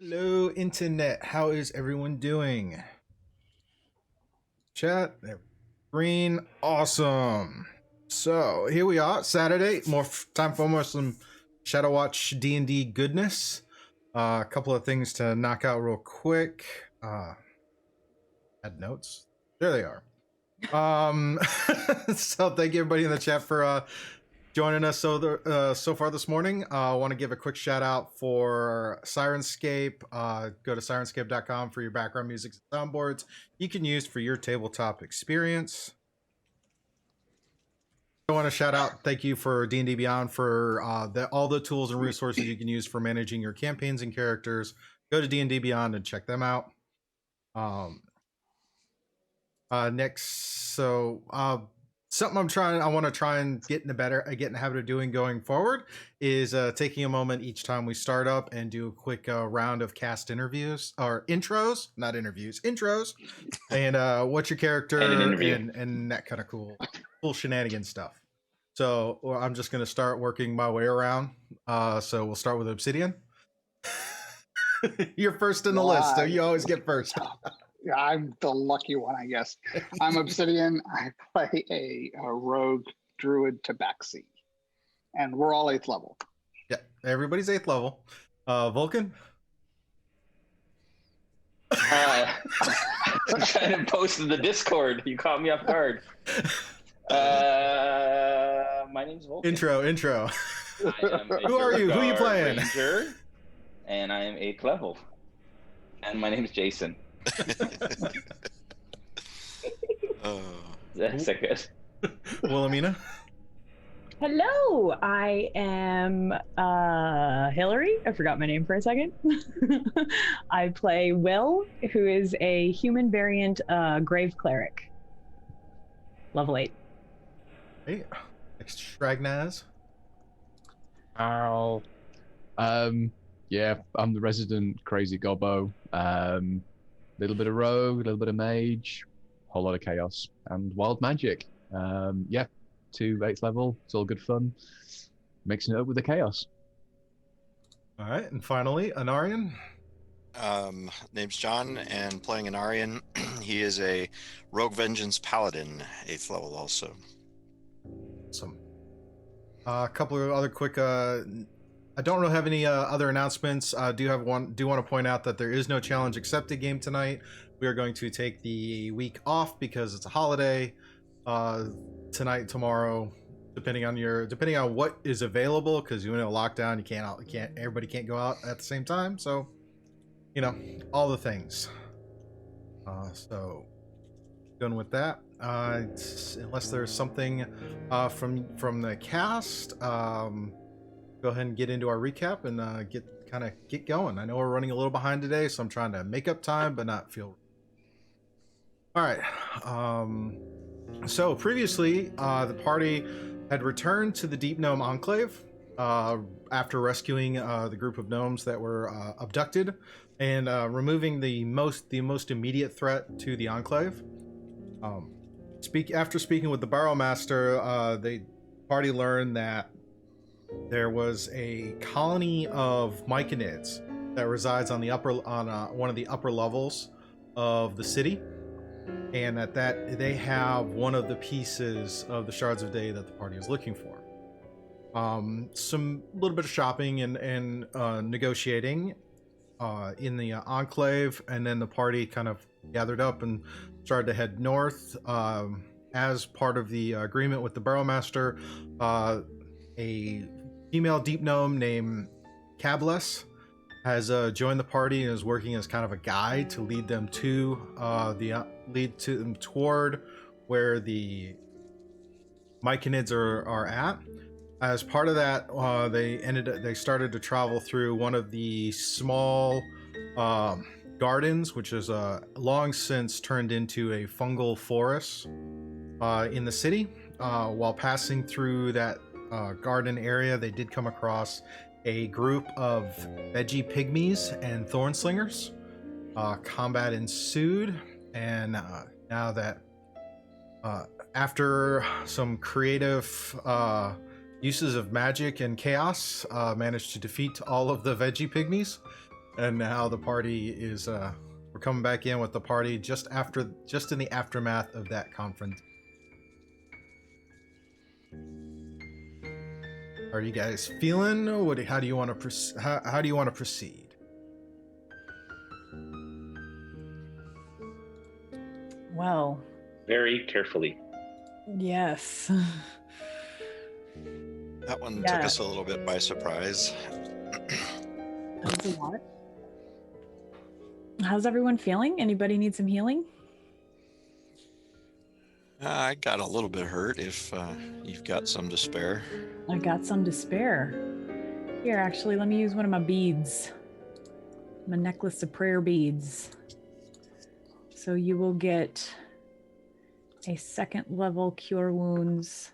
Hello, internet. How is everyone doing? Chat, green, awesome. So here we are, Saturday. Time for more some Shadow Watch D&D goodness. A couple of things to knock out real quick. Add notes. There they are. So thank you everybody in the chat for joining us so far this morning. I want to give a quick shout out for Syrinscape. Go to syrinscape.com for your background music and soundboards you can use for your tabletop experience. I want to shout out, thank you for D&D Beyond for all the tools and resources you can use for managing your campaigns and characters. Go to D&D Beyond and check them out. Next, something I want to try and get in the habit of doing going forward is taking a moment each time we start up and do a quick round of cast interviews or intros, not interviews, intros, and what's your character and that kind of cool shenanigan stuff. So I'm just going to start working my way around. So we'll start with Obsidian. You're first in the list, so you always get first. I'm the lucky one, I guess. I'm Obsidian. I play a rogue druid tabaxi, and we're all 8th level. Yeah, everybody's 8th level. Volkin? I kind of posted the Discord. You caught me off guard. My name's Volkin. Intro. Who are you? Who are you playing? Ranger, and I am 8th level. And my name is Jason. That's so good. Willhelminia? Hello, I am Hillary. I forgot my name for a second. I play Will, who is a human variant grave cleric. Level 8. Hey, next Shragnaz. Yeah, I'm the resident crazy gobbo. Little bit of rogue, a little bit of mage, whole lot of chaos, and wild magic. Yeah, to 8th level, it's all good fun. Mixing it up with the chaos. All right, and finally, Anarion. Name's John, and playing Anarion. He is a rogue vengeance paladin, 8th level also. Awesome. A couple of other quick. I don't really have any other announcements. Do want to point out that there is no challenge accepted game tonight. We are going to take the week off because it's a holiday. Tonight, tomorrow, depending on what is available, because you know lockdown, everybody can't go out at the same time. So, all the things. So, going with that. Unless there's something from the cast. Go ahead and get into our recap and get going. I know we're running a little behind today, so I'm trying to make up time but not feel. All right. So previously, the party had returned to the Deep Gnome Enclave after rescuing the group of gnomes that were abducted and removing the most immediate threat to the Enclave. After speaking with the Barrow Master, the party learned that there was a colony of myconids that resides on one of the upper levels of the city, and that they have one of the pieces of the Shards of Day that the party is looking for. Some little bit of shopping and negotiating in the Enclave, and then the party kind of gathered up and started to head north. As part of the agreement with the Burrowmaster, a female deep gnome named Cabless has joined the party and is working as kind of a guide to lead them toward where the myconids are at. As part of that, they started to travel through one of the small gardens, which is long since turned into a fungal forest in the city. While passing through that garden area, they did come across a group of veggie pygmies and thornslingers. Combat ensued, and now that after some creative uses of magic and chaos, managed to defeat all of the veggie pygmies And now the party is we're coming back in with the party just in the aftermath of that conference. Are you guys feeling? How do you want to how do you want to proceed? Well, Very carefully. yes. That one Yeah. took us a little bit by surprise. That was a lot. How's everyone feeling? Anybody need some healing? I got a little bit hurt if you've got some to spare. I got some to spare. Here, actually, let me use one of my beads. My necklace of prayer beads. So you will get a 2nd level cure wounds.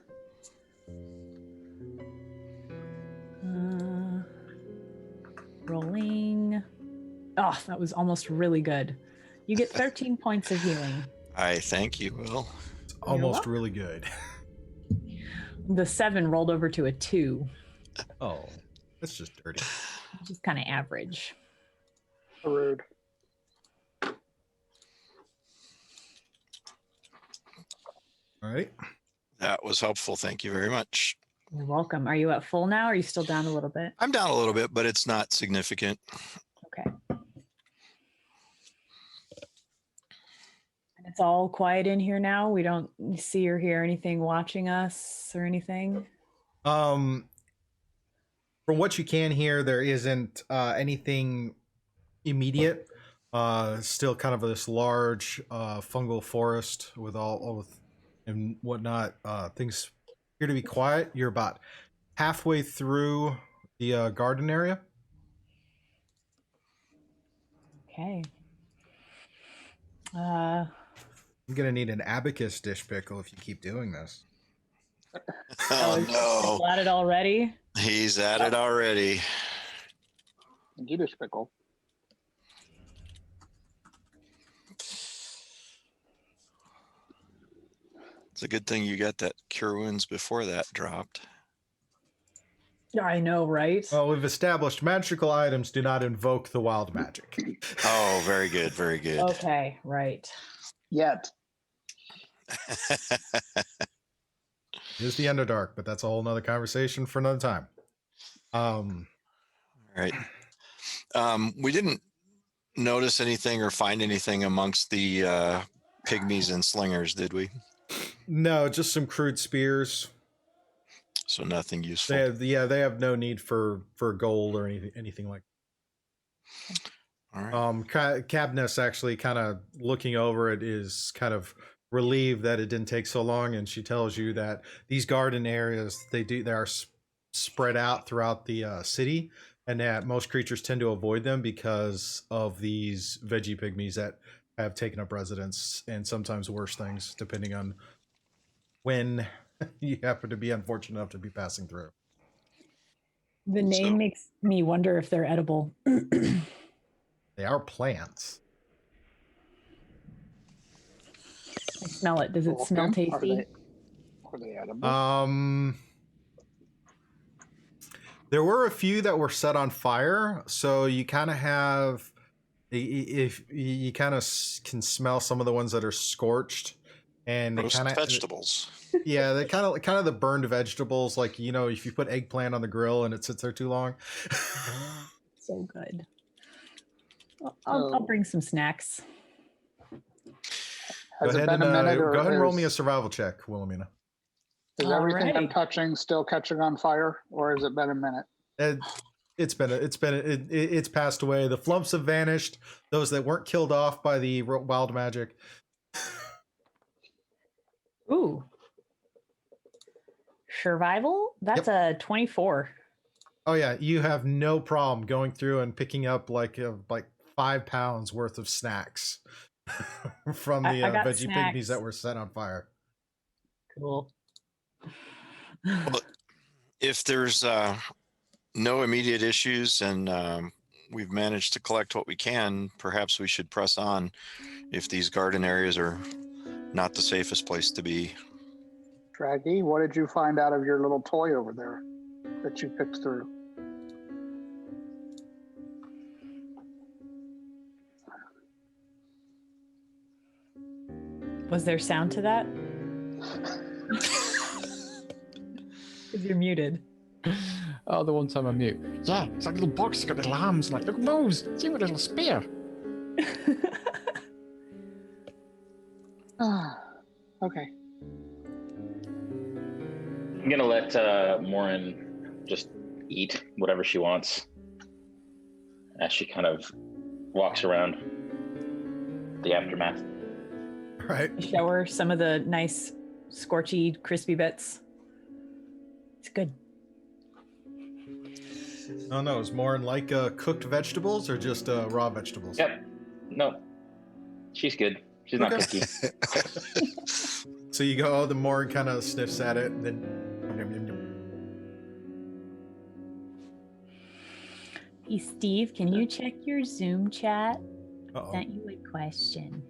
Rolling. Oh, that was almost really good. You get 13 points of healing. I thank you, Will. It's almost welcome. really good. The 7 rolled over to a 2, Oh, that's just dirty. which is kind of average. Rude. All right. That was helpful. Thank you very much. You're welcome. Are you at full now? Or are you still down a little bit? I'm down a little bit, but it's not significant. Okay. And it's all quiet in here now. We don't see or hear anything watching us or anything. From what you can hear, there isn't anything immediate. Still kind of this large fungal forest with all with and whatnot. Things appear to be quiet. You're about halfway through the garden area. Okay. I'm gonna need an abacus dish pickle if you keep doing this. Oh At it already. no, he's at it already. Yiddish pickle. It's a good thing you got that cure wounds before that dropped. I know, right? Well, we've established magical items do not invoke the wild magic. Oh, very good, very good. Okay, right. Yet. It is the Underdark, but that's a whole nother conversation for another time. All right. We didn't notice anything or find anything amongst the pygmies and slingers, did we? No, just some crude spears. So nothing useful. They have no need for gold or anything like that. All right. Cabness actually kind of looking over it is kind of relieved that it didn't take so long, and she tells you that these garden areas they are spread out throughout the city, and that most creatures tend to avoid them because of these veggie pygmies that have taken up residence, and sometimes worse things depending on when you happen to be unfortunate enough to be passing through. The name makes me wonder if they're edible. They are plants. I smell it. Does it smell Volkin? tasty? Are they edible? There were a few that were set on fire, so you kind of have, if you kind of can smell some of the ones that are scorched, and they Roast kind of vegetables. yeah, they kind of the burned vegetables, like if you put eggplant on the grill and it sits there too long. So good. I'll bring some snacks. Go Has it ahead been and a minute, or go ahead and roll is- me a survival check, Willhelminia. Is everything I'm Alright. touching still catching on fire, or has it been a minute? It's passed away. The flumps have vanished. Those that weren't killed off by the wild magic. Ooh. Survival? That's a 24. Oh yeah, you have no problem going through and picking up like 5 pounds worth of snacks from the I got veggie snacks. pygmies that were set on fire. Cool. Well, if there's no immediate issues and we've managed to collect what we can, perhaps we should press on if these garden areas are not the safest place to be. Draggy, what did you find out of your little toy over there that you picked through? Was there sound to that? Because you're muted. Oh, the one time I mute. Yeah, it's like a little box. It's got little arms. Like, look, nose. See my little spear. Okay. I'm gonna let Morin just eat whatever she wants as she kind of walks around the aftermath. All right. Show her some of the nice, scorchy, crispy bits. It's good. Oh no, it's more in like cooked vegetables or just raw vegetables? Yep. No. She's good. She's not Okay. picky. So you go, the more kind of sniffs at it, and then. Hey, Steve, can you check your Zoom chat? Uh-oh. Sent you a question.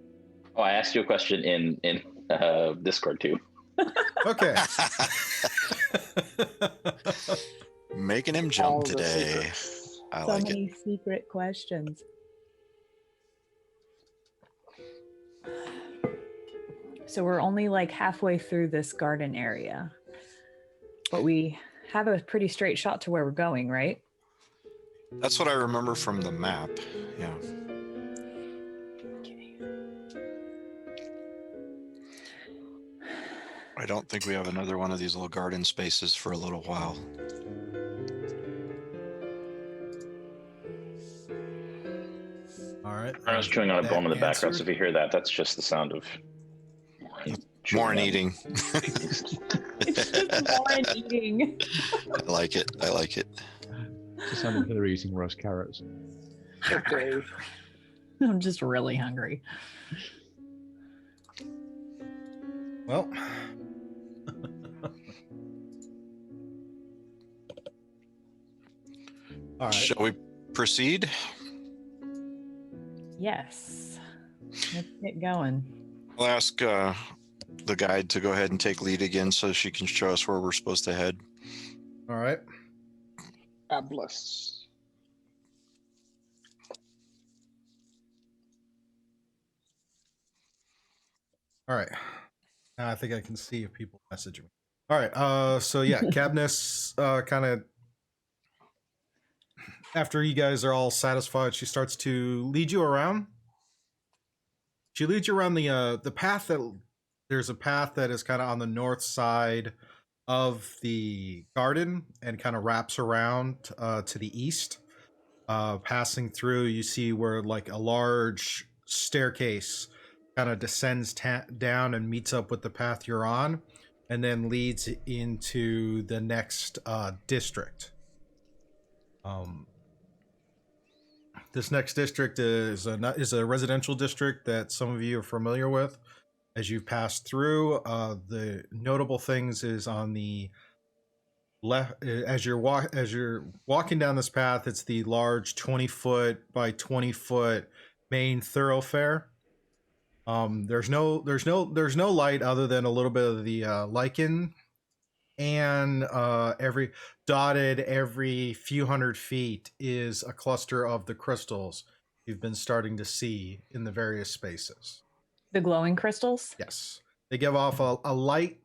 Oh, I asked you a question in Discord too. Okay. Making him All jump the today. secrets. I So like it. many secret questions. So we're only like halfway through this garden area, but we have a pretty straight shot to where we're going, right? That's what I remember from the map. Yeah. I don't think we have another one of these little garden spaces for a little while. All right. I was chewing on a That bone in the background, so answered. if you hear that, that's just the sound of More in eating. It's just Lauren eating. I like it. I like it. Just sounded Hillary eating roast carrots. Okay. I'm just really hungry. Well. All right. Shall we proceed? Yes. Let's get going. I'll ask the guide to go ahead and take lead again so she can show us where we're supposed to head. All right. Fabulous. All right. Now I think I can see if people message me. All right. So yeah, Cadmus kind of after you guys are all satisfied, she starts to lead you around. She leads you around the path that there's a path that is kind of on the north side of the garden and kind of wraps around to the east. Passing through, you see where like a large staircase kind of descends down and meets up with the path you're on, and then leads into the next district. This next district is a residential district that some of you are familiar with. As you've passed through, the notable things is on the left as you're walking down this path. It's the large 20-foot by 20-foot main thoroughfare. There's no light other than a little bit of the lichen, and every few hundred feet is a cluster of the crystals you've been starting to see in the various spaces. The glowing crystals? Yes, they give off a light,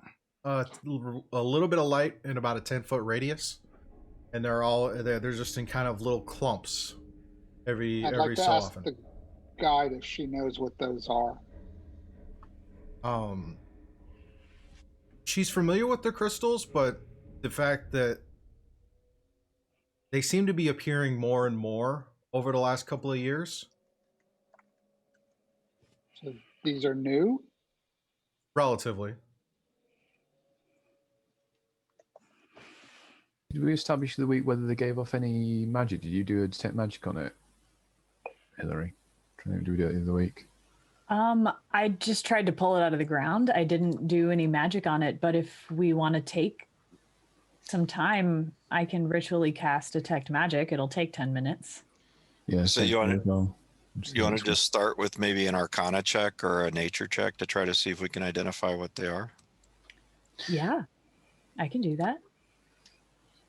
a little bit of light in about a 10-foot radius, and they're just in kind of little clumps every I'd like to so ask often. the guide if she knows what those are. She's familiar with the crystals, but the fact that they seem to be appearing more and more over the last couple of years. So these are new? Relatively. Did we establish the week whether they gave off any magic? Did you do a detect magic on it, Hillary? I think we do it the other week. I just tried to pull it out of the ground. I didn't do any magic on it, but if we want to take some time, I can ritually cast detect magic. It'll take 10 minutes. Yeah. So you want to well. just start with maybe an Arcana check or a Nature check to try to see if we can identify what they are? Yeah, I can do that.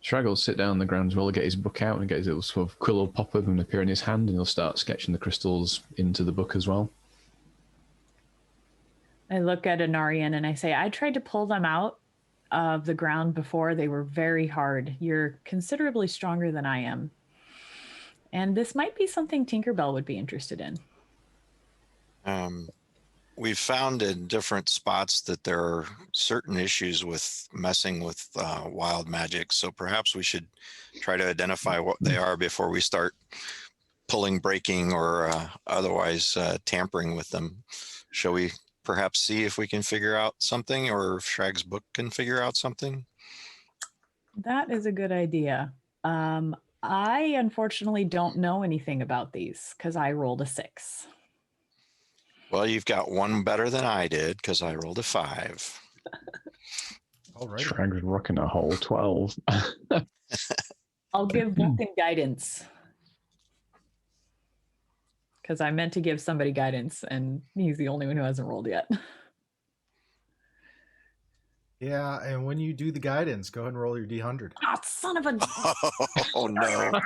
Shrag will sit down on the ground as well, get his book out and get his little sort of quill will pop up and appear in his hand, and he'll start sketching the crystals into the book as well. I look at Anarion and I say, I tried to pull them out of the ground before. They were very hard. You're considerably stronger than I am. And this might be something Tinkerbell would be interested in. We've found in different spots that there are certain issues with messing with wild magic. So perhaps we should try to identify what they are before we start pulling, breaking, or otherwise tampering with them. Shall we perhaps see if we can figure out something, or if Shrag's book can figure out something? That is a good idea. I unfortunately don't know anything about these because I rolled a 6. Well, you've got one better than I did because I rolled a 5. All right. Shrag's rocking a whole 12. I'll give Volkin guidance. Because I meant to give somebody guidance, and he's the only one who hasn't rolled yet. Yeah, and when you do the guidance, go ahead and roll your D100. Ah, son of a... Oh, no.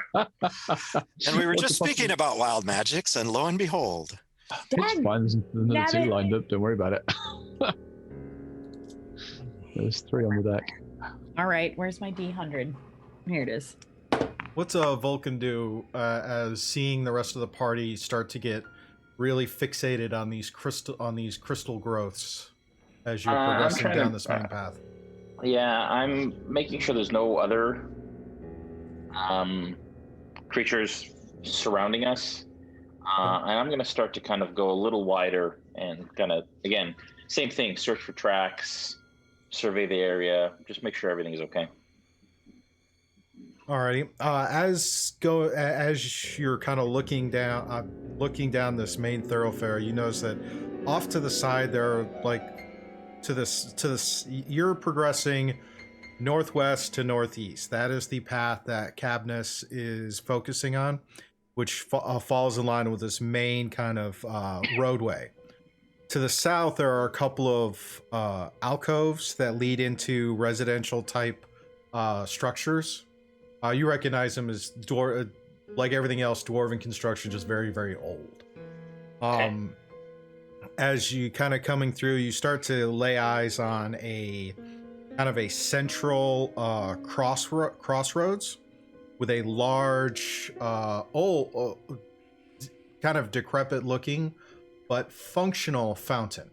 And we were just speaking about wild magics, and lo and behold. It's fine. There's another 2 lined up. Don't worry about it. There's 3 on the deck. All right, where's my D100? Here it is. What's Vulcan do as seeing the rest of the party start to get really fixated on these crystal growths as you're progressing down this main path? Yeah, I'm making sure there's no other creatures surrounding us. And I'm going to start to kind of go a little wider and kind of, again, same thing, search for tracks, survey the area, just make sure everything is okay. Alrighty. As you're kind of looking down this main thoroughfare, you notice that off to the side there are you're progressing northwest to northeast. That is the path that Cabnus is focusing on, which falls in line with this main kind of roadway. To the south, there are a couple of alcoves that lead into residential type structures. You recognize them as, like everything else, dwarven construction, just very, very old. As you kind of coming through, you start to lay eyes on a kind of a central crossroads with a large, kind of decrepit looking, but functional fountain.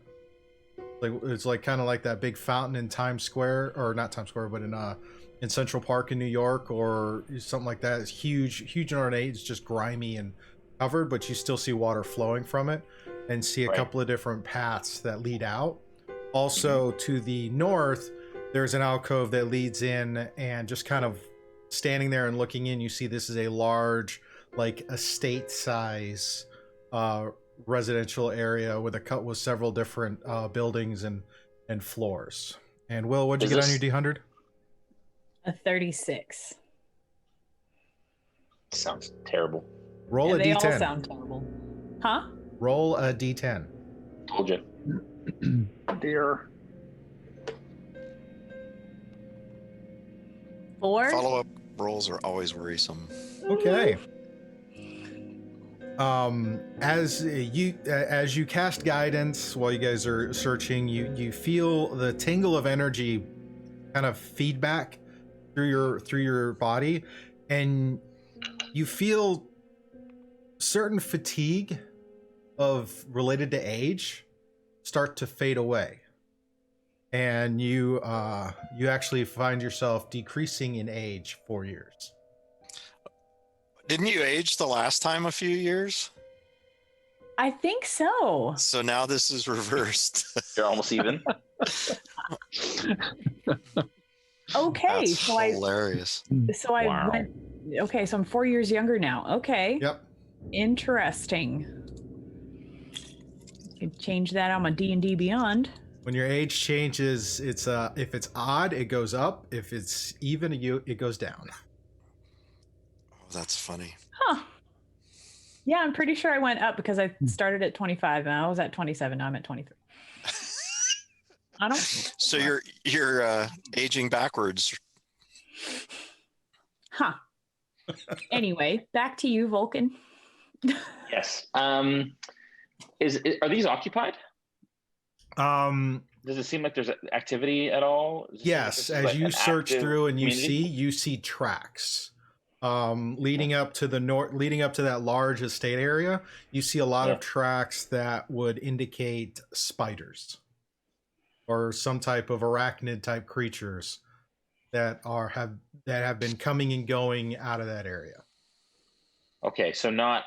It's like kind of like that big fountain in Times Square, or not Times Square, but in Central Park in New York, or something like that. It's huge and ornate. It's just grimy and covered, but you still see water flowing from it, and see a couple of different paths that lead out. Also to the north, there's an alcove that leads in, and just kind of standing there and looking in, you see this is a large, like estate size residential area with several different buildings and floors. And Will, what'd you get on your D100? A 36. Sounds terrible. Roll a They D10. all sound terrible. Huh? Roll a D10. Told you. Dear. 4. Follow-up rolls are always worrisome. Okay. As you cast guidance while you guys are searching, you feel the tingle of energy kind of feedback through your body, and you feel certain fatigue related to age start to fade away, and you actually find yourself decreasing in age 4 years. Didn't you age the last time a few years? I think so. So now this is reversed. You're almost even. Okay, That's so hilarious. I Wow. went. Okay, so I'm 4 years younger now. Okay. Yep. Interesting. You can change that on my D&D Beyond. When your age changes, it's if it's odd, it goes up. If it's even, it goes down. Oh, that's funny. Huh. Yeah, I'm pretty sure I went up because I started at 25 and I was at 27. Now I'm at 23. I don't. So you're aging backwards. Huh. Anyway, back to you, Vulcan. Yes. Are these occupied? Does it seem like there's activity at all? Does it seem like Yes, this is, as like, you an search active through and community? you see tracks. Leading up to the north, leading up to that large estate area, you see a lot Yeah. of tracks that would indicate spiders or some type of arachnid type creatures that have been coming and going out of that area. Okay, so not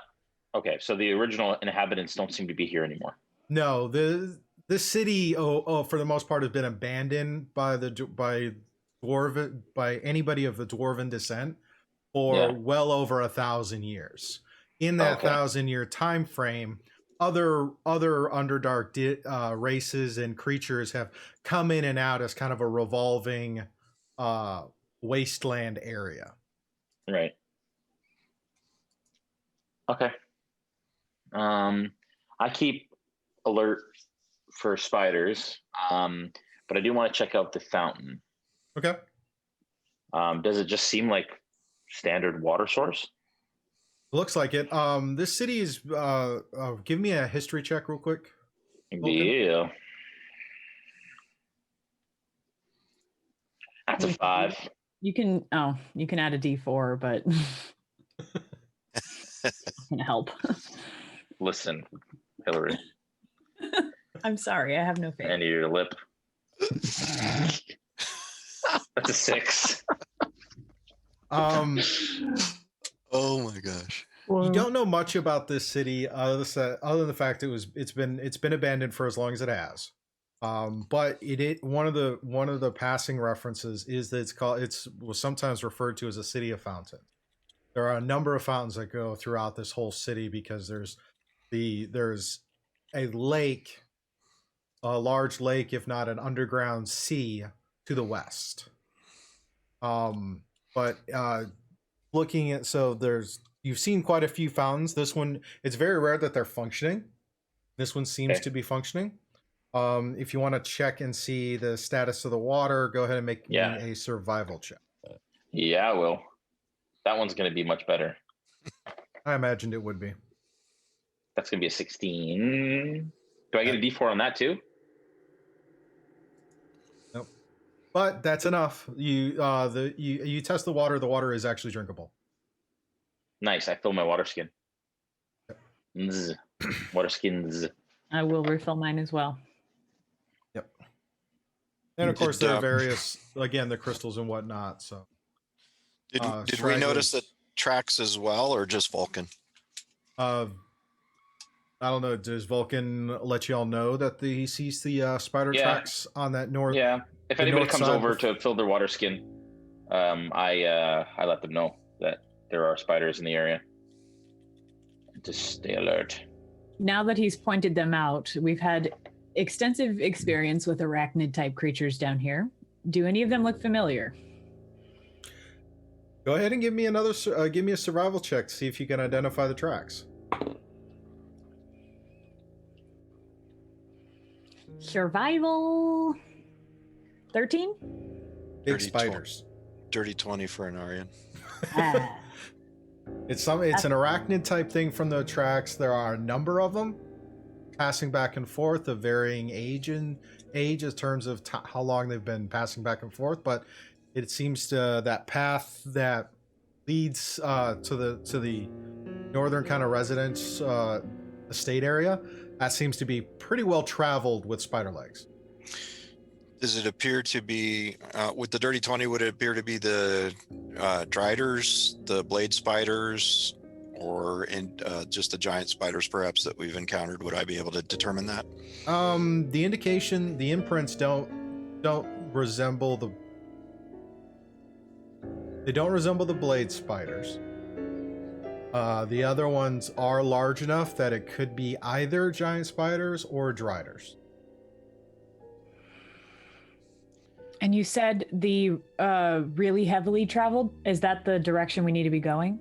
okay. So the original inhabitants don't seem to be here anymore. No, the city, for the most part, has been abandoned by by anybody of the dwarven descent for Yeah. well over 1,000 years. In that Okay. 1,000-year time frame, other Underdark races and creatures have come in and out as kind of a revolving wasteland area. Right. Okay. I keep alert for spiders, but I do want to check out the fountain. Okay. Does it just seem like standard water source? Looks like it. This city is. Give me a history check real quick. Volkin? Yeah. That's a 5. You can add a D4, but can help. Listen, Hillary, I'm sorry, I have no faith. and your lip. That's a 6. Um, Oh my gosh. you don't know much about this city other than the fact it's been abandoned for as long as it has. But one of the passing references is that it was sometimes referred to as a city of fountains. There are a number of fountains that go throughout this whole city because there's a lake, a large lake, if not an underground sea to the west. But looking at you've seen quite a few fountains. This one, it's very rare that they're functioning. This one seems to be functioning. If you want to check and see the status of the water, go ahead and make me a survival check. Yeah, I will. That one's going to be much better. I imagined it would be. That's going to be a 16. Do I get a D4 on that too? Nope. But that's enough. You test the water. The water is actually drinkable. Nice. I fill my water skin. Zzz. Water skins. I will refill mine as well. Yep. And of course, there are various, again, the crystals and whatnot. So, Did we notice the tracks as well, or just Volkin? I don't know. Does Volkin let y'all know that he sees the spider tracks on that north? Yeah. If anybody comes over to fill their water skin, I let them know that there are spiders in the area. Just stay alert. Now that he's pointed them out, we've had extensive experience with arachnid type creatures down here. Do any of them look familiar? Go ahead and give me a survival check to see if you can identify the tracks. Survival 13? Big Dirty spiders. Dirty 20 for Anarion. Ah. It's an arachnid type thing from the tracks. There are a number of them passing back and forth of varying age in terms of how long they've been passing back and forth, but it seems to that path that leads to the northern kind of residence estate area, that seems to be pretty well traveled with spider legs. Does it appear to be, with the Dirty 20, would it appear to be the driders, the blade spiders, or just the giant spiders perhaps that we've encountered? Would I be able to determine that? The imprints don't resemble the blade spiders. The other ones are large enough that it could be either giant spiders or driders. And you said the really heavily traveled, is that the direction we need to be going?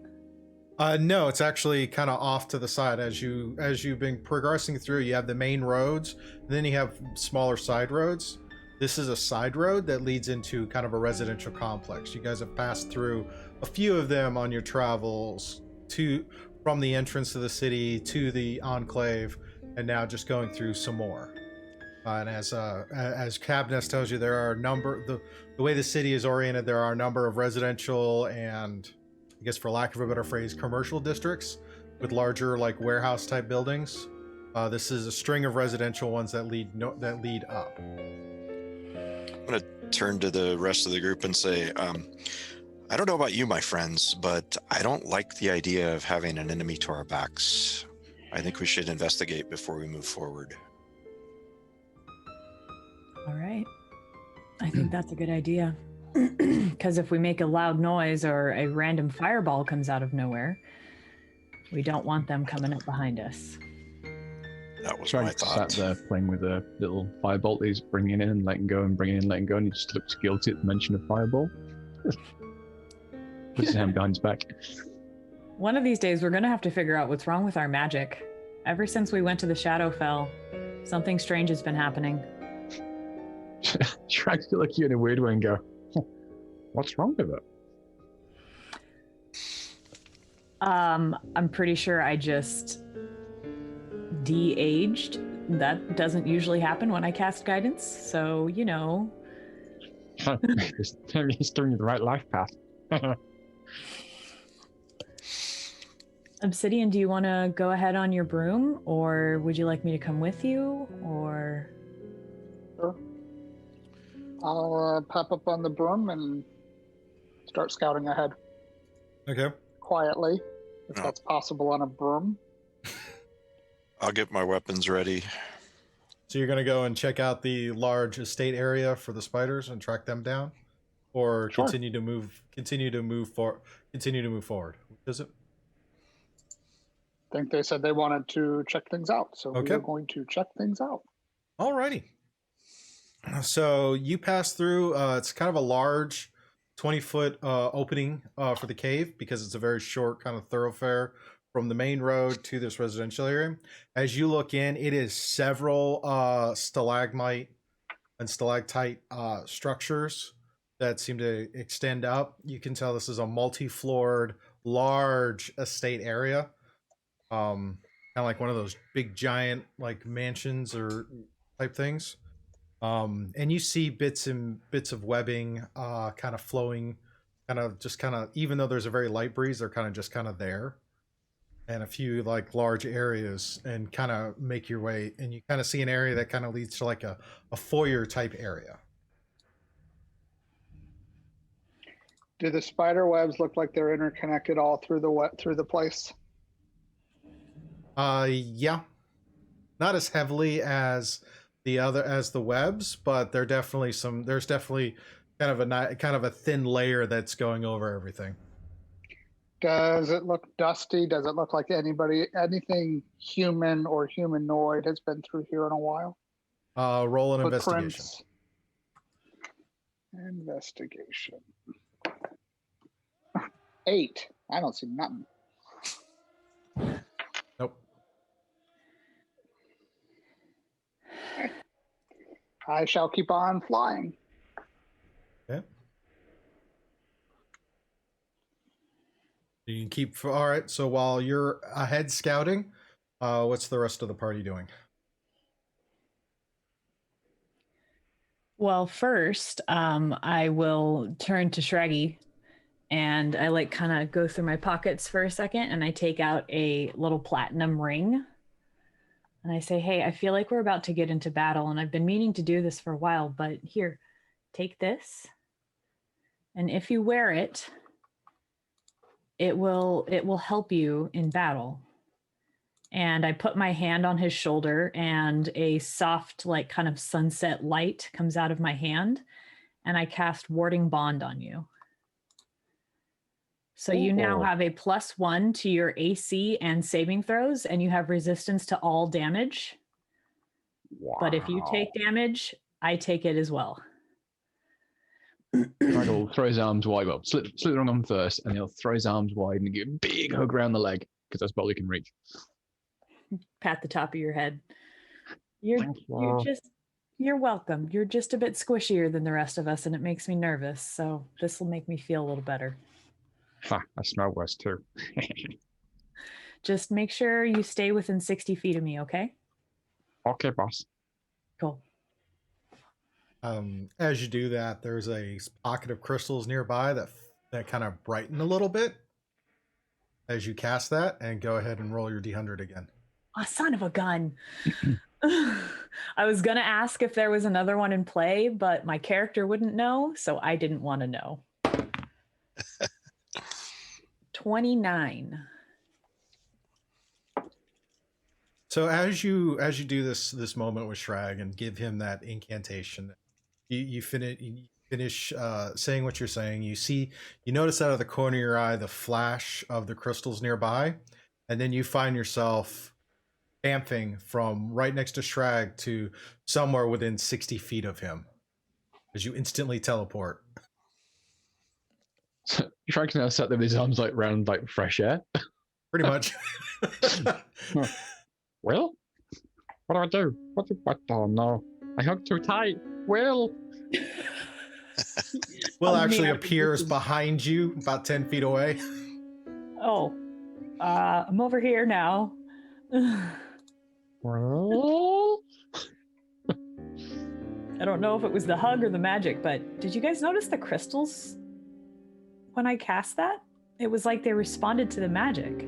No, it's actually kind of off to the side. As you've been progressing through, you have the main roads, then you have smaller side roads. This is a side road that leads into kind of a residential complex. You guys have passed through a few of them on your travels from the entrance to the city to the enclave, and now just going through some more. And as Cabness tells you, there are a number the way the city is oriented. There are a number of residential and, I guess, for lack of a better phrase, commercial districts with larger like warehouse type buildings. This is a string of residential ones that lead up. I'm going to turn to the rest of the group and say, I don't know about you, my friends, but I don't like the idea of having an enemy to our backs. I think we should investigate before we move forward. All right. I think that's a good idea. Because if we make a loud noise or a random fireball comes out of nowhere, we don't want them coming up behind us. That was my Shrag thought. sat there playing with a little firebolt he's bringing in and letting go and bringing in, letting go, and he just looks guilty at the mention of fireball. Puts his hand behind his back. One of these days, we're going to have to figure out what's wrong with our magic. Ever since we went to the Shadowfell, something strange has been happening. Shrag's gonna look at you in a weird way and go, what's wrong with it? I'm pretty sure I just de-aged. That doesn't usually happen when I cast guidance, so, you know. He's steering you the right life path. Obsidian, do you want to go ahead on your broom, or would you like me to come with you, or... Sure. I'll pop up on the broom and start scouting ahead Okay. quietly, if Oh. that's possible on a broom. I'll get my weapons ready. So you're gonna go and check out the large estate area for the spiders and track them down, or Sure. continue to move forward. Which is it? I think they said they wanted to check things out, so Okay. we're going to check things out. Alrighty. So you pass through. It's kind of a large 20-foot opening for the cave because it's a very short kind of thoroughfare from the main road to this residential area. As you look in, it is several stalagmite and stalactite structures that seem to extend up. You can tell this is a multi-floored, large estate area. Kind of like one of those big giant like mansions or type things. And you see bits of webbing kind of flowing, even though there's a very light breeze, they're kind of there. And a few like large areas, and kind of make your way, and you kind of see an area that kind of leads to like a foyer type area. Do the spider webs look like they're interconnected all through the place? Yeah, not as heavily as the webs, but there's definitely kind of a thin layer that's going over everything. Does it look dusty? Does it look like anything human or humanoid has been through here in a while? Roll an Footprints. Investigation. 8. I don't see nothing. Nope. I shall keep on flying. Okay. You can keep. All right. So while you're ahead scouting, what's the rest of the party doing? Well, first, I will turn to Shraggy, and I like kind of go through my pockets for a second, and I take out a little platinum ring. And I say, hey, I feel like we're about to get into battle, and I've been meaning to do this for a while, but here, take this. And if you wear it, it will help you in battle. And I put my hand on his shoulder, and a soft, like kind of sunset light comes out of my hand, and I cast Warding Bond on you. So you now have a +1 to your AC and saving throws, and you have resistance to all damage. Wow. But if you take damage, I take it as well. Shrag will throw his arms wide. Well, slit the wrong arm first, and he'll throw his arms wide and give a big hug around the leg, because that's all he can reach. Pat the top of your head. You're welcome. You're just a bit squishier than the rest of us, and it makes me nervous. So this will make me feel a little better. Ha, I smell worse too. Just make sure you stay within 60 feet of me, okay? Okay, boss. Cool. As you do that, there's a pocket of crystals nearby that kind of brighten a little bit as you cast that, and go ahead and roll your d100 again. Oh, son of a gun. I was going to ask if there was another one in play, but my character wouldn't know, so I didn't want to know. 29. So as you do this moment with Shrag and give him that incantation, you finish saying what you're saying. You notice out of the corner of your eye the flash of the crystals nearby, and then you find yourself bamfing from right next to Shrag to somewhere within 60 feet of him as you instantly teleport. Shrag's now sat there with his arms like round like fresh air. Pretty much. Will? What do I do? What? Oh no. I hugged too tight. Will? Will actually appears behind you about 10 feet away. Oh, I'm over here now. Will? I don't know if it was the hug or the magic, but did you guys notice the crystals when I cast that? It was like they responded to the magic.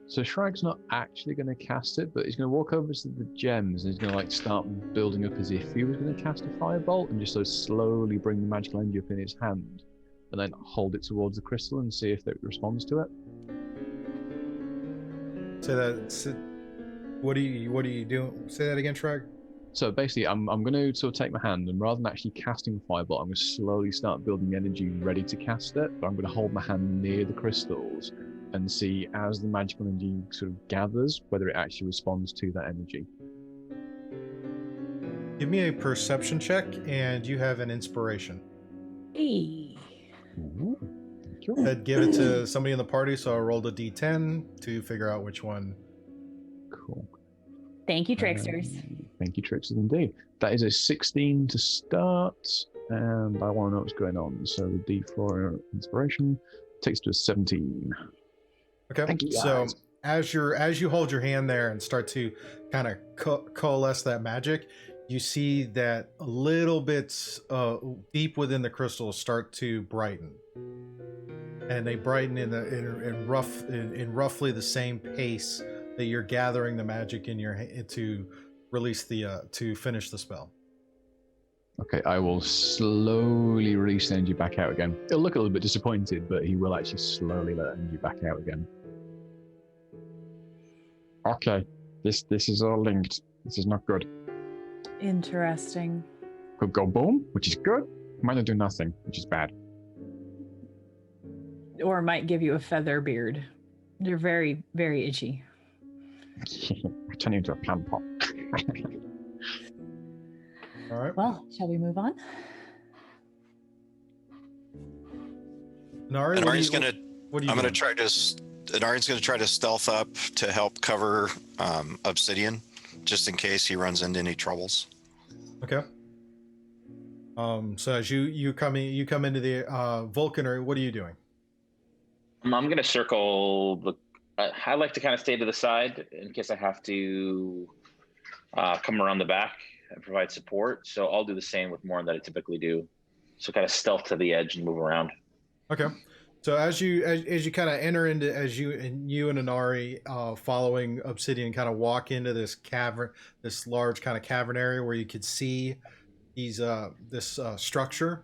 So Shrag's not actually going to cast it, but he's going to walk over to the gems and he's going to like start building up as if he was going to cast a firebolt and just so slowly bring the magical energy up in his hand and then hold it towards the crystal and see if it responds to it. What are you doing? Say that again, Shrag. So basically, I'm going to sort of take my hand and rather than actually casting firebolt, I'm going to slowly start building energy ready to cast it. But I'm going to hold my hand near the crystals and see as the magical energy sort of gathers whether it actually responds to that energy. Give me a perception check, and you have an inspiration. Hey. Ooh, thank you. I'd give it to somebody in the party, so I rolled a d10 to figure out which one. Cool. Thank you, tricksters. Thank you, tricksters, indeed. That is a 16 to start, and I want to know what's going on. So the D4 inspiration takes to a 17. Okay. Thank you, So guys. as you hold your hand there and start to kind of coalesce that magic, you see that a little bit deep within the crystals start to brighten, and they brighten in roughly the same pace that you're gathering the magic in your to release to finish the spell. Okay, I will slowly release the energy back out again. He'll look a little bit disappointed, but he will actually slowly let energy back out again. Okay, this is all linked. This is not good. Interesting. Could go boom, which is good. Might not do nothing, which is bad. Or might give you a feather beard. They're very, very itchy. I turn you into a plant pot. All right. Well, shall we move on? Nari, Anarion's what are you doing? Anarion's going to try to stealth up to help cover Obsidian, just in case he runs into any troubles. Okay. So as you come into the Volkin, or what are you doing? I'm going to circle the. I like to kind of stay to the side in case I have to come around the back and provide support. So I'll do the same with Morn that I typically do. So kind of stealth to the edge and move around. Okay. So as you kind of enter into, as you and Anari following Obsidian kind of walk into this cavern, this large kind of cavern area where you could see these structures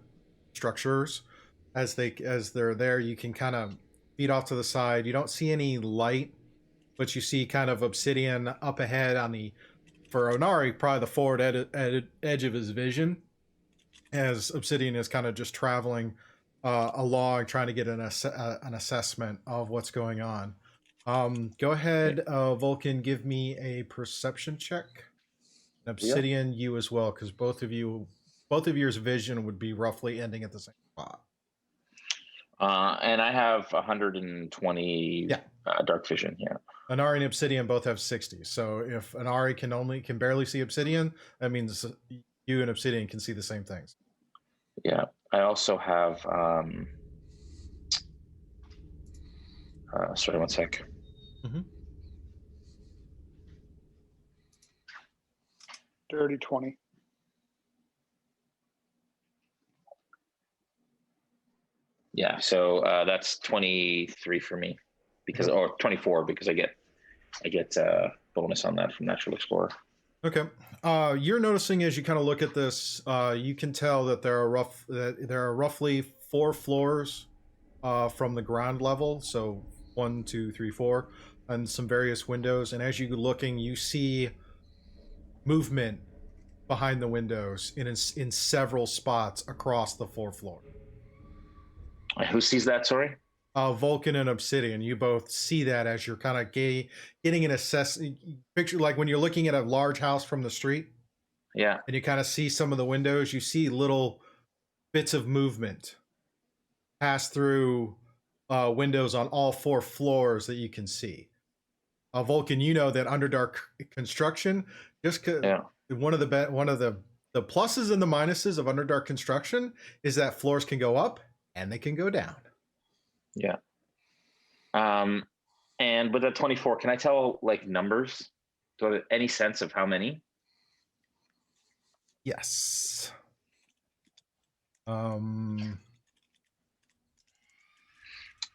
as they're there, you can kind of feed off to the side. You don't see any light, but you see kind of Obsidian up ahead for Anari, probably the forward edge of his vision, as Obsidian is kind of just traveling along, trying to get an assessment of what's going on. Go ahead, Volkin, give me a perception check. And Obsidian, you as well, because both of yours vision would be roughly ending at the same spot. And I have 120 dark vision. Yeah. Anari and Obsidian both have 60. So if Anari can barely see Obsidian, that means you and Obsidian can see the same things. Yeah. I also have. Sorry, one sec. Mm-hmm. Dirty 20. Yeah, so that's 23 for me, because or 24 because I get bonus on that from Natural Explorer. Okay. You're noticing as you kind of look at this, you can tell that there are roughly 4 floors from the ground level. So 1, 2, 3, 4, and some various windows. And as you're looking, you see movement behind the windows in several spots across the 4 floor. Who sees that? Sorry. Volkin and Obsidian, you both see that as you're kind of getting an picture, like when you're looking at a large house from the street. Yeah. And you kind of see some of the windows. You see little bits of movement pass through windows on all 4 floors that you can see. Volkin, you know that Underdark construction, one of the pluses and the minuses of Underdark construction is that floors can go up and they can go down. Yeah. And with the 24, can I tell like numbers? Do I have any sense of how many? Yes. And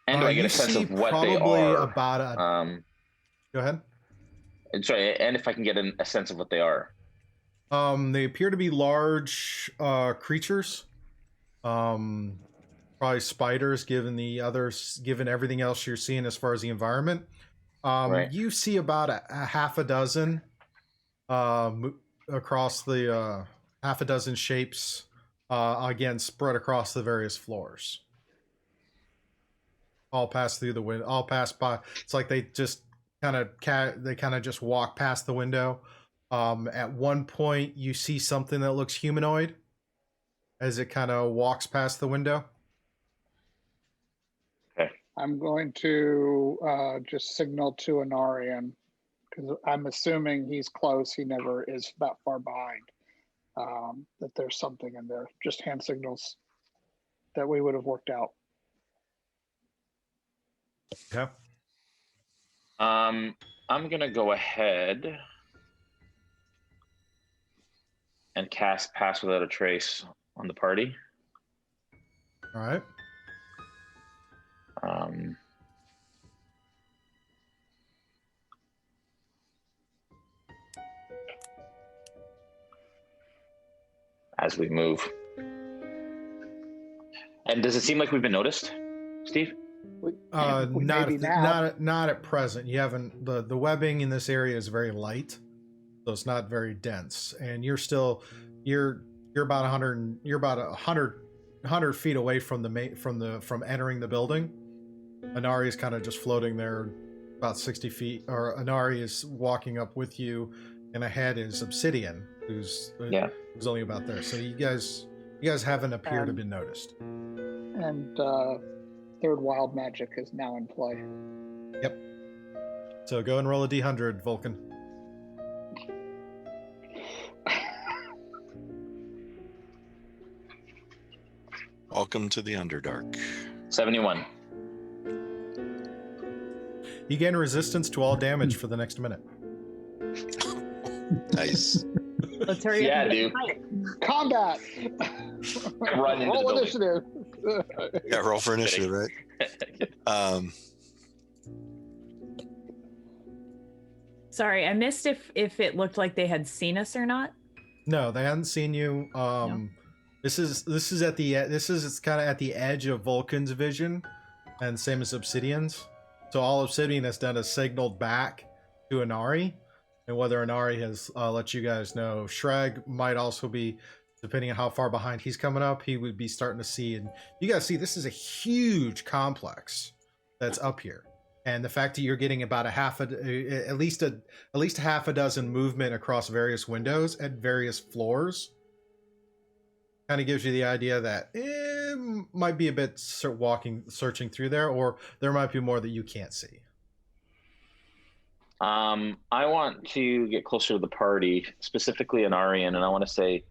do I get you a sense see of what probably they are? about go ahead. Sorry, and if I can get a sense of what they are. They appear to be large creatures. Probably spiders, given everything else you're seeing as far as the environment. Right. You see about a half a dozen across the half a dozen shapes, again spread across the various floors. All pass through the window. All pass by. It's like they just kind of just walk past the window. At one point, you see something that looks humanoid as it kind of walks past the window. Okay. I'm going to just signal to Anarion, because I'm assuming he's close. He never is that far behind. That there's something in there. Just hand signals that we would have worked out. Yeah. I'm gonna go ahead and cast Pass Without a Trace on the party. All right. As we move. And does it seem like we've been noticed, Steve? Not at present. You haven't. The webbing in this area is very light, so it's not very dense. And you're about 100 feet away from from entering the building. Anari is kind of just floating there, about 60 feet. Or Anari is walking up with you, and ahead is Obsidian, who's only about there. So you guys haven't appeared to have been noticed. And third wild magic is now in play. Yep. So go and roll a d100, Volkin. Welcome to the Underdark. 71. You gain resistance to all damage for the next minute. Nice. Let's hurry up. Dude. Combat! Run into Roll the initiative. Yeah, roll for initiative, right? Sorry, I missed if it looked like they had seen us or not. No, they hadn't seen you. No. This is it's kind of at the edge of Vulcan's vision, and same as Obsidian's. So all Obsidian has done is signaled back to Anari, and whether Anari has let you guys know, Shrag might also be, depending on how far behind he's coming up, he would be starting to see. And you guys see, this is a huge complex that's up here, and the fact that you're getting about at least half a dozen movement across various windows at various floors kind of gives you the idea that it might be a bit searching through there, or there might be more that you can't see. I want to get closer to the party, specifically Anarion, and I want to say,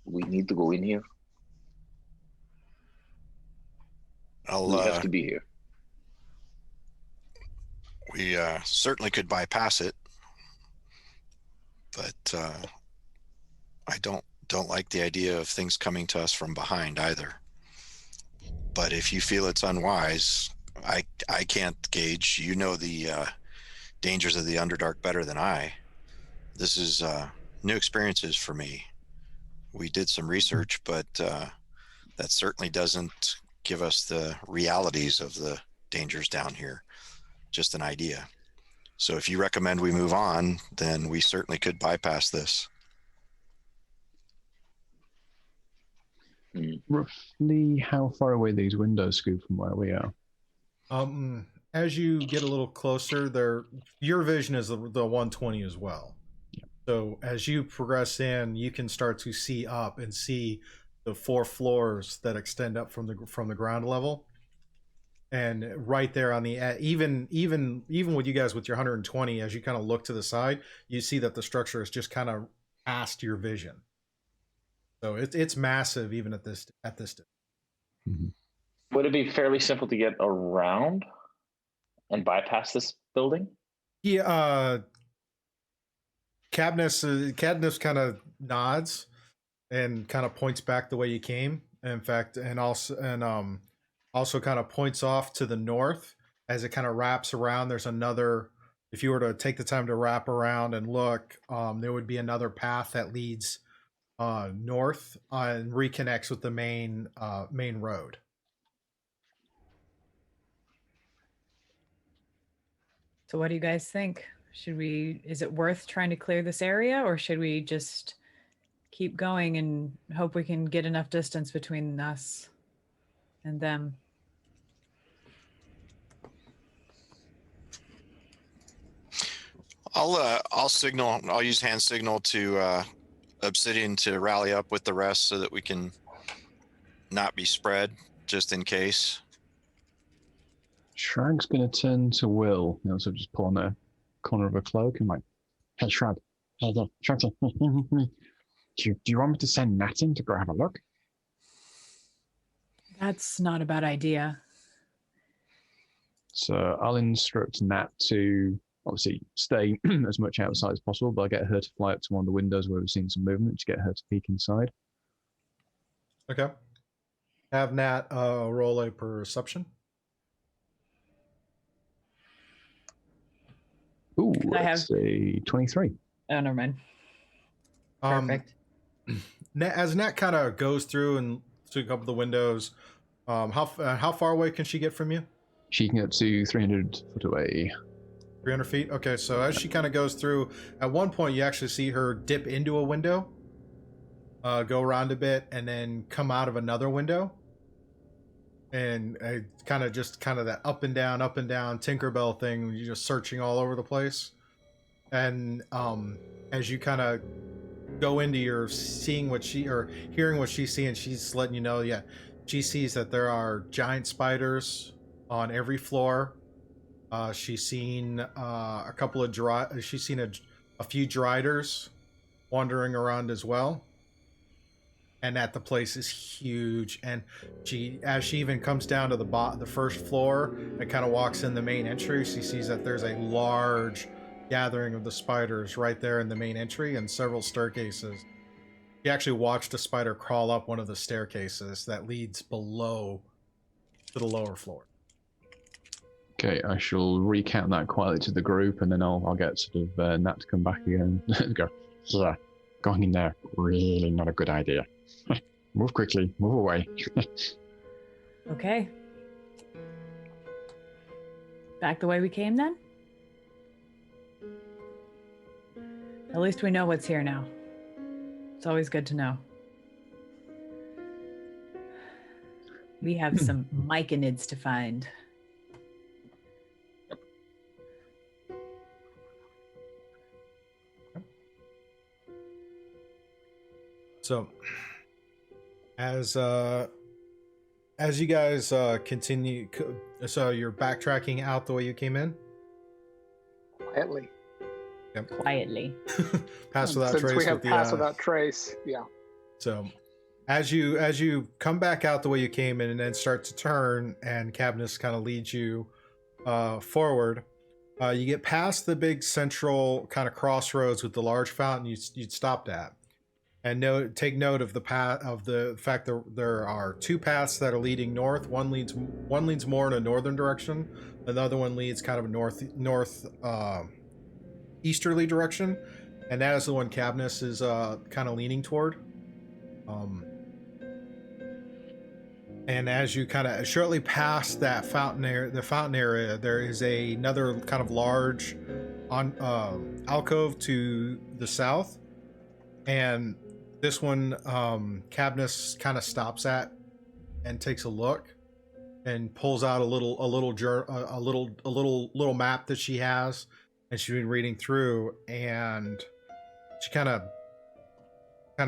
we need to go in here. We have to be here. We certainly could bypass it, but I don't like the idea of things coming to us from behind either. But if you feel it's unwise, I can't gauge. You know the dangers of the Underdark better than I. This is new experiences for me. We did some research, but that certainly doesn't give us the realities of the dangers down here. Just an idea. So if you recommend we move on, then we certainly could bypass this. Roughly how far away these windows scoop from where we are? As you get a little closer, your vision is the 120 as well. Yeah. So as you progress in, you can start to see up and see the 4 floors that extend up from the ground level. And right there on the even with you guys with your 120, as you kind of look to the side, you see that the structure is just kind of past your vision. So it's massive even at this distance. Mm-hmm. Would it be fairly simple to get around and bypass this building? Yeah, Cadmus kind of nods and kind of points back the way you came. In fact, and also kind of points off to the north as it kind of wraps around. There's another. If you were to take the time to wrap around and look, there would be another path that leads north and reconnects with the main road. So what do you guys think? Is it worth trying to clear this area, or should we just keep going and hope we can get enough distance between us and them? I'll signal. I'll use hand signal to Obsidian to rally up with the rest so that we can not be spread, just in case. Shrag's going to turn to Will. You know, so just pull on a corner of a cloak and like, hey, Shrag. Hey, Shrag. Do you want me to send Nat in to go have a look? That's not a bad idea. So I'll instruct Nat to obviously stay as much outside as possible, but I'll get her to fly up to one of the windows where we've seen some movement to get her to peek inside. Okay. Have Nat roll a perception. Ooh, I that's a 23. Oh, never mind. Perfect. As Nat kind of goes through and through a couple of the windows, how far away can she get from you? She can get to 300 foot away. 300 feet? Okay, so as she kind of goes through, at one point you actually see her dip into a window, go around a bit, and then come out of another window. And kind of that up and down Tinkerbell thing, you're just searching all over the place. And as you kind of go into your seeing what she, or hearing what she's seeing, she's letting you know, yeah, she sees that there are giant spiders on every floor. She's seen a few driders wandering around as well. And that the place is huge. And as she even comes down to the first floor and kind of walks in the main entry, she sees that there's a large gathering of the spiders right there in the main entry and several staircases. She actually watched a spider crawl up one of the staircases that leads below to the lower floor. Okay, I shall recount that quietly to the group, and then I'll get sort of Nat to come back again and go, yeah, going in there, really not a good idea. Move quickly, move away. Okay. Back the way we came then? At least we know what's here now. It's always good to know. We have some myconids to find. So, as you guys continue, so you're backtracking out the way you came in? Quietly. Yep. Quietly. Pass without Since trace. we have with pass the, without trace, yeah. So, as you come back out the way you came in and then start to turn, and Cadmus kind of leads you forward, you get past the big central kind of crossroads with the large fountain you'd stopped at. And take note of the path of the fact that there are two paths that are leading north. One leads more in a northern direction. Another one leads kind of north easterly direction, and that is the one Cabnus is kind of leaning toward. And as you kind of shortly past that fountain area, there is another kind of large alcove to the south, and this one Cabnus kind of stops at and takes a look and pulls out a little map that she has, and she's been reading through, and she kind of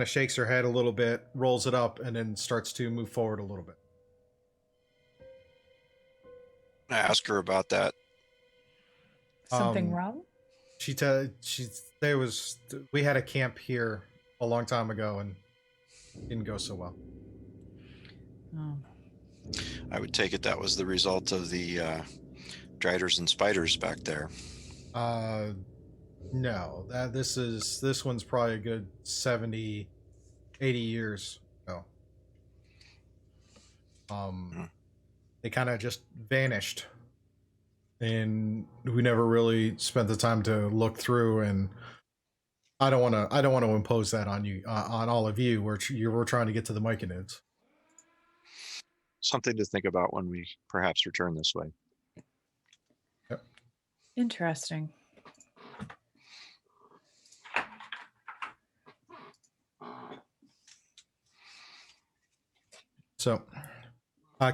shakes her head a little bit, rolls it up, and then starts to move forward a little bit. I ask her about that. Something wrong? We had a camp here a long time ago and didn't go so well. Oh. I would take it that was the result of the driders and spiders back there. No, this one's probably a good 70, 80 years ago. They kind of just vanished, and we never really spent the time to look through. And I don't want to impose that on you, on all of you. We're trying to get to the Myconids. Something to think about when we perhaps return this way. Yep. Interesting. So,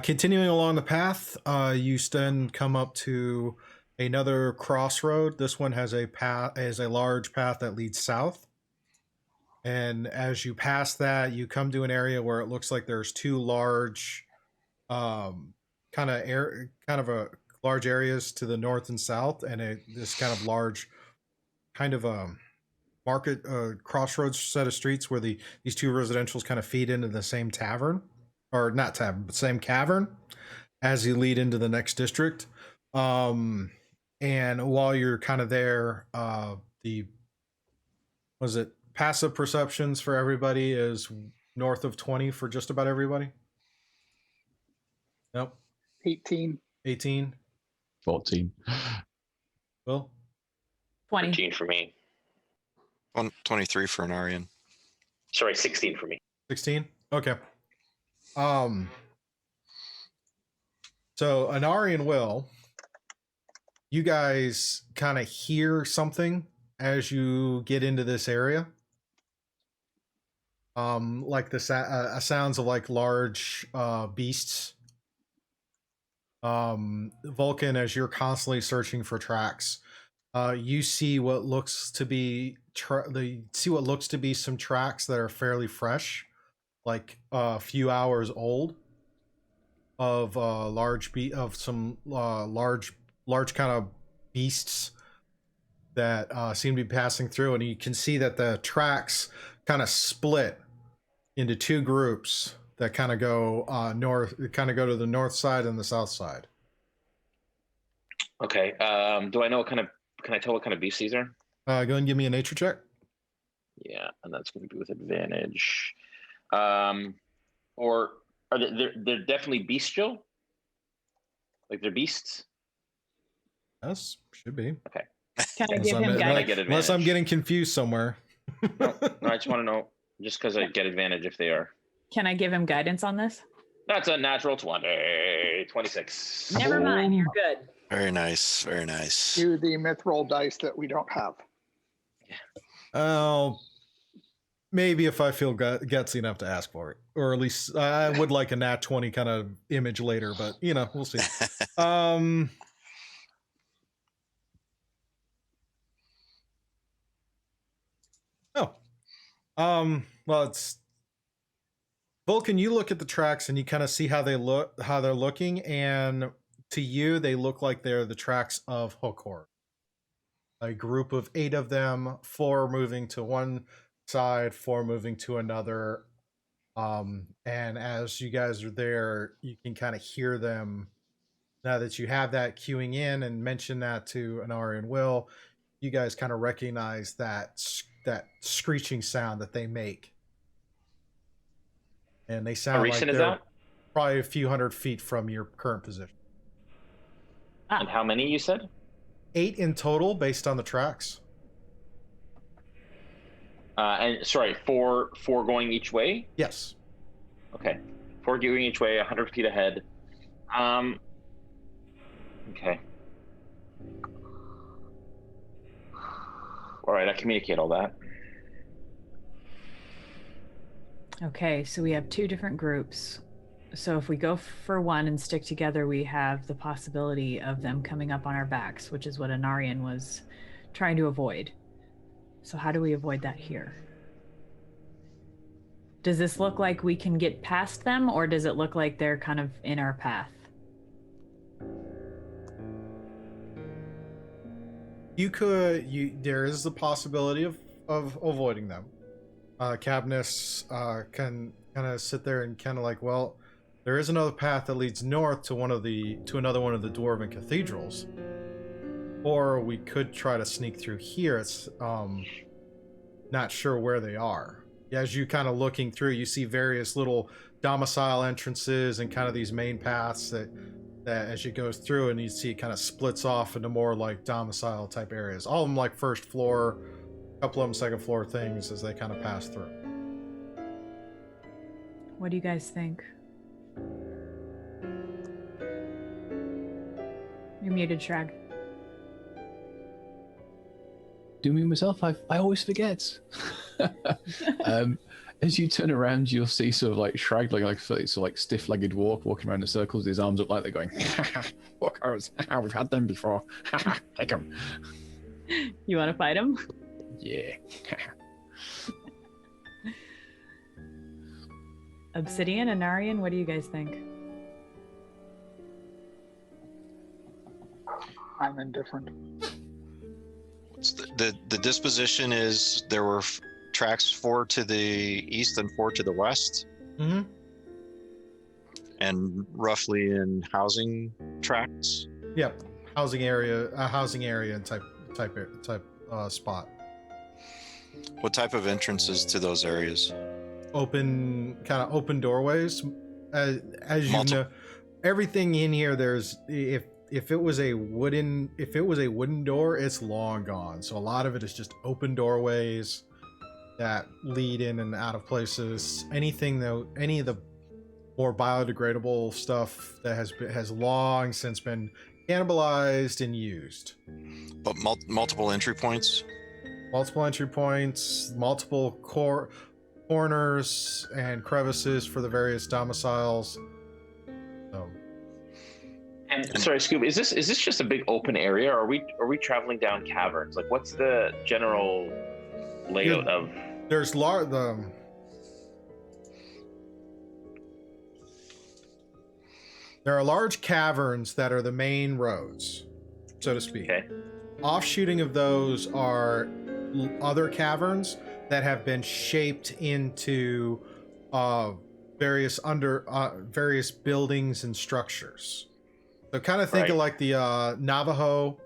continuing along the path, you then come up to another crossroad. This one has a large path that leads south. And as you pass that, you come to an area where it looks like there's two large, kind of large areas to the north and south, and this kind of large, kind of market crossroads set of streets where these two residentials kind of feed into the same tavern. Or not tavern, but same cavern as you lead into the next district. And while you're kind of there, passive perceptions for everybody is north of 20 for just about everybody? Nope. 18. 18. 14. Will? 20. 13 for me. 23 for Anarion. Sorry, 16 for me. 16? Okay. So Anarion Will, you guys kind of hear something as you get into this area. Like the sounds of like large beasts. Volkin, as you're constantly searching for tracks, you see what looks to be some tracks that are fairly fresh, like a few hours old, of large kind of beasts that seem to be passing through, and you can see that the tracks kind of split into two groups that kind of go go to the north side and the south side. Okay. Do I know can I tell what kind of beast these are? Go ahead and give me a nature check. Yeah, and that's going to be with advantage. Or are they're definitely bestial? Like they're beasts? Yes, should be. Okay. Can I give him I guidance? get Unless I'm getting confused somewhere. No, I just want to know, just because I get advantage if they are. Can I give him guidance on this? That's a natural 20. 26. Never mind, you're good. Very nice. Very nice. Do the myth roll dice that we don't have. Oh, maybe if I feel gutsy enough to ask for it, or at least I would like a nat 20 kind of image later, but we'll see. Well, it's Vulcan. You look at the tracks and you kind of see how they're looking, and to you, they look like they're the tracks of Hokor. A group of 8 of them, 4 moving to one side, 4 moving to another. And as you guys are there, you can kind of hear them. Now that you have that queuing in and mention that to Anarion and Will, you guys kind of recognize that screeching sound that they make and they How sound like recent is they're that? probably a few hundred feet from your current position. And how many you said? 8 in total, based on the tracks. And sorry, four going each way. Yes. Okay, 4 going each way, 100 feet ahead. Okay. All right, I communicate all that. Okay, so we have 2 different groups. So if we go for one and stick together, we have the possibility of them coming up on our backs, which is what Anarion was trying to avoid. So how do we avoid that here? Does this look like we can get past them, or does it look like they're kind of in our path? There is the possibility of avoiding them. Cabness can kind of sit there and kind of like, well, there is another path that leads north to another one of the dwarven cathedrals, or we could try to sneak through here. It's not sure where they are. As you kind of looking through, you see various little domicile entrances and kind of these main paths that as you go through, and you see it kind of splits off into more like domicile type areas. All of them like first floor, a couple of them second floor things as they kind of pass through. What do you guys think? You're muted, Shrag. Do me myself, I always forget. As you turn around, you'll see sort of like Shrag, like sort of like stiff-legged walking around in circles, his arms up like they're going, walkers, we've had them before. Take them. You want to fight him? Yeah. Obsidian, Anarion, what do you guys think? I'm indifferent. The disposition is there were tracks 4 to the east and 4 to the west, Mm-hmm. and roughly in housing tracts. Yep. Housing area and type spot. What type of entrances to those areas? Open doorways. As you know, everything in here, there's if it was a wooden door, it's long gone. So a lot of it is just open doorways that lead in and out of places. Any of the more biodegradable stuff that has long since been cannibalized and used. But multiple entry points. Multiple entry points, multiple corners and crevices for the various domiciles. So. And sorry, Scoob, is this just a big open area? Or are we traveling down caverns? Like, what's the general layout of? There are large caverns that are the main roads, so to speak. Okay. Offshooting of those are other caverns that have been shaped into various buildings and structures. So kind of think of like the Navajo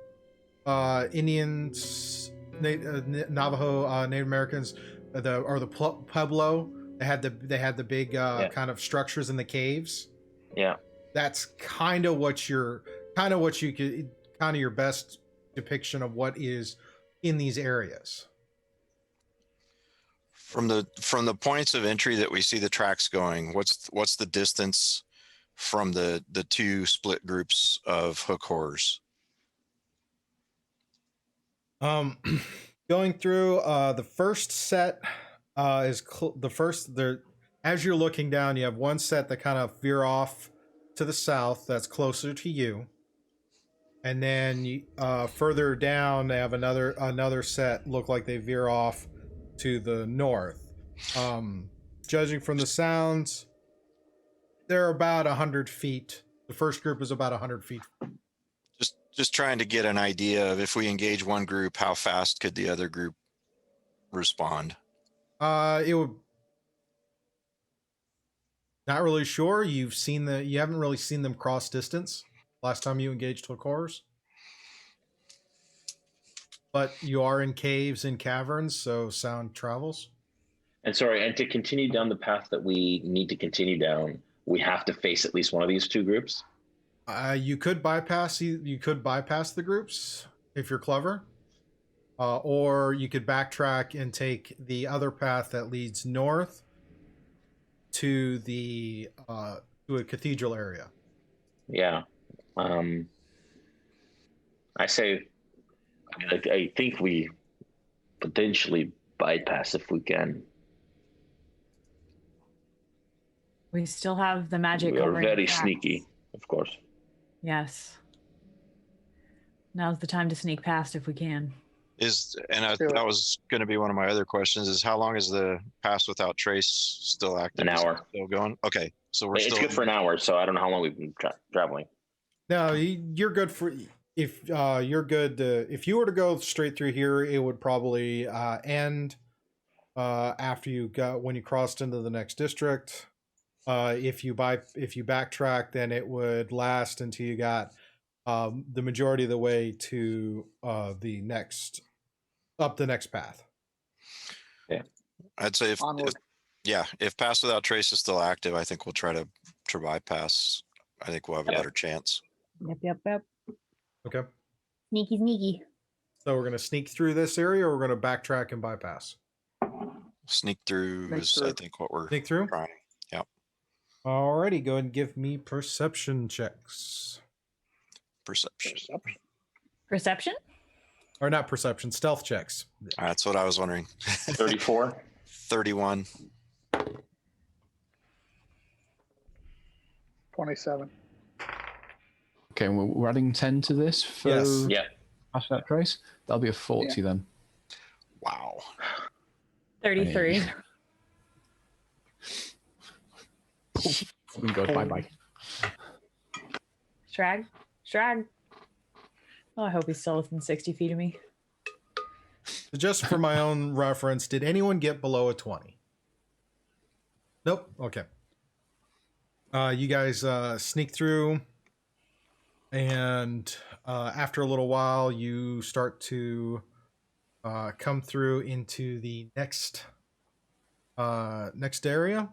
Indians, Navajo Native Americans, or the Pueblo. They had the big kind of structures in the caves. Yeah. That's your best depiction of what is in these areas. From the points of entry that we see the tracks going, what's the distance from the 2 split groups of hook horrors? Going through the first set is the first there. As you're looking down, you have one set that kind of veer off to the south, that's closer to you, and then further down they have another set look like they veer off to the north. Judging from the sounds, they're about 100 feet. The first group is about 100 feet. Just trying to get an idea of, if we engage one group, how fast could the other group respond? It would. Not really sure. You haven't really seen them cross distance last time you engaged hook horrors. But you are in caves and caverns, so sound travels. And sorry, and to continue down the path that we need to continue down, we have to face at least one of these two groups. You could bypass the groups if you're clever, or you could backtrack and take the other path that leads north to the to a cathedral area. Yeah. I say, I think we potentially bypass if we can. We still have the magic. We are covering very the tracks. sneaky, of course. Yes. Now's the time to sneak past if we can. That was going to be one of my other questions: is how long is the pass without trace still active? An hour. Is it still going? Okay, so we're It's still good for an hour, so I don't know how long we've been traveling. No, you're good for if you're good. If you were to go straight through here, it would probably end after when you crossed into the next district. If you backtrack, then it would last until you got the majority of the way to the next path. Yeah, I'd say if pass without trace is still active, I think we'll try to bypass. I think we'll have a better chance. Yep. Okay. Sneaky. So we're gonna sneak through this area, or we're gonna backtrack and bypass. Sneak through is, I think, what we're Sneak through. trying. Yep. Alrighty, go ahead and give me perception checks. Perception? Or not perception, stealth checks. That's what I was wondering. 34. 31. 27. Okay, we're adding 10 to this for Yes. Yeah. pass that trace. That'll be a 40 then. Wow. 33. We can go bye-bye. Shrag. Oh, I hope he's still within 60 feet of me. Just for my own reference, did anyone get below a 20? Nope. Okay. You guys sneak through, and after a little while, you start to come through into the next area.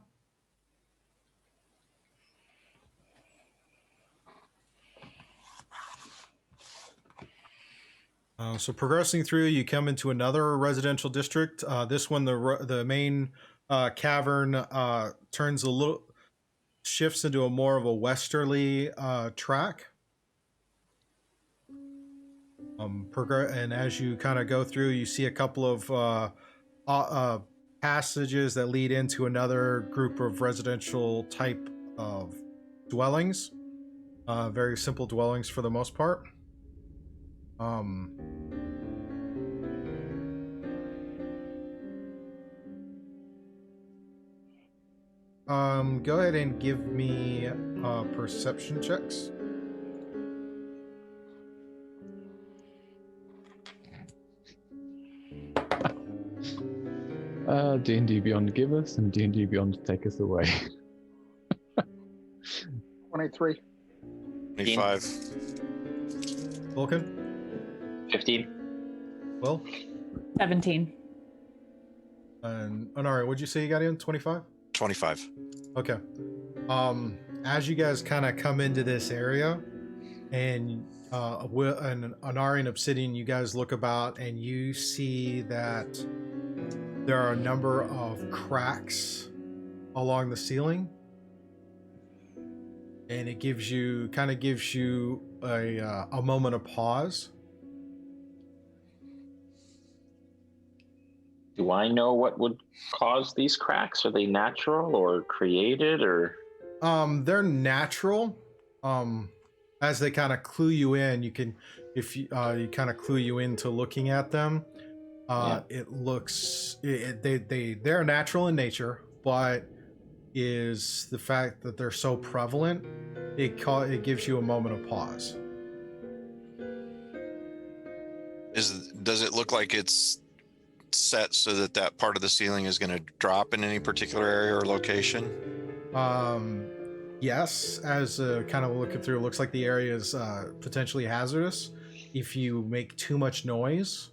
So progressing through, you come into another residential district. This one, the main cavern shifts into a more of a westerly track. And as you kind of go through, you see a couple of passages that lead into another group of residential type of dwellings. Very simple dwellings for the most part. Go ahead and give me perception checks. D&D Beyond give us and D&D Beyond take us away. 23. 25. Volkin? 15. Will? 17. And Anarion, what'd you say you got in? 25? 25. Okay. As you guys kind of come into this area, and Anarion Obsidian, you guys look about and you see that there are a number of cracks along the ceiling, and it gives you a moment of pause. Do I know what would cause these cracks? Are they natural or created, or? They're natural. As they kind of clue you in, you kind of clue you into looking at them. It looks they're natural in nature, but is the fact that they're so prevalent, it gives you a moment of pause. Does it look like it's set so that part of the ceiling is going to drop in any particular area or location? Yes, as kind of looking through, it looks like the area is potentially hazardous. If you make too much noise,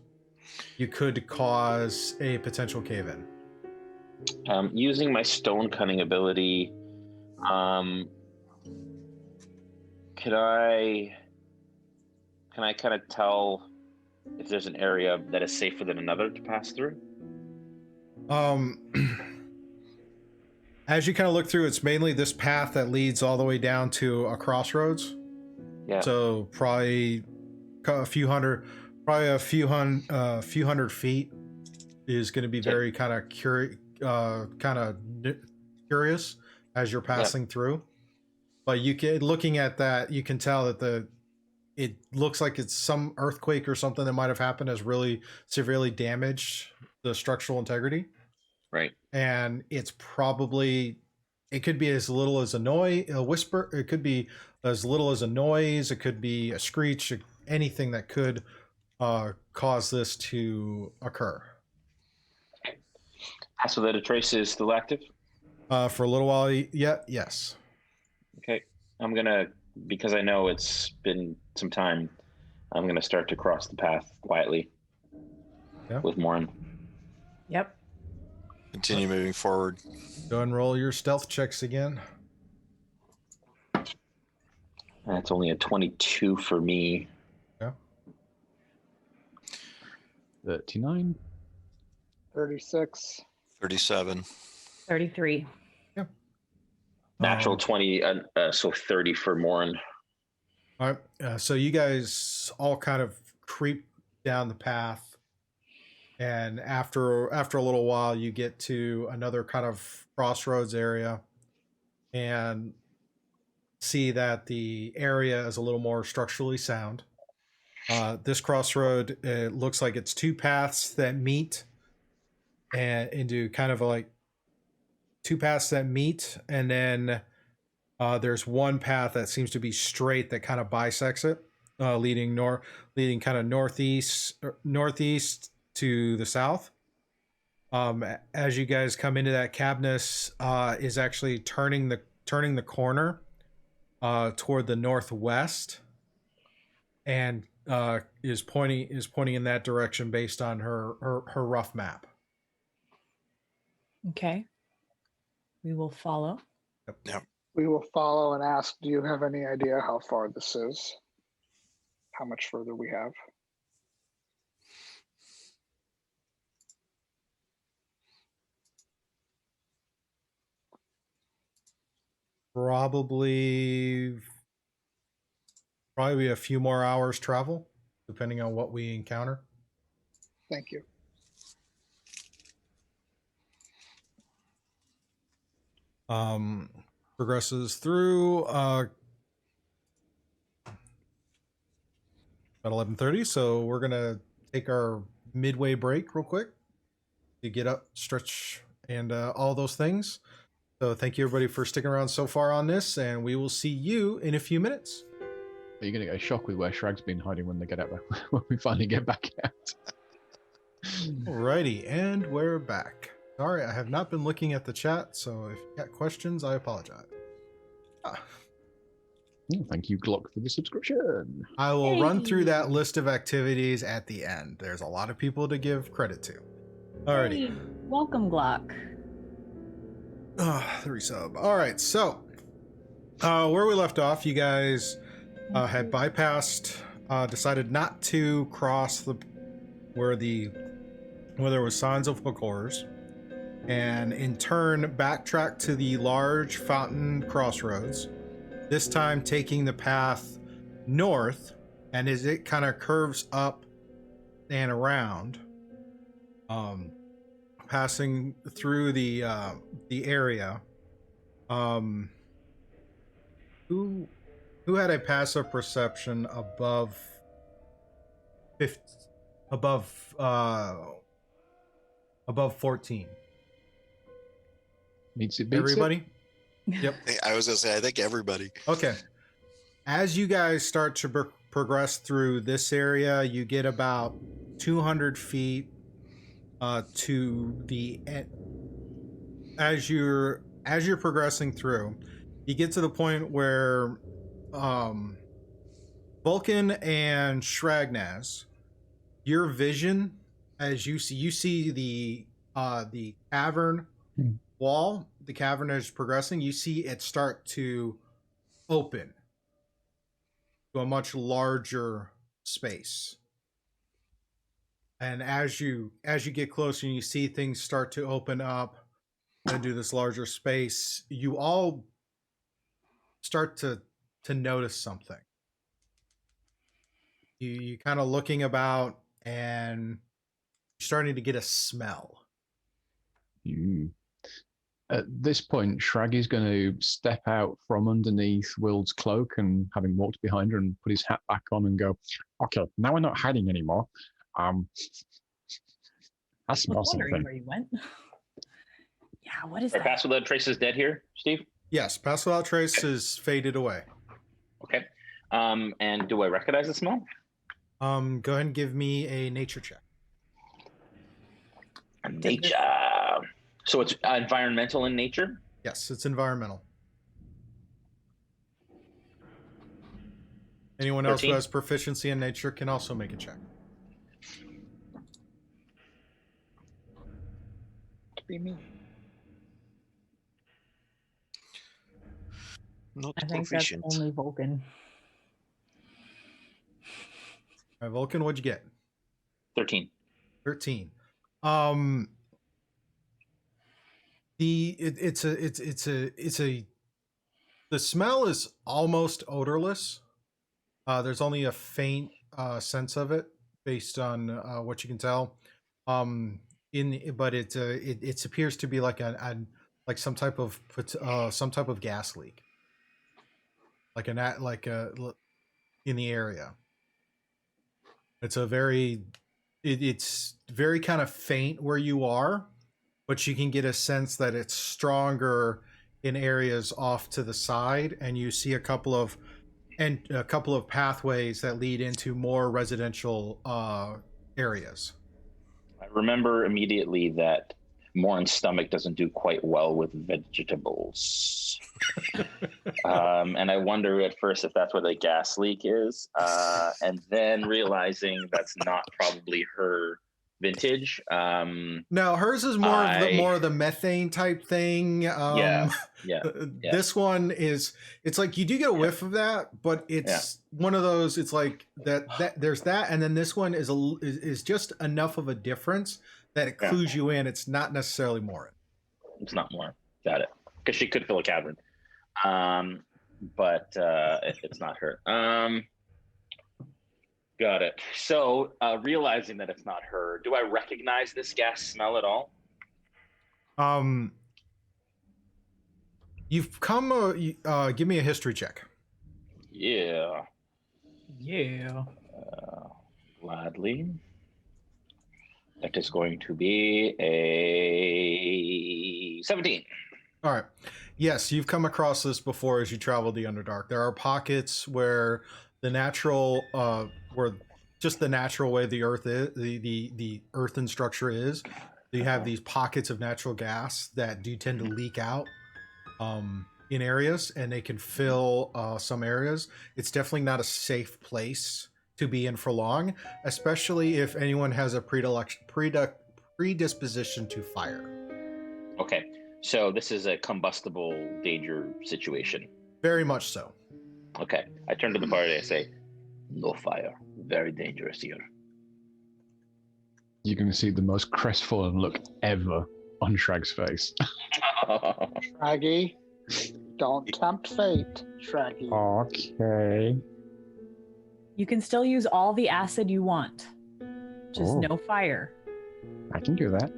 you could cause a potential cave-in. Using my stone cunning ability, can I kind of tell if there's an area that is safer than another to pass through? As you kind of look through, it's mainly this path that leads all the way down to a crossroads. Yeah. So probably a few hundred feet is going to be very kind of curious as you're passing through. But looking at that, you can tell that it looks like it's some earthquake or something that might have happened has really severely damaged the structural integrity. Right. And it could be as little as a whisper. It could be as little as a noise. It could be a screech, anything that could cause this to occur. So that a trace is still active? For a little while, yes. Okay. I'm going to, because I know it's been some time, I'm going to start to cross the path quietly with Morin. Yep. Continue moving forward. Go and roll your stealth checks again. That's only a 22 for me. Yeah. 39. 36. 37. 33. Yeah. Natural 20, so 30 for Morin. All right. So you guys all kind of creep down the path. And after a little while, you get to another kind of crossroads area and see that the area is a little more structurally sound. This crossroad, it looks like it's two paths that meet and into kind of like two paths that meet. And then there's one path that seems to be straight that kind of bisects it, leading kind of northeast to the south. As you guys come into that, Cabnus is actually turning the corner toward the northwest, and is pointing in that direction based on her rough map. Okay. We will follow. Yep. We will follow and ask, do you have any idea how far this is? How much further we have? Probably a few more hours travel, depending on what we encounter. Thank you. Progresses through about 11:30, so we're gonna take our midway break real quick to get up, stretch, and all those things. So thank you everybody for sticking around so far on this, and we will see you in a few minutes. Are you going to get a shock with where Shrag's been hiding when they get out there, when we finally get back out? Alrighty, and we're back. Sorry, I have not been looking at the chat, so if you got questions, I apologize. Thank you, Glock, for the subscription. I will run through that list of activities at the end. There's a lot of people to give credit to. Alrighty. Hey, welcome, Glock. The resub. All right, so where we left off, you guys had bypassed, decided not to cross where there was signs of hook horrors, and in turn backtracked to the large fountain crossroads. This time taking the path north, and as it kind of curves up and around, passing through the area. Who had a passive perception above 14? Beats Everybody? it. Yep. I was going to say, I think everybody. Okay. As you guys start to progress through this area, you get about 200 feet to the end. As you're progressing through, you get to the point where Volkin and Shragnaz, your vision, as you see the cavern wall, the cavern is progressing, you see it start to open to a much larger space. And as you get closer and you see things start to open up into this larger space, you all start to notice something. You kind of looking about and you're starting to get a smell. At this point, Shraggy's going to step out from underneath Will's cloak and, having walked behind her, and put his hat back on and go, "Okay, now we're not hiding anymore. I smell Wondering something." where you went. Yeah, what is Are that? Pass Without Trace is dead here, Steve? Yes, Pass Without Trace is faded away. Okay. And do I recognize the smell? Go ahead and give me a nature check. Nature. So it's environmental in nature? Yes, it's environmental. Anyone else who 13. has proficiency in nature can also make a check. Be me. Not I think proficient. that's only Volkin. All right, Vulcan, what'd you get? 13. 13. The smell is almost odorless. There's only a faint sense of it based on what you can tell. But it appears to be like like some type of gas leak, like in the area. It's very kind of faint where you are, but you can get a sense that it's stronger in areas off to the side, and you see a couple of pathways that lead into more residential areas. I remember immediately that Morin's stomach doesn't do quite well with vegetables. And I wonder at first if that's where the gas leak is. And then realizing that's not probably her vintage. No, hers is more of the methane type thing. Yeah. This one is, it's like you do get a whiff of that, but it's one of those. It's like that there's that, and then this one is just enough of a difference that it clues you in. It's not necessarily Morin. It's not Morin. Got it. Because she could fill a cavern. But it's not her. Got it. So, realizing that it's not her, do I recognize this gas smell at all? You've come. Give me a history check. Yeah. Yeah. Gladly. That is going to be a 17. All right. Yes, you've come across this before as you travel the Underdark. There are pockets where the natural, where just the natural way the earth is, the earthen structure is. You have these pockets of natural gas that do tend to leak out in areas, and they can fill some areas. It's definitely not a safe place to be in for long, especially if anyone has a predisposition to fire. Okay. So this is a combustible danger situation. Very much so. Okay. I turn to the party and I say, no fire. Very dangerous here. You're going to see the most crestfallen look ever on Shrag's face. Shraggy, don't tempt fate, Shraggy. Okay. You can still use all the acid you want. Just no fire. I can do that.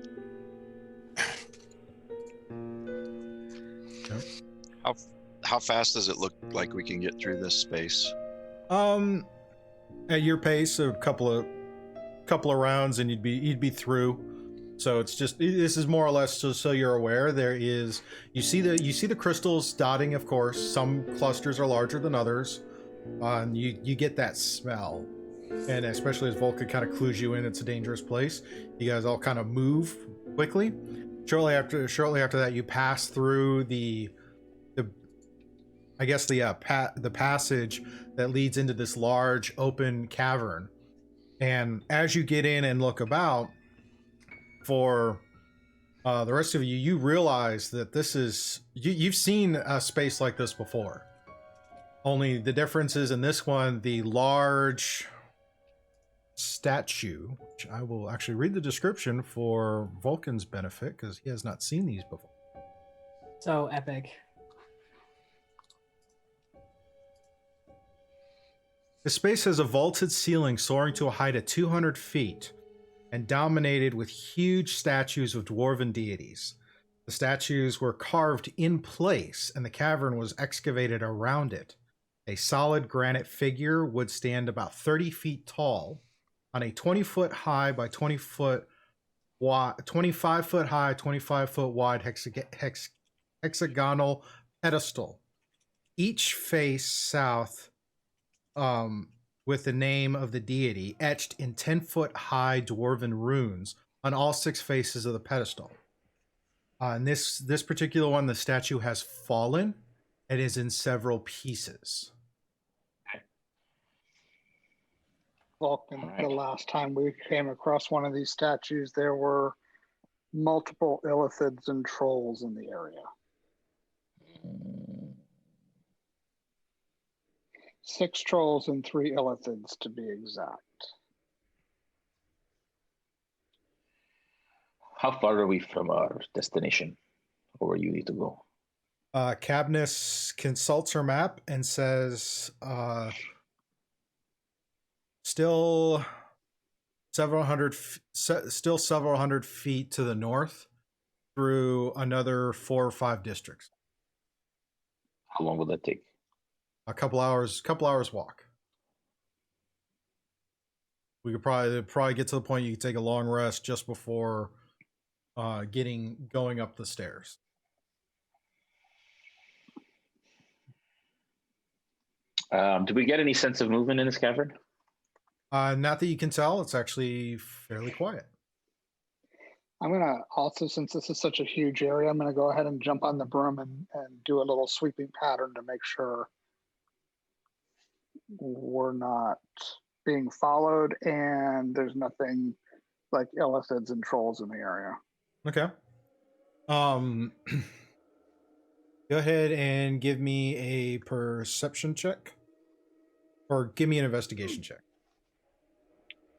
How fast does it look like we can get through this space? At your pace, a couple of rounds, and you'd be through. So it's just, this is more or less just so you're aware. There is, you see the crystals dotting. Of course, some clusters are larger than others. And you get that smell, and especially as Volkin kind of clues you in, it's a dangerous place. You guys all kind of move quickly. Shortly after that, you pass through the passage that leads into this large open cavern. And as you get in and look about for The rest of you realize that this is you've seen a space like this before. Only the difference is in this one, the large statue, which I will actually read the description for Volkin's benefit because he has not seen these before. So epic. The space has a vaulted ceiling soaring to a height of 200 feet and dominated with huge statues of dwarven deities. The statues were carved in place and the cavern was excavated around it. A solid granite figure would stand about 30 feet tall on a 20-foot high by 20-foot wide, 25-foot high, 25-foot wide hexagonal pedestal. Each face south with the name of the deity etched in 10-foot high dwarven runes on all 6 faces of the pedestal. And this particular one, the statue has fallen. It is in several pieces. Vulcan, the last time we came across one of these statues, there were multiple illithids and trolls in the area. 6 trolls and 3 illithids to be exact. How far are we from our destination, or where you need to go? Cabnus consults her map and says, still several hundred feet to the north through another 4 or 5 districts. How long will that take? A couple hours walk. We could probably get to the point you could take a long rest just before going up the stairs. Do we get any sense of movement in this cavern? Not that you can tell. It's actually fairly quiet. I'm going to also, since this is such a huge area, I'm going to go ahead and jump on the broom and do a little sweeping pattern to make sure we're not being followed and there's nothing like illithids and trolls in the area. Okay. Go ahead and give me a perception check. Or give me an investigation check.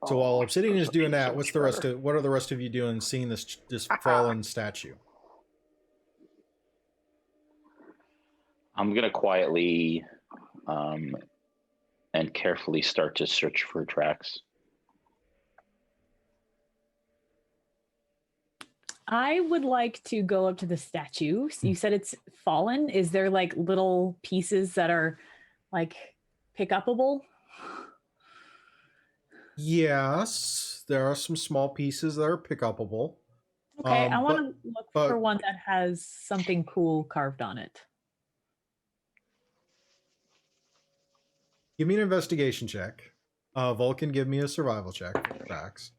So while Obsidian is doing that, what are the rest of you doing seeing this fallen statue? I'm gonna quietly and carefully start to search for tracks. I would like to go up to the statue. So you said it's fallen. Is there like little pieces that are like pick upable? Yes, there are some small pieces that are pick upable. Okay, I want to look for one that has something cool carved on it. Give me an investigation check. Volkin, give me a survival check for facts.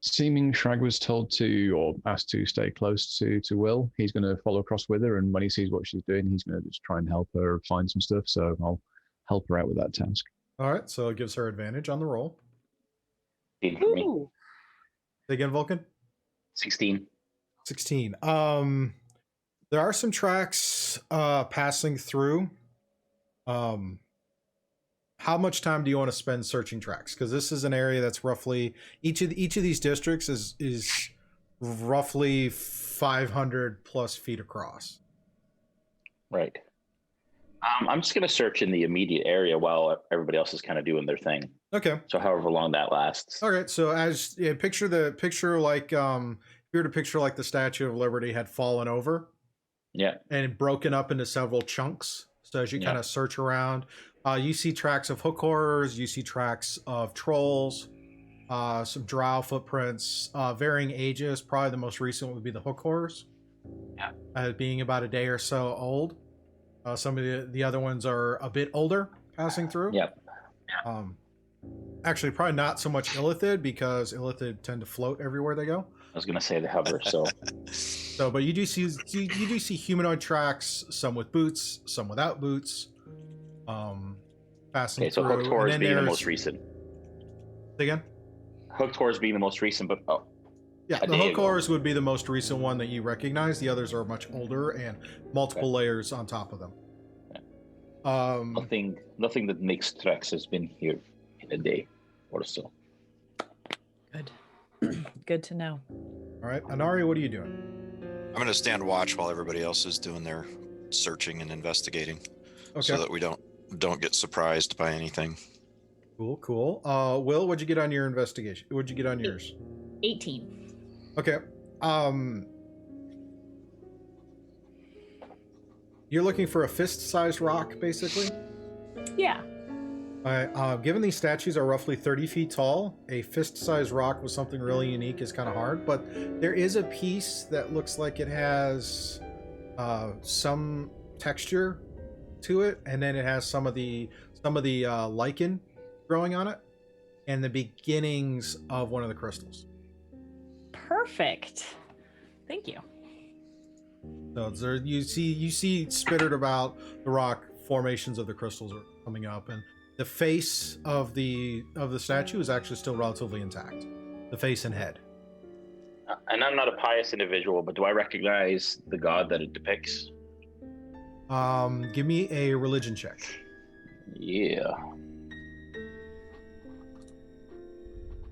Seeming Shrag was told to, or asked to, stay close to Will. He's going to follow across with her, and when he sees what she's doing, he's going to just try and help her find some stuff. So I'll help her out with that task. All right, so it gives her advantage on the roll. For me. Say again, Volkin? 16. 16. There are some tracks passing through. How much time do you want to spend searching tracks? Because this is an area that's roughly each of these districts is roughly 500 plus feet across. Right. I'm just gonna search in the immediate area while everybody else is kind of doing their thing. Okay. So however long that lasts. All right. So picture like if you were to picture like the Statue of Liberty had fallen over. Yeah. And broken up into several chunks. So as you kind of search around, you see tracks of hook horrors, you see tracks of trolls, some drow footprints, varying ages. Probably the most recent would be the hook horrors. Yeah. Being about a day or so old. Some of the other ones are a bit older, passing through. Yep. Actually, probably not so much illithid because illithid tend to float everywhere they go. I was gonna say the hover. But you do see humanoid tracks, some with boots, some without boots. Passing okay, so through. hooked horrors being the most recent. Say again? Hooked horrors being the most recent, but Yeah, the Hokors would be the most recent one that you recognize. The others are much older and multiple layers on top of them. Nothing that makes tracks has been here in a day or so. Good. Good to know. All right, Anari, what are you doing? I'm going to stand watch while everybody else is doing their searching and investigating, so that we don't get surprised by anything. Cool. Will, what'd you get on your investigation? What'd you get on yours? 18. Okay. You're looking for a fist-sized rock, basically? Yeah. Given these statues are roughly 30 feet tall, a fist-sized rock with something really unique is kind of hard, but there is a piece that looks like it has some texture to it, and then it has some of the lichen growing on it, and the beginnings of one of the crystals. Perfect. Thank you. So you see spittered about the rock formations of the crystals are coming up, and the face of the statue is actually still relatively intact. The face and head. And I'm not a pious individual, but do I recognize the god that it depicts? Give me a religion check. Yeah.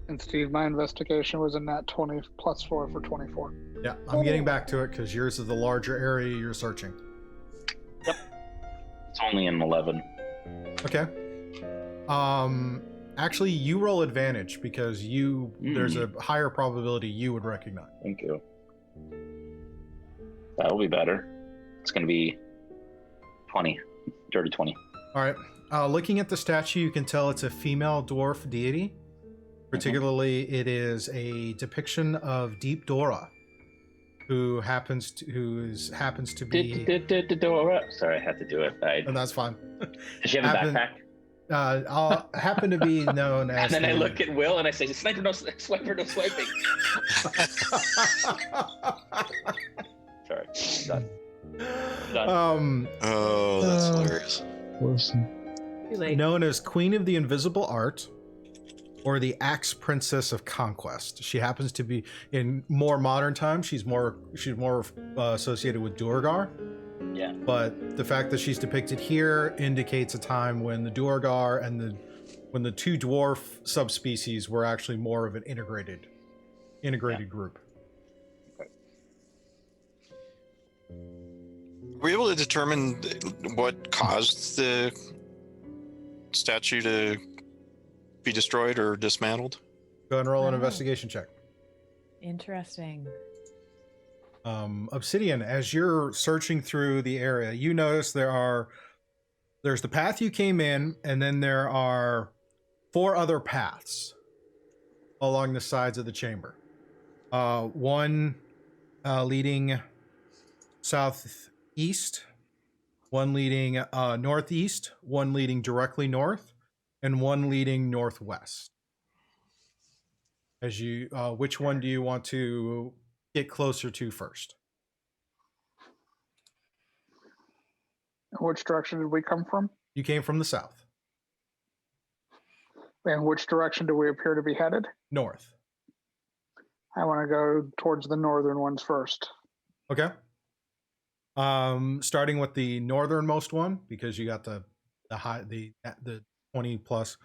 And Steve, my investigation was in that 20 plus 4 for 24. Yeah, I'm getting back to it because yours is the larger area you're searching. Yep. It's only an 11. Okay. Actually, you roll advantage because there's a higher probability you would recognize. Thank you. That'll be better. It's going to be 20. Dirty 20. All right. Looking at the statue, you can tell it's a female dwarf deity. Particularly, it is a depiction of Deep Dora, who happens to be. Dora. Sorry, I had to do it. And that's fine. Does she have a backpack? I'll happen to be known as. And then I look at Will and I say, "Sniper, no swiper, no swiping." Sorry, done. Oh, that's hilarious. Awesome. Too late. Known as Queen of the Invisible Art, or the Axe Princess of Conquest. She happens to be in more modern times. She's more associated with Duergar. Yeah. But the fact that she's depicted here indicates a time when the Duergar and when the two dwarf subspecies were actually more of an integrated group. Were we able to determine what caused the statue to be destroyed or dismantled? Go ahead and roll an investigation check. Interesting. Obsidian, as you're searching through the area, you notice there's the path you came in, and then there are 4 other paths along the sides of the chamber. One leading southeast, one leading northeast, one leading directly north, and one leading northwest. As you, which one do you want to get closer to first? Which direction did we come from? You came from the south. And which direction do we appear to be headed? North. I want to go towards the northern ones first. Okay. Starting with the northernmost one, because you got the 20 plus.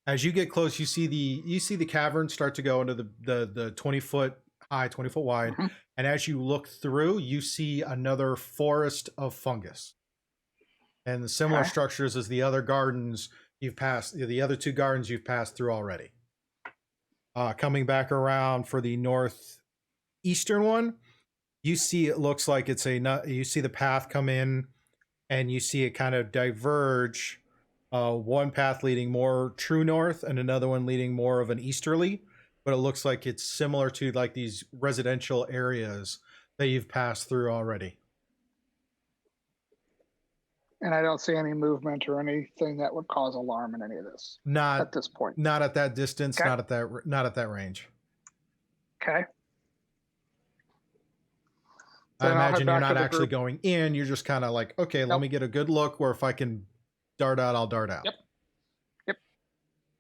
As you get close, you see the cavern start to go into the 20 foot high, 20 foot wide. Mm-hmm. And as you look through, you see another forest of fungus. And the similar structures as the other gardens you've passed, the other 2 gardens you've passed through already. Coming back around for the northeastern one, you see it looks like you see the path come in, and you see it kind of diverge. One path leading more true north and another one leading more of an easterly, but it looks like it's similar to like these residential areas that you've passed through already. And I don't see any movement or anything that would cause alarm in any of this. Not at this point. Not at that distance. Okay. Not at that range. Okay. I Then I'll head imagine you're back not to the actually group. going in. You're just kind of like, okay, let me get a good look, where if I can dart out, I'll dart out. Yep.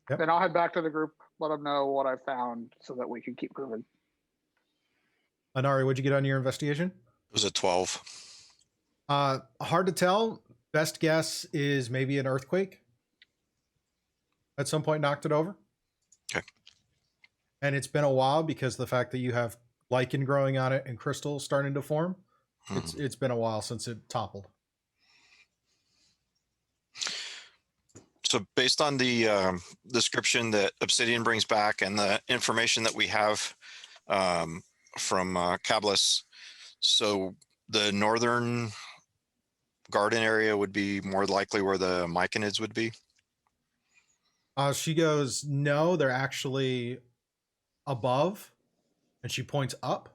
Yep. Then I'll head back to the group, let them know what I found so that we can keep moving. Anari, what'd you get on your investigation? It was a 12. Hard to tell. Best guess is maybe an earthquake. At some point knocked it over. Okay. And it's been a while because the fact that you have lichen growing on it and crystals starting to form. It's been a while since it toppled. So based on the description that Obsidian brings back and the information that we have from Kablis, so the northern garden area would be more likely where the myconids would be? She goes, no, they're actually above. And she points up.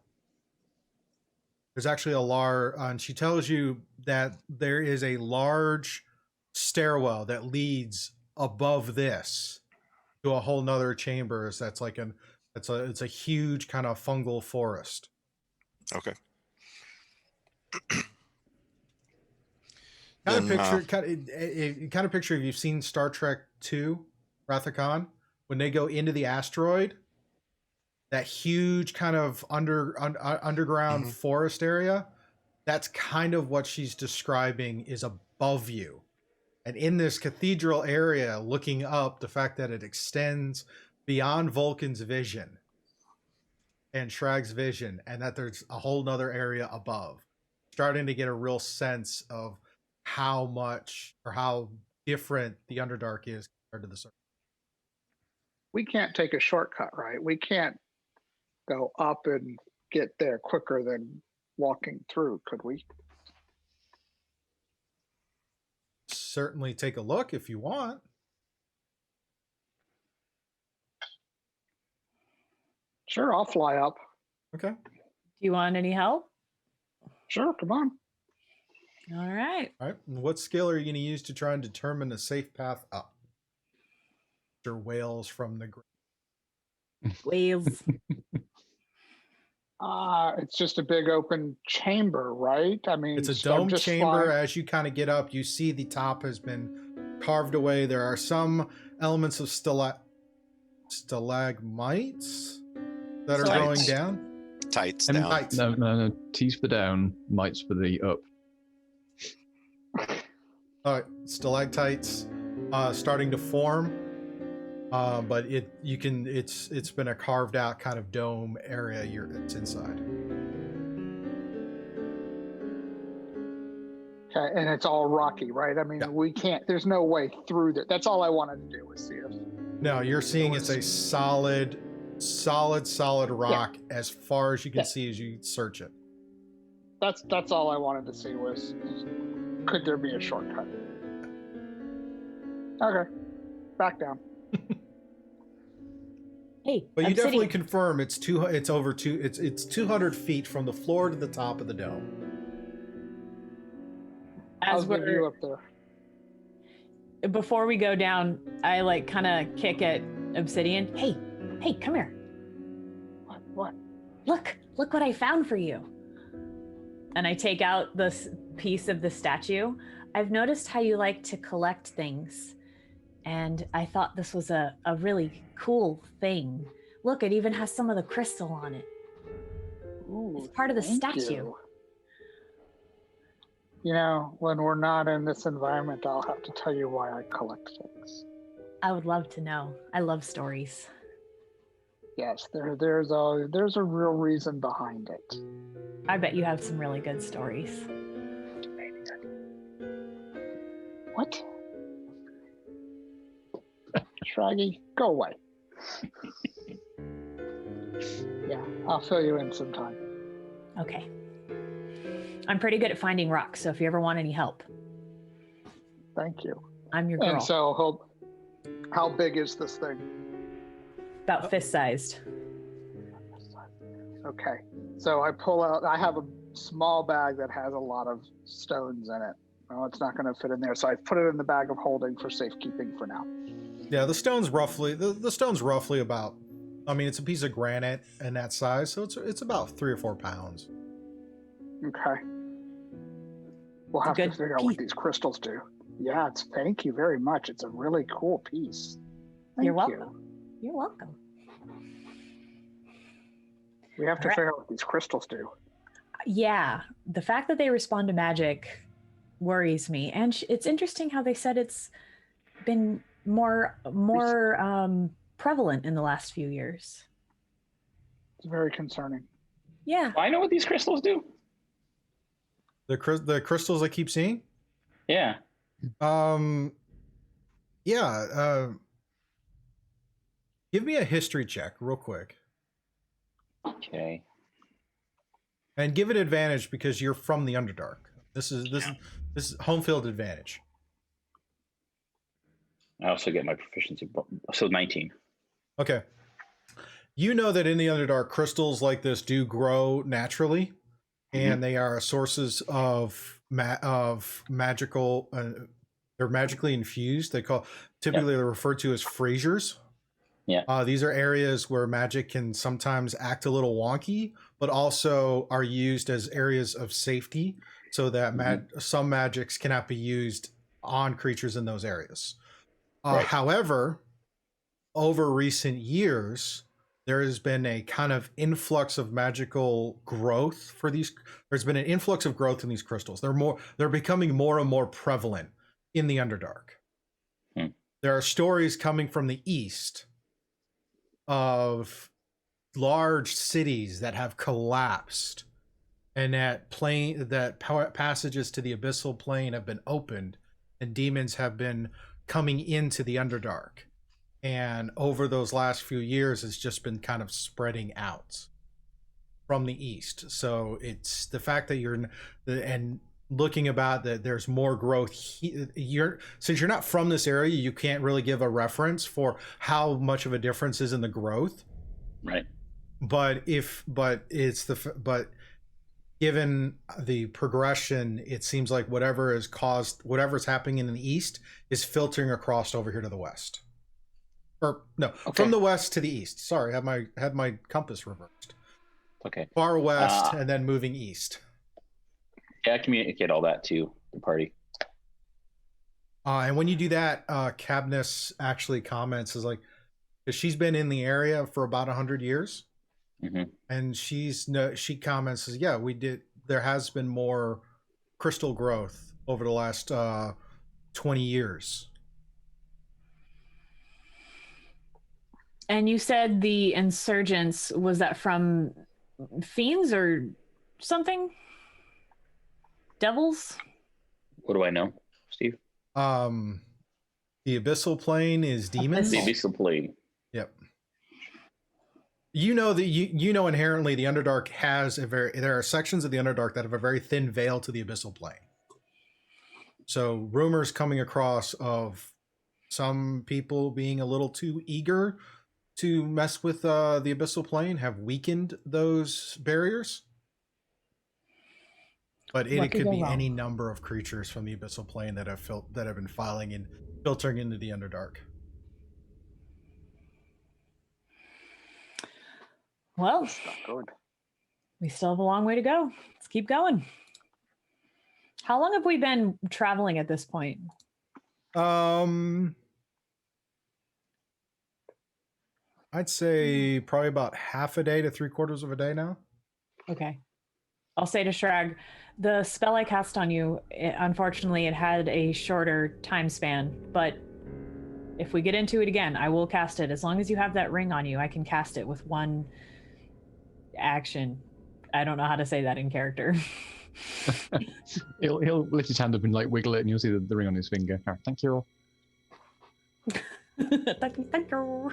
There's actually a large, and she tells you that there is a large stairwell that leads above this to a whole nother chambers. That's like it's a huge kind of fungal forest. Okay. Kind of picture if you've seen Star Trek 2, Wrath of Khan, when they go into the asteroid, that huge kind of underground forest area, that's kind of what she's describing is above you. And in this cathedral area, looking up, the fact that it extends beyond Volkin's vision and Shrag's vision, and that there's a whole nother area above, starting to get a real sense of how much or how different the Underdark is compared to the surface. We can't take a shortcut, right? We can't go up and get there quicker than walking through, could we? Certainly take a look if you want. Sure, I'll fly up. Okay. Do you want any help? Sure, come on. All right. All right. What skill are you going to use to try and determine a safe path up? Or whales from the Whales. It's just a big open chamber, right? I mean, it's a so I'm dome just chamber. flying- As you kind of get up, you see the top has been carved away. There are some elements of stalagmites that are going down. Tights down. Tights. No. T's for down, mites for the up. All right, stalactites starting to form, but it's been a carved out kind of dome area. It's inside. Okay, and it's all rocky, right? I mean, Yeah. we can't. There's no way through there. That's all I wanted to do was see if. No, you're seeing it's a solid rock as far as you can see as you search it. That's all I wanted to see was, could there be a shortcut? Okay, back down. Hey, But you Obsidian. definitely confirm it's 200 feet from the floor to the top of the dome. How's As the view we're up there? before we go down, I like kind of kick at Obsidian. Hey, come here. What? Look what I found for you. And I take out this piece of the statue. I've noticed how you like to collect things. And I thought this was a really cool thing. Look, it even has some of the crystal on it. Ooh, It's part of the thank statue. You know, when we're not in this environment, I'll have to tell you why I collect things. I would love to know. I love stories. Yes, there's a real reason behind it. I bet you have some really good stories. What? Shraggy, go away. Yeah, I'll fill you in sometime. Okay. I'm pretty good at finding rocks, so if you ever want any help, Thank you. I'm your girl. And so, how big is this thing? About fist-sized. Okay, so I pull out, I have a small bag that has a lot of stones in it. Well, it's not going to fit in there, so I put it in the bag of holding for safekeeping for now. Yeah, the stone's roughly about. I mean, it's a piece of granite and that size, so it's about 3 or 4 pounds. Okay. We'll have to Good figure out what piece. these crystals do. Yeah, thank you very much. It's a really cool piece. Thank You're you. welcome. You're welcome. We have to Alright. figure out what these crystals do. Yeah, the fact that they respond to magic worries me, and it's interesting how they said it's been more prevalent in the last few years. It's very concerning. Yeah. I know what these crystals do. The crystals I keep seeing. Yeah. Give me a history check real quick. Okay. And give it advantage because you're from the Underdark. This is home field advantage. I also get my proficiency. So 19. Okay. You know that in the Underdark, crystals like this do grow naturally, and they are sources of magical. They're magically infused. Typically they're referred to as braziers. Yeah. These are areas where magic can sometimes act a little wonky, but also are used as areas of safety, so that some magics cannot be used on creatures in those areas. Right. However, over recent years, there has been a kind of influx of magical growth for these. There's been an influx of growth in these crystals. They're becoming more and more prevalent in the Underdark. There are stories coming from the east of large cities that have collapsed, and that passages to the abyssal plane have been opened, and demons have been coming into the Underdark. And over those last few years, it's just been kind of spreading out from the east. So it's the fact that looking about that there's more growth. Since you're not from this area, you can't really give a reference for how much of a difference is in the growth. Right. But given the progression, it seems like whatever's happening in the east is filtering across over here to the west. Or no, from the west to the east. Sorry, I had my compass reversed. Okay. Far west and then moving east. Yeah, I communicate all that to the party. And when you do that, Cabness actually comments is like, because she's been in the area for about 100 years, and she comments is, yeah, there has been more crystal growth over the last 20 years. And you said the insurgents, was that from fiends or something? Devils? What do I know, Steve? The abyssal plane is demons. The abyssal plane. Yep. You know that you know inherently the Underdark has there are sections of the Underdark that have a very thin veil to the abyssal plane. So rumors coming across of some people being a little too eager to mess with the abyssal plane have weakened those barriers. But it could be any number of creatures from the abyssal plane that have been filing and filtering into the Underdark. Well, Good. we still have a long way to go. Let's keep going. How long have we been traveling at this point? I'd say probably about half a day to 3/4 of a day now. Okay. I'll say to Shrag, the spell I cast on you, unfortunately, it had a shorter time span, but if we get into it again, I will cast it. As long as you have that ring on you, I can cast it with one action. I don't know how to say that in character. He'll lift his hand up and like wiggle it, and you'll see the ring on his finger. Oh, thank you. Thank you.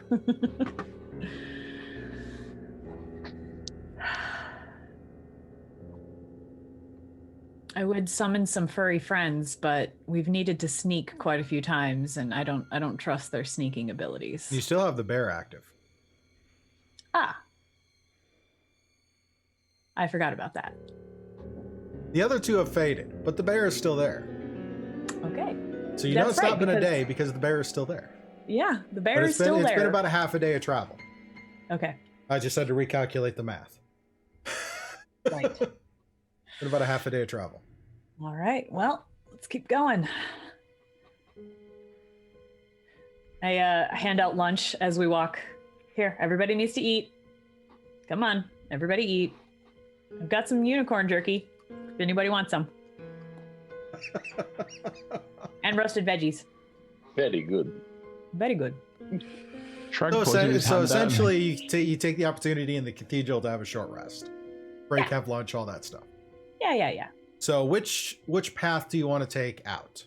I would summon some furry friends, but we've needed to sneak quite a few times, and I don't trust their sneaking abilities. You still have the bear active. Ah. I forgot about that. The other two have faded, but the bear is still there. Okay. So you know it's not been a day because the bear is still there. Yeah, the bear is still there. there. It's been about a half a day of travel. Okay. I just had to recalculate the math. Right. Been about a half a day of travel. All right. Well, let's keep going. I hand out lunch as we walk. Here, everybody needs to eat. Come on. Everybody eat. I've got some unicorn jerky. If anybody wants some. And roasted veggies. Very good. Very good. Shrag So, pointed his hand down. essentially, you take the opportunity in the cathedral to have a short rest, break, have lunch, all that stuff. Yeah. So, which path do you want to take out?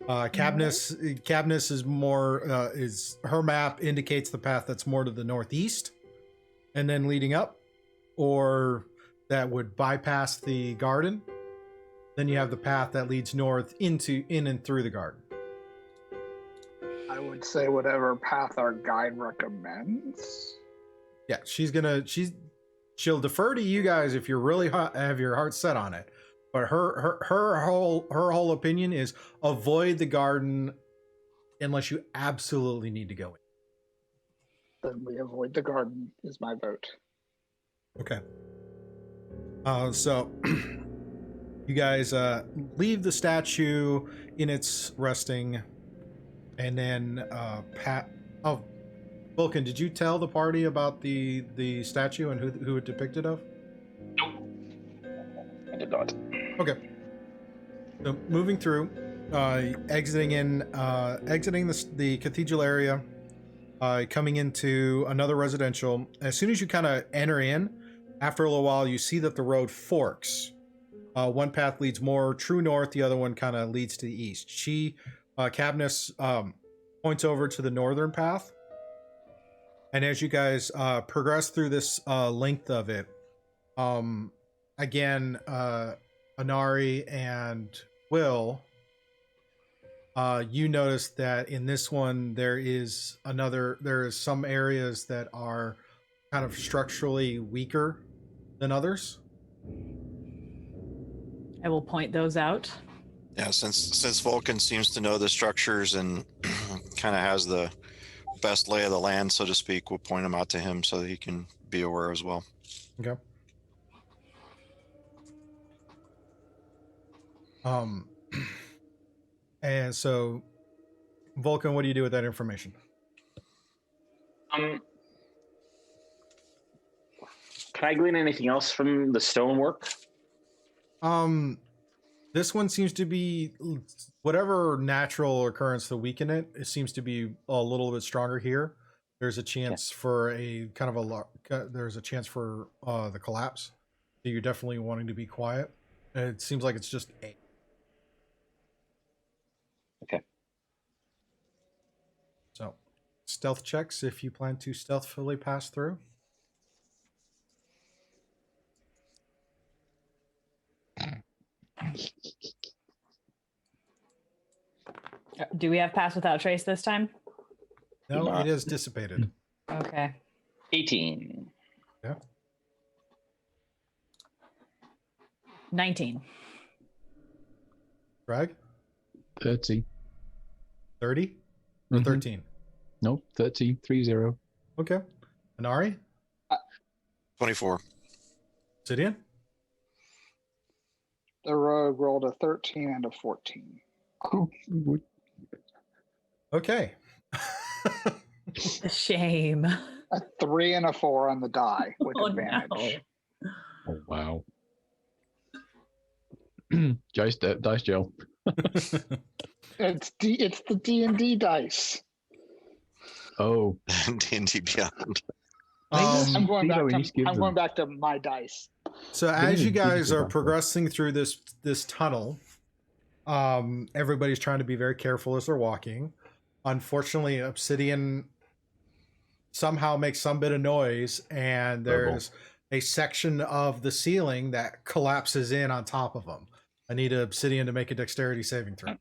Cabnus is more is her map indicates the path that's more to the northeast, and then leading up, or that would bypass the garden. Then you have the path that leads north in and through the garden. I would say whatever path our guide recommends. Yeah, she'll defer to you guys if you're really have your heart set on it. But her whole opinion is avoid the garden unless you absolutely need to go in. Then we avoid the garden is my vote. Okay. So you guys leave the statue in its resting, and then Volkin, did you tell the party about the statue and who it depicted of? Nope. I did not. Okay. So moving through, exiting the cathedral area, coming into another residential. As soon as you kind of enter in, after a little while, you see that the road forks. One path leads more true north, the other one kind of leads to the east. Cabnus points over to the northern path. And as you guys progress through this length of it, again, Anari and Will, you notice that in this one there is some areas that are kind of structurally weaker than others. I will point those out. Yeah, since Volkin seems to know the structures and kind of has the best lay of the land, so to speak, we'll point them out to him so that he can be aware as well. Okay. And so, Volkin, what do you do with that information? Can I glean anything else from the stonework? This one seems to be whatever natural occurrence to weaken it. It seems to be a little bit stronger here. There's a chance for a kind of there's a chance for the collapse. So you're definitely wanting to be quiet. And it seems like it's just a. Okay. So, stealth checks if you plan to stealthily pass through. Do we have pass without trace this time? No, it is dissipated. Okay. 18. Yeah. 19. Greg? 30. 30? Or Mhm. 13? Nope, 30. 30. Okay. Anari? 24. Obsidian? The rogue rolled a 13 and a 14. Oh, Okay. A shame. A 3 and a 4 on the die with Oh, advantage. no. oh wow. Dice gel. It's the D&D dice. Oh. D&D Beyond. I'm going Steve-O, you just give I'm them- going back to my dice. So as you Give guys them are back. progressing through this tunnel, everybody's trying to be very careful as they're walking. Unfortunately, Obsidian somehow makes some bit of noise, and there's a section of the ceiling that collapses in on top of them. I need Obsidian to make a dexterity saving throw.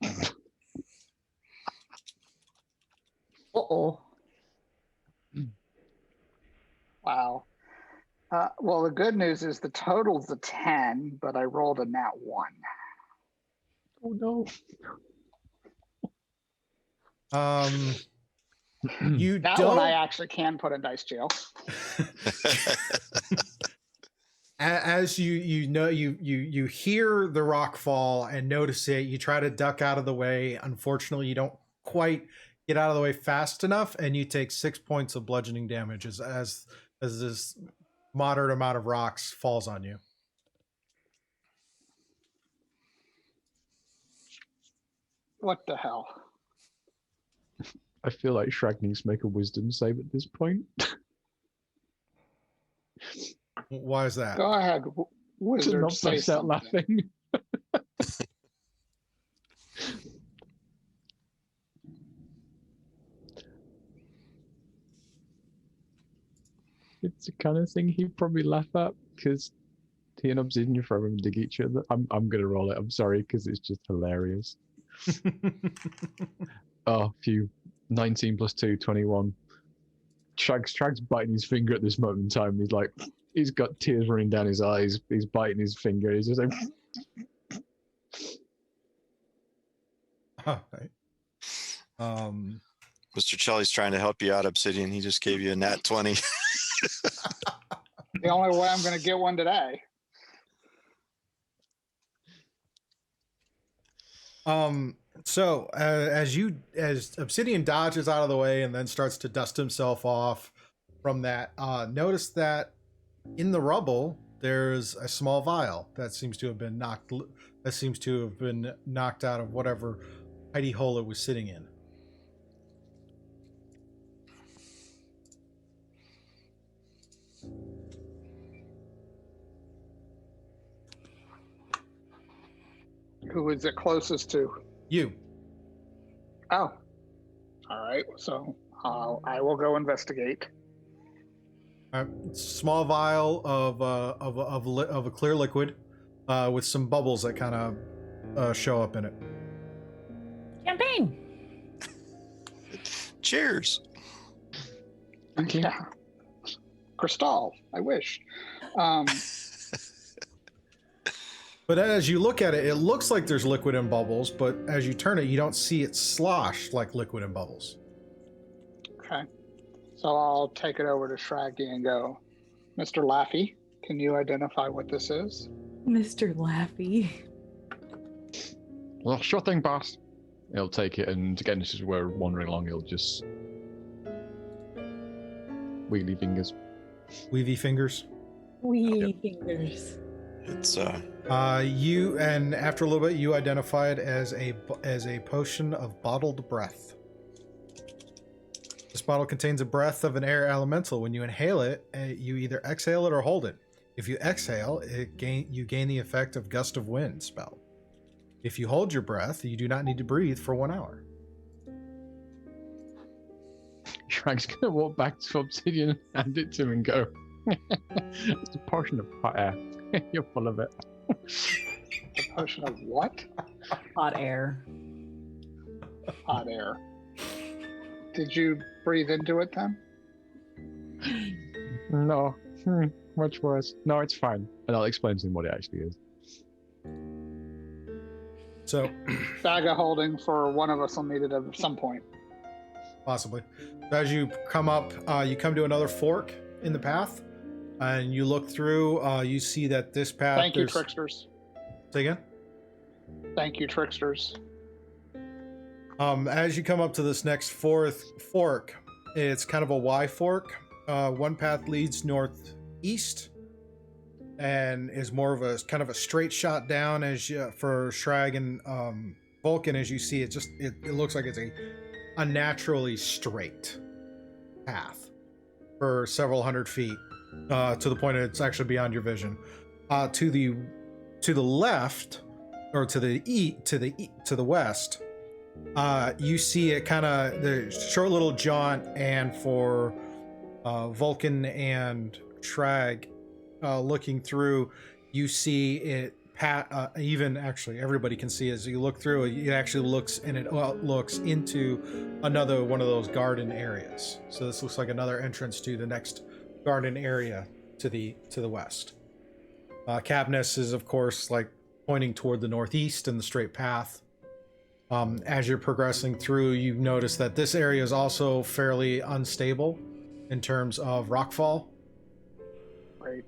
Uh-oh. Wow. Well, the good news is the total's a 10, but I rolled a nat 1. Oh no. You That don't. one I actually can put in dice jail. As you hear the rock fall and notice it, you try to duck out of the way. Unfortunately, you don't quite get out of the way fast enough, and you take 6 points of bludgeoning damage as this moderate amount of rocks falls on you. What the hell? I feel like Shrag needs to make a wisdom save at this point. Why is that? Go ahead, To wizard. not Say burst out something. laughing. It's the kind of thing he'd probably laugh at because he and Obsidian forever dig each other. I'm gonna roll it. I'm sorry because it's just hilarious. Oh, phew. 19 plus 2, 21. Shrag's biting his finger at this moment in time. He's like, he's got tears running down his eyes. He's biting his finger. He's just like, Alright. Mr. Chelly's trying to help you out, Obsidian. He just gave you a nat 20. The only way I'm going to get one today. So as Obsidian dodges out of the way and then starts to dust himself off from that, notice that in the rubble there's a small vial that seems to have been knocked out of whatever hidey hole it was sitting in. Who is it closest to? You. Oh. All right. So I will go investigate. Small vial of a clear liquid with some bubbles that kind of show up in it. Champagne. Cheers. Yeah. Crystal. I wish. But as you look at it, it looks like there's liquid and bubbles, but as you turn it, you don't see it slosh like liquid and bubbles. Okay. So I'll take it over to Shraggy and go, Mr. Laffy, can you identify what this is? Mr. Laffy. well, sure thing, boss. He'll take it, and again, this is where we're wandering along. He'll just wiggly fingers. Weavy fingers. Wee fingers. It's You and after a little bit, you identify it as a potion of bottled breath. This bottle contains a breath of an air elemental. When you inhale it, you either exhale it or hold it. If you exhale, you gain the effect of gust of wind spell. If you hold your breath, you do not need to breathe for 1 hour. Shrag's gonna walk back to Obsidian and hand it to him and go, it's a potion of hot air. You're full of it. A potion of what? Hot air. Hot air. Did you breathe into it then? No. Much worse. No, it's fine. And I'll explain to him what it actually is. So, Bag of holding for one of us will need it at some point. possibly. As you come up, you come to another fork in the path, and you look through. You see that this path. Thank you, tricksters. Say again. Thank you, tricksters. As you come up to this next fourth fork, it's kind of a Y fork. One path leads northeast and is more of a kind of a straight shot down as for Shrag and Volkin. As you see, it looks like it's a unnaturally straight path for several hundred feet, to the point that it's actually beyond your vision. To the left, or to the west, you see it kind of the short little jaunt, and for Volkin and Shrag looking through, you see it even actually everybody can see as you look through it actually looks into another one of those garden areas. So this looks like another entrance to the next garden area to the west. Cabness is of course like pointing toward the northeast and the straight path. As you're progressing through, you notice that this area is also fairly unstable in terms of rockfall. Great.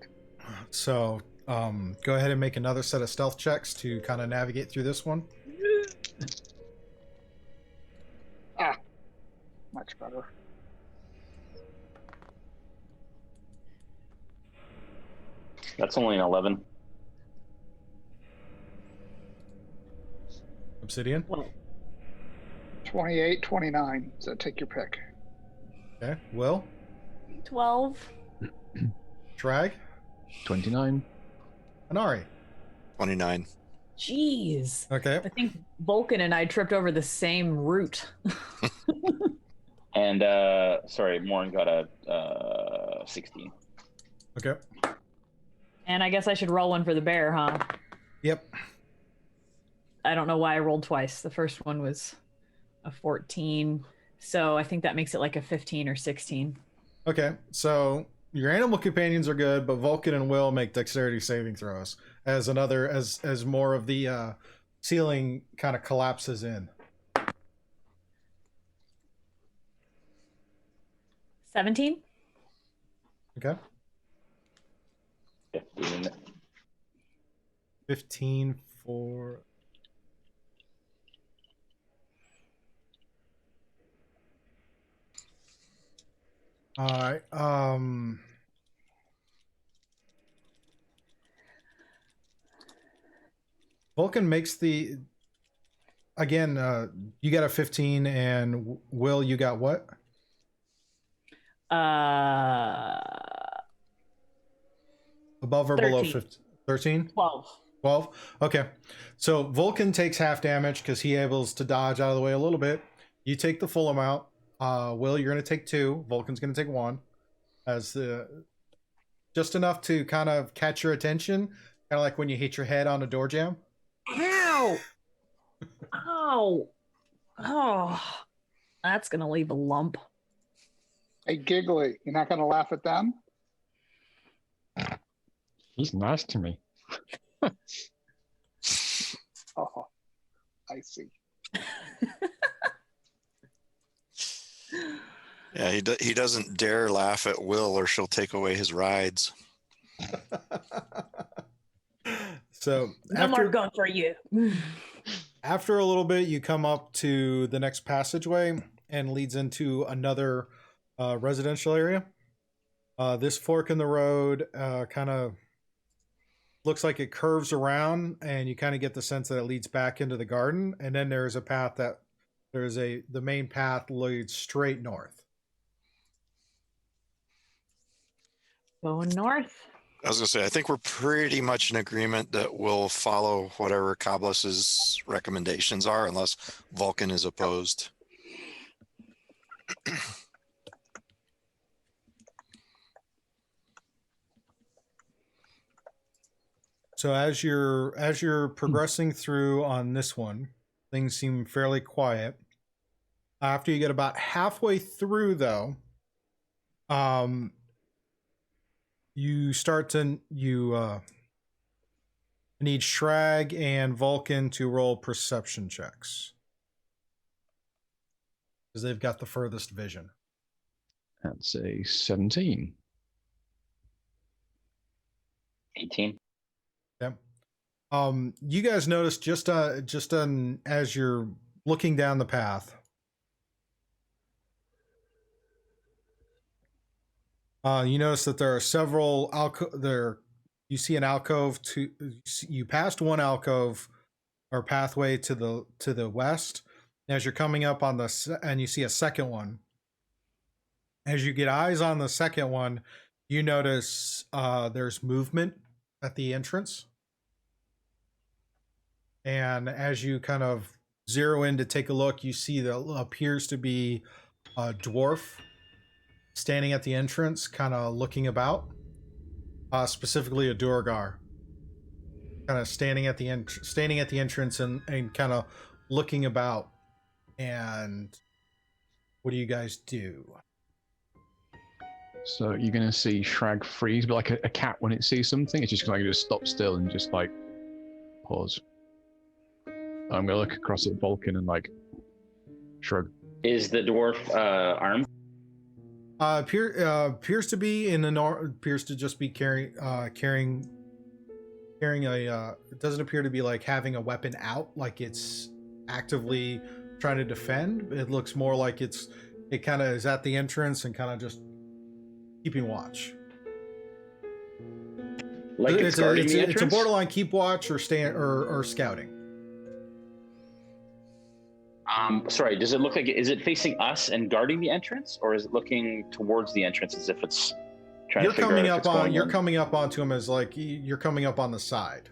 So go ahead and make another set of stealth checks to kind of navigate through this one. Much better. That's only an 11. Obsidian. 28, 29. So take your pick. Okay. Will. 12. Shrag. 29. Anari. 29. Jeez. Okay. I think Volkin and I tripped over the same route. And sorry, Morn got a 16. Okay. And I guess I should roll one for the bear, huh? Yep. I don't know why I rolled twice. The first one was a 14. So I think that makes it like a 15 or 16. Okay. So your animal companions are good, but Vulcan and Will make dexterity saving throws as more of the ceiling kind of collapses in. 17. Okay. 15. 15 for. All right. Vulcan makes the. Again, you got a 15, and Will, you got what? Above or 13. below 15? 13? 12. 12? Okay. So Vulcan takes half damage because he able to dodge out of the way a little bit. You take the full amount. Will, you're going to take 2. Vulcan's going to take 1. As just enough to kind of catch your attention. Kind of like when you hit your head on a door jamb. Ow! Ow! Oh, that's going to leave a lump. Hey, Giggly, you're not going to laugh at them? He's nice to me. Oh, I see. Yeah, he doesn't dare laugh at Will or she'll take away his rides. So No more going for you. after a little bit, you come up to the next passageway and leads into another residential area. This fork in the road kind of looks like it curves around, and you kind of get the sense that it leads back into the garden. And then there's a path the main path leads straight north. Going north. I was going to say, I think we're pretty much in agreement that we'll follow whatever Cobbless's recommendations are, unless Vulcan is opposed. So as you're progressing through on this one, things seem fairly quiet. After you get about halfway through, though, you need Shrag and Vulcan to roll perception checks because they've got the furthest vision. That's a 17. 18. Yep. You guys notice just as you're looking down the path, you notice that there are several you see an alcove you passed one alcove or pathway to the west. As you're coming up on and you see a second one. As you get eyes on the second one, you notice there's movement at the entrance. And as you kind of zero in to take a look, you see that appears to be a dwarf standing at the entrance, kind of looking about. Specifically a Durgar. Kind of standing at the entrance and kind of looking about. And what do you guys do? So you're going to see Shrag freeze, but like a cat when it sees something, it's just going to just stop still and just like pause. I'm going to look across at Vulcan and like shrug. Is the dwarf armed? Appears to be appears to just be carrying a. It doesn't appear to be like having a weapon out, like it's actively trying to defend. It looks more like it kind of is at the entrance and kind of just keeping watch. Like it's guarding the entrance? It's a borderline keep watch or scouting. Sorry, does it look like, is it facing us and guarding the entrance, or is it looking towards the entrance as if it's trying to figure out if it's going You're in? coming up onto him as like you're coming up on the side.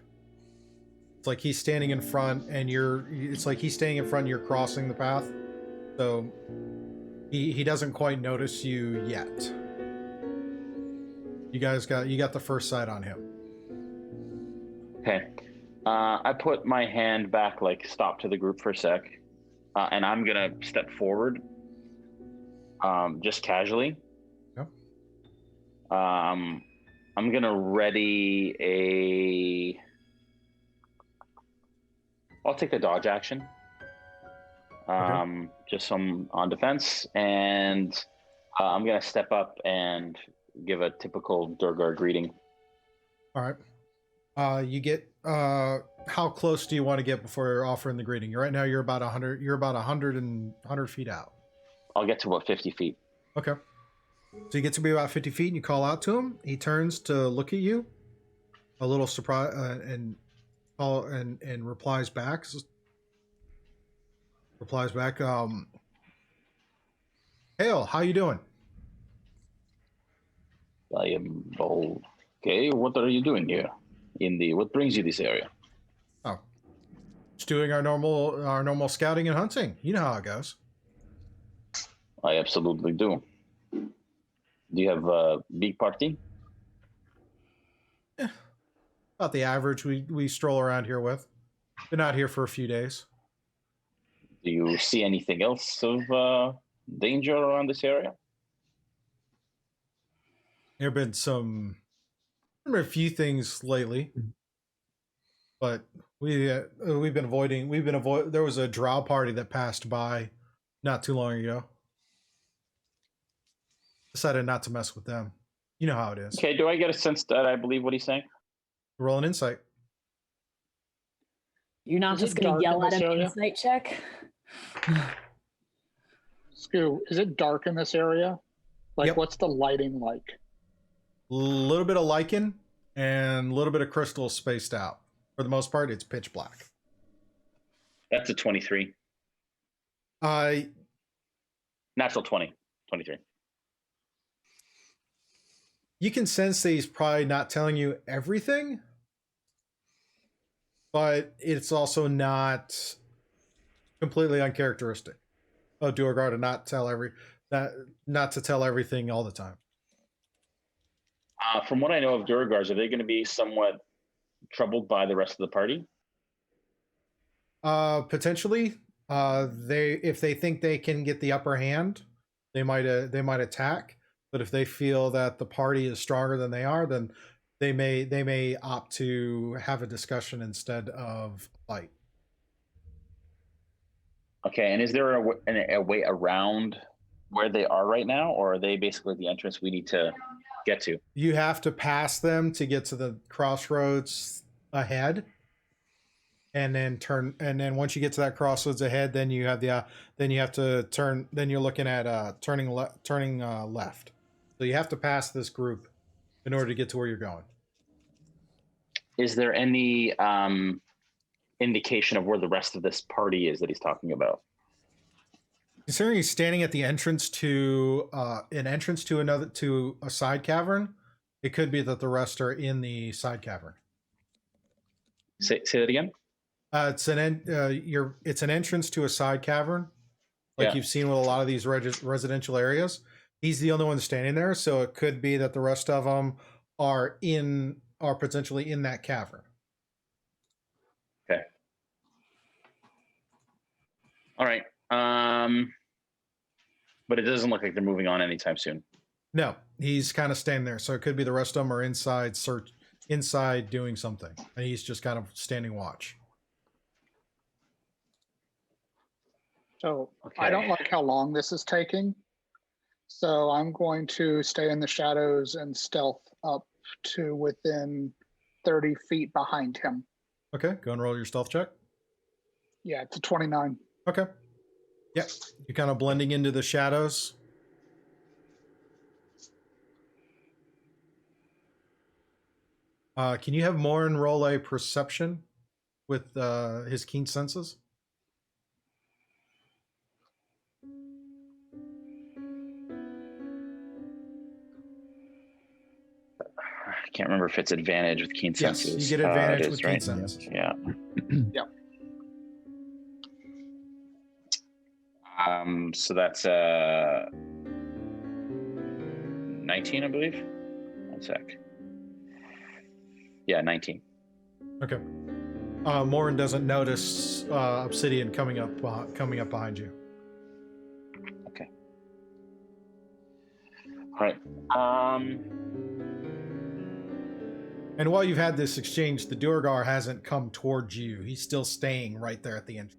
It's like he's standing in front and it's like he's standing in front and you're crossing the path. So he doesn't quite notice you yet. You got the first sight on him. Okay. I put my hand back, like stop to the group for a sec. And I'm gonna step forward, just casually. Yep. I'm gonna ready I'll take the dodge action. Okay. Just some on defense, and I'm gonna step up and give a typical Durgar greeting. All right. You get how close do you want to get before you're offering the greeting? Right now you're about 100 100 feet out. I'll get to about 50 feet. Okay. So you get to be about 50 feet and you call out to him. He turns to look at you, a little surprised, and replies back. Hail, how you doing? I am okay. What are you doing here? What brings you this area? Oh, just doing our normal scouting and hunting. You know how it goes. I absolutely do. Do you have a big party? About the average we stroll around here with. Been out here for a few days. Do you see anything else of danger around this area? There have been a few things lately, but we've been avoiding. There was a drow party that passed by not too long ago. Decided not to mess with them. You know how it is. Okay, do I get a sense that I believe what he's saying? Roll an insight. You're not Is just it going to dark in yell at this him area? insight check? Scoo, is it dark in this area? Like, Yep. what's the lighting like? A little bit of lichen and a little bit of crystal spaced out. For the most part, it's pitch black. That's a 23. Natural 20. 23. You can sense that he's probably not telling you everything, but it's also not completely uncharacteristic of Duergar to not to tell everything all the time. From what I know of Durgars, are they going to be somewhat troubled by the rest of the party? Potentially, if they think they can get the upper hand, they might attack. But if they feel that the party is stronger than they are, then they may opt to have a discussion instead of fight. Okay, and is there a way around where they are right now, or are they basically the entrance we need to get to? You have to pass them to get to the crossroads ahead, and then turn. And then once you get to that crossroads ahead, then you have to turn. Then you're looking at turning left. So you have to pass this group in order to get to where you're going. Is there any indication of where the rest of this party is that he's talking about? Considering he's standing at the entrance to a side cavern, it could be that the rest are in the side cavern. Say that again. It's an entrance to a side cavern, like Yeah. you've seen with a lot of these residential areas. He's the only one standing there, so it could be that the rest of them are potentially in that cavern. Okay. All right. But it doesn't look like they're moving on anytime soon. No, he's kind of standing there, so it could be the rest of them are inside doing something, and he's just kind of standing watch. So Okay. I don't like how long this is taking. So I'm going to stay in the shadows and stealth up to within 30 feet behind him. Okay, go and roll your stealth check. Yeah, it's a 29. Okay. Yep. You're kind of blending into the shadows. Can you have Morin roll a perception with his keen senses? I can't remember if it's advantage with keen Yes, senses. you get advantage it with is, keen right? senses. Yeah. Yep. So that's 19, I believe. One sec. Yeah, 19. Okay. Morin doesn't notice Obsidian coming up behind you. Okay. All right. And while you've had this exchange, the Durgar hasn't come towards you. He's still staying right there at the entrance.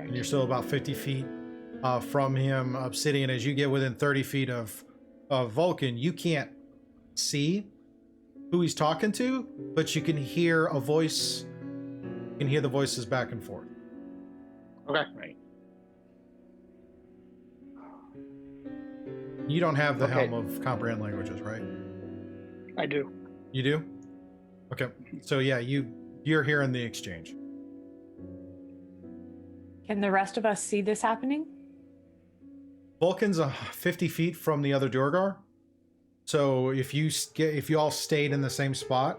And you're still about 50 feet from him. Obsidian, as you get within 30 feet of Volkin, you can't see who he's talking to, but you can hear a voice. You can hear the voices back and forth. Okay. Right. You don't have the Okay. helm of comprehend languages, right? I do. You do? Okay. So yeah, you're hearing the exchange. Can the rest of us see this happening? Vulcan's 50 feet from the other Durgar. So if you all stayed in the same spot,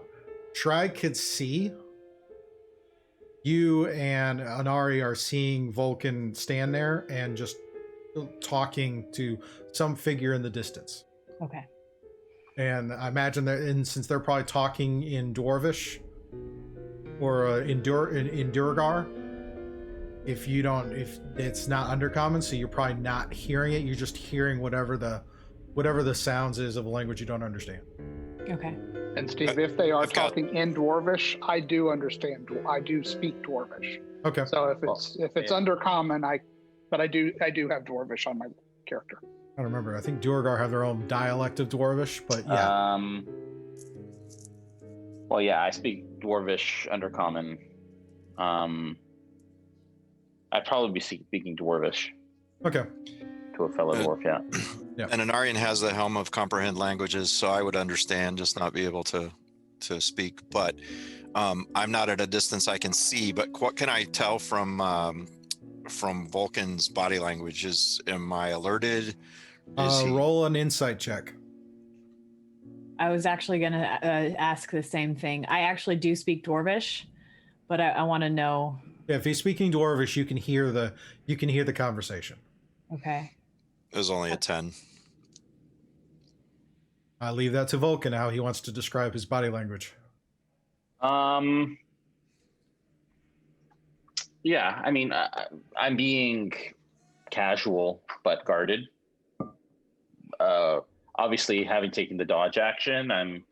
Shrag could see you, and Anari are seeing Volkin stand there and just talking to some figure in the distance. Okay. And I imagine that, since they're probably talking in Dwarvish or in Durgar, if it's not undercommon, so you're probably not hearing it. You're just hearing whatever the sounds is of a language you don't understand. Okay. And Steve, if they are I've got- talking in Dwarvish, I do understand. I do speak Dwarvish. Okay. So if it's yeah. undercommon, I do have Dwarvish on my character. I don't remember. I think Durgar have their own dialect of Dwarvish, but yeah. Well, yeah, I speak Dwarvish Undercommon. I'd probably be speaking Dwarvish Okay. to a fellow dwarf. Yeah. Yeah. And Anarion has the helm of comprehend languages, so I would understand, just not be able to speak. But I'm not at a distance I can see. But what can I tell from Vulcan's body language? Am I alerted? Roll an insight check. I was actually going to ask the same thing. I actually do speak Dwarvish, but I want to know. Yeah, if he's speaking Dwarvish, you can hear the conversation. Okay. It was only a 10. I leave that to Vulcan how he wants to describe his body language. Yeah, I mean, I'm being casual but guarded. Obviously, having taken the dodge action, I'm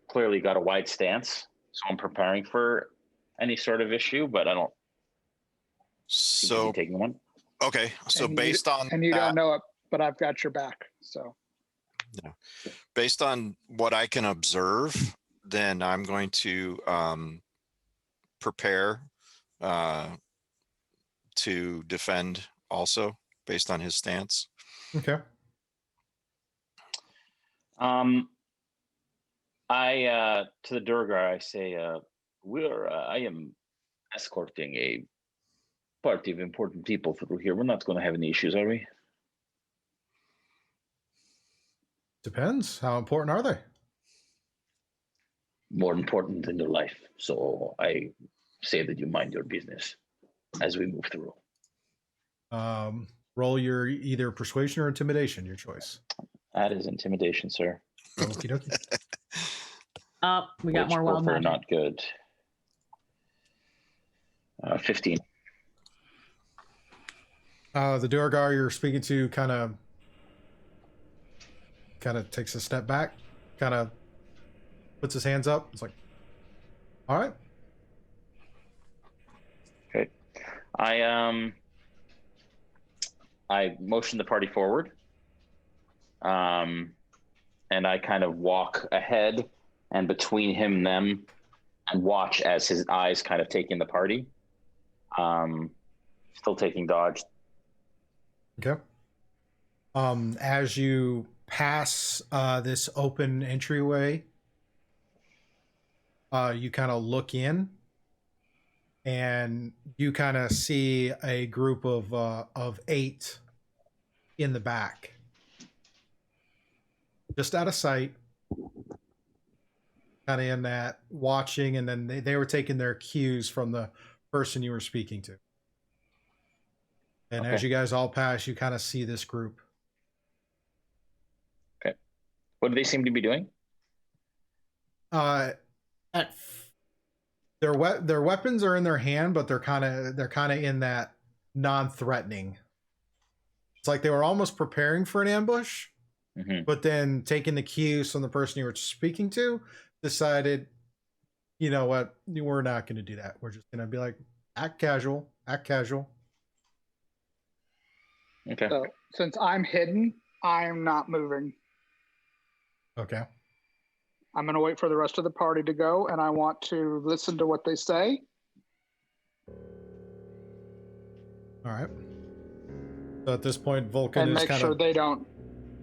clearly got a wide stance, so I'm preparing for any sort of issue, but I don't seem to So be taking one. okay, so And based on And you that, don't know it, but I've got your back. So based on what I can observe, then I'm going to prepare to defend also based on his stance. Okay. I to the Durgar, I say, I am escorting a party of important people through here. We're not going to have any issues, are we? Depends. How important are they? More important than your life. So I say that you mind your business as we move through. Roll your either persuasion or intimidation, your choice. That is intimidation, sir. Okie dokie. We got Which more wild both are magic. not good. 15. The Durgar you're speaking to kind of takes a step back, kind of puts his hands up. It's like, all right. Okay. I motion the party forward. And I kind of walk ahead and between him and them and watch as his eyes kind of take in the party. Still taking dodge. Okay. As you pass this open entryway, you kind of look in, and you kind of see a group of 8 in the back, just out of sight, kind of in that watching, and then they were taking their cues from the person you were speaking to. And as Okay. you guys all pass, you kind of see this group. Okay. What do they seem to be doing? Their weapons are in their hand, but they're kind of in that non-threatening. It's like they were almost preparing for an ambush, but then taking the cues from the person you were speaking to, decided, you know what, we're not going to do that. We're just going to be like, act casual. Okay. So since I'm hidden, I'm not moving. Okay. I'm going to wait for the rest of the party to go, and I want to listen to what they say. All right. So at this point, Volkin And is make kind sure of. they don't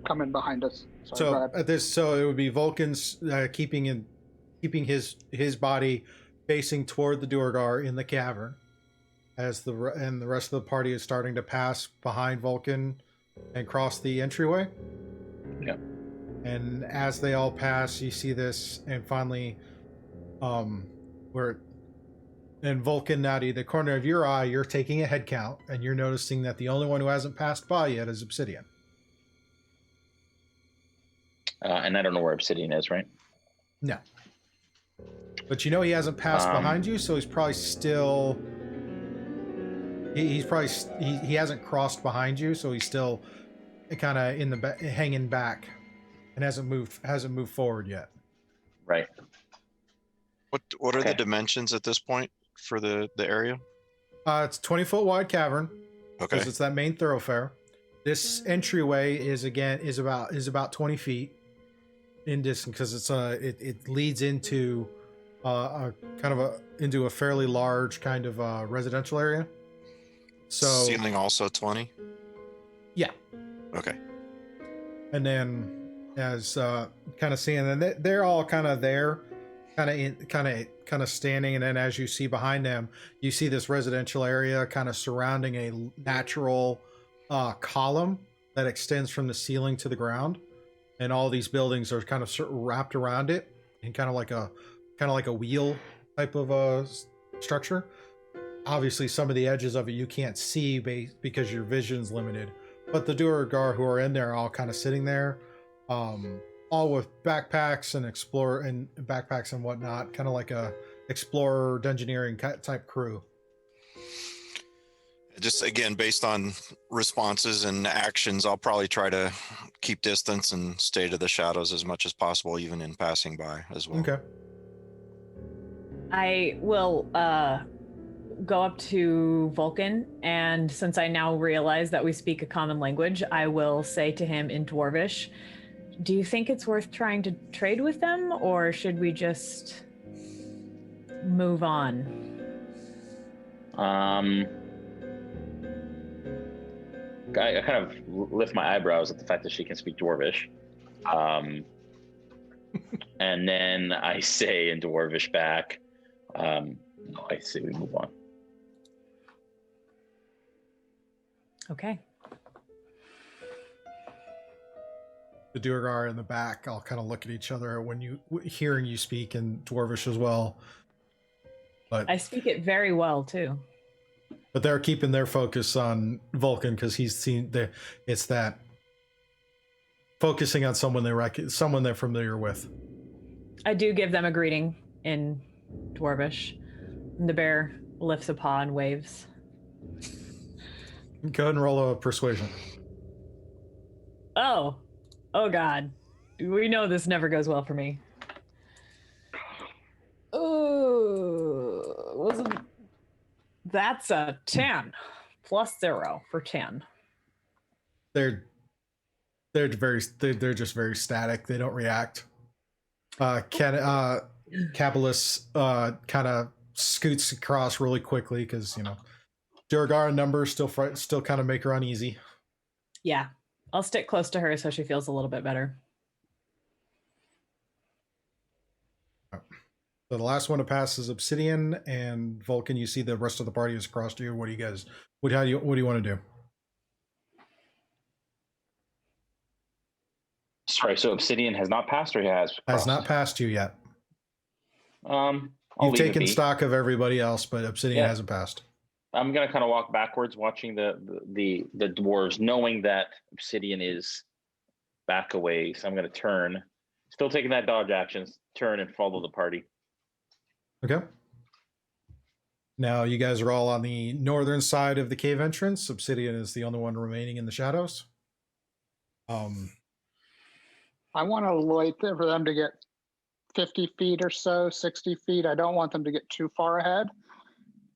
come in behind us. Sorry, go So ahead. at this, so it would be Volkin's keeping his body facing toward the Duergar in the cavern, as the rest of the party is starting to pass behind Volkin and cross the entryway. Yeah. And as they all pass, you see this, and finally, and Volkin, out of the corner of your eye, you're taking a head count, and you're noticing that the only one who hasn't passed by yet is Obsidian. And I don't know where Obsidian is, right? No. But you know he hasn't passed behind you, so he's probably still. He hasn't crossed behind you, so he's still kind of in the hanging back, and hasn't moved forward yet. Right. What are Okay. Uh, the dimensions at this point for the area? It's a 20-foot wide cavern. Okay. Because it's that main thoroughfare. This entryway is about 20 feet in distance, because it leads into into a fairly large kind of residential area. So Ceiling also 20? yeah, Okay. and then as kind of seeing, and they're all kind of there, kind of standing, and then as you see behind them, you see this residential area kind of surrounding a natural column that extends from the ceiling to the ground, and all these buildings are kind of wrapped around it in kind of like a wheel type of structure. Obviously, some of the edges of it you can't see because your vision's limited, but the Duergar who are in there are all kind of sitting there, all with backpacks and whatnot, kind of like a explorer dungeoneering type crew. Just again, based on responses and actions, I'll probably try to keep distance and stay to the shadows as much as possible, even in passing by as well. Okay. I will go up to Volkin, and since I now realize that we speak a common language, I will say to him in Dwarvish, do you think it's worth trying to trade with them, or should we just move on? I kind of lift my eyebrows at the fact that she can speak Dwarvish. And then I say in Dwarvish back, no, I say we move on. Okay. The Duergar in the back all kind of look at each other when hearing you speak in Dwarvish as well. But I speak it very well too. But they're keeping their focus on Volkin because he's seen it's that focusing on someone they're familiar with. I do give them a greeting in Dwarvish. And the bear lifts a paw and waves. Go ahead and roll a persuasion. Oh God. We know this never goes well for me. Oh, that's a 10 plus 0 for 10. They're just very static. They don't react. Capitalist kind of scoots across really quickly because Duergar numbers still kind of make her uneasy. Yeah. I'll stick close to her so she feels a little bit better. So the last one to pass is Obsidian and Volkin. You see the rest of the party is across to you. What do you guys? What do you want to do? Sorry, so Obsidian has not passed, or he has crossed? Not passed you yet. I'll You've leave it taken be. stock of everybody else, but Obsidian Yeah. hasn't passed. I'm gonna kind of walk backwards, watching the dwarves, knowing that Obsidian is back away. So I'm gonna turn, still taking that dodge action, turn and follow the party. Okay. Now you guys are all on the northern side of the cave entrance. Obsidian is the only one remaining in the shadows. I want to wait for them to get 50 feet or so, 60 feet. I don't want them to get too far ahead,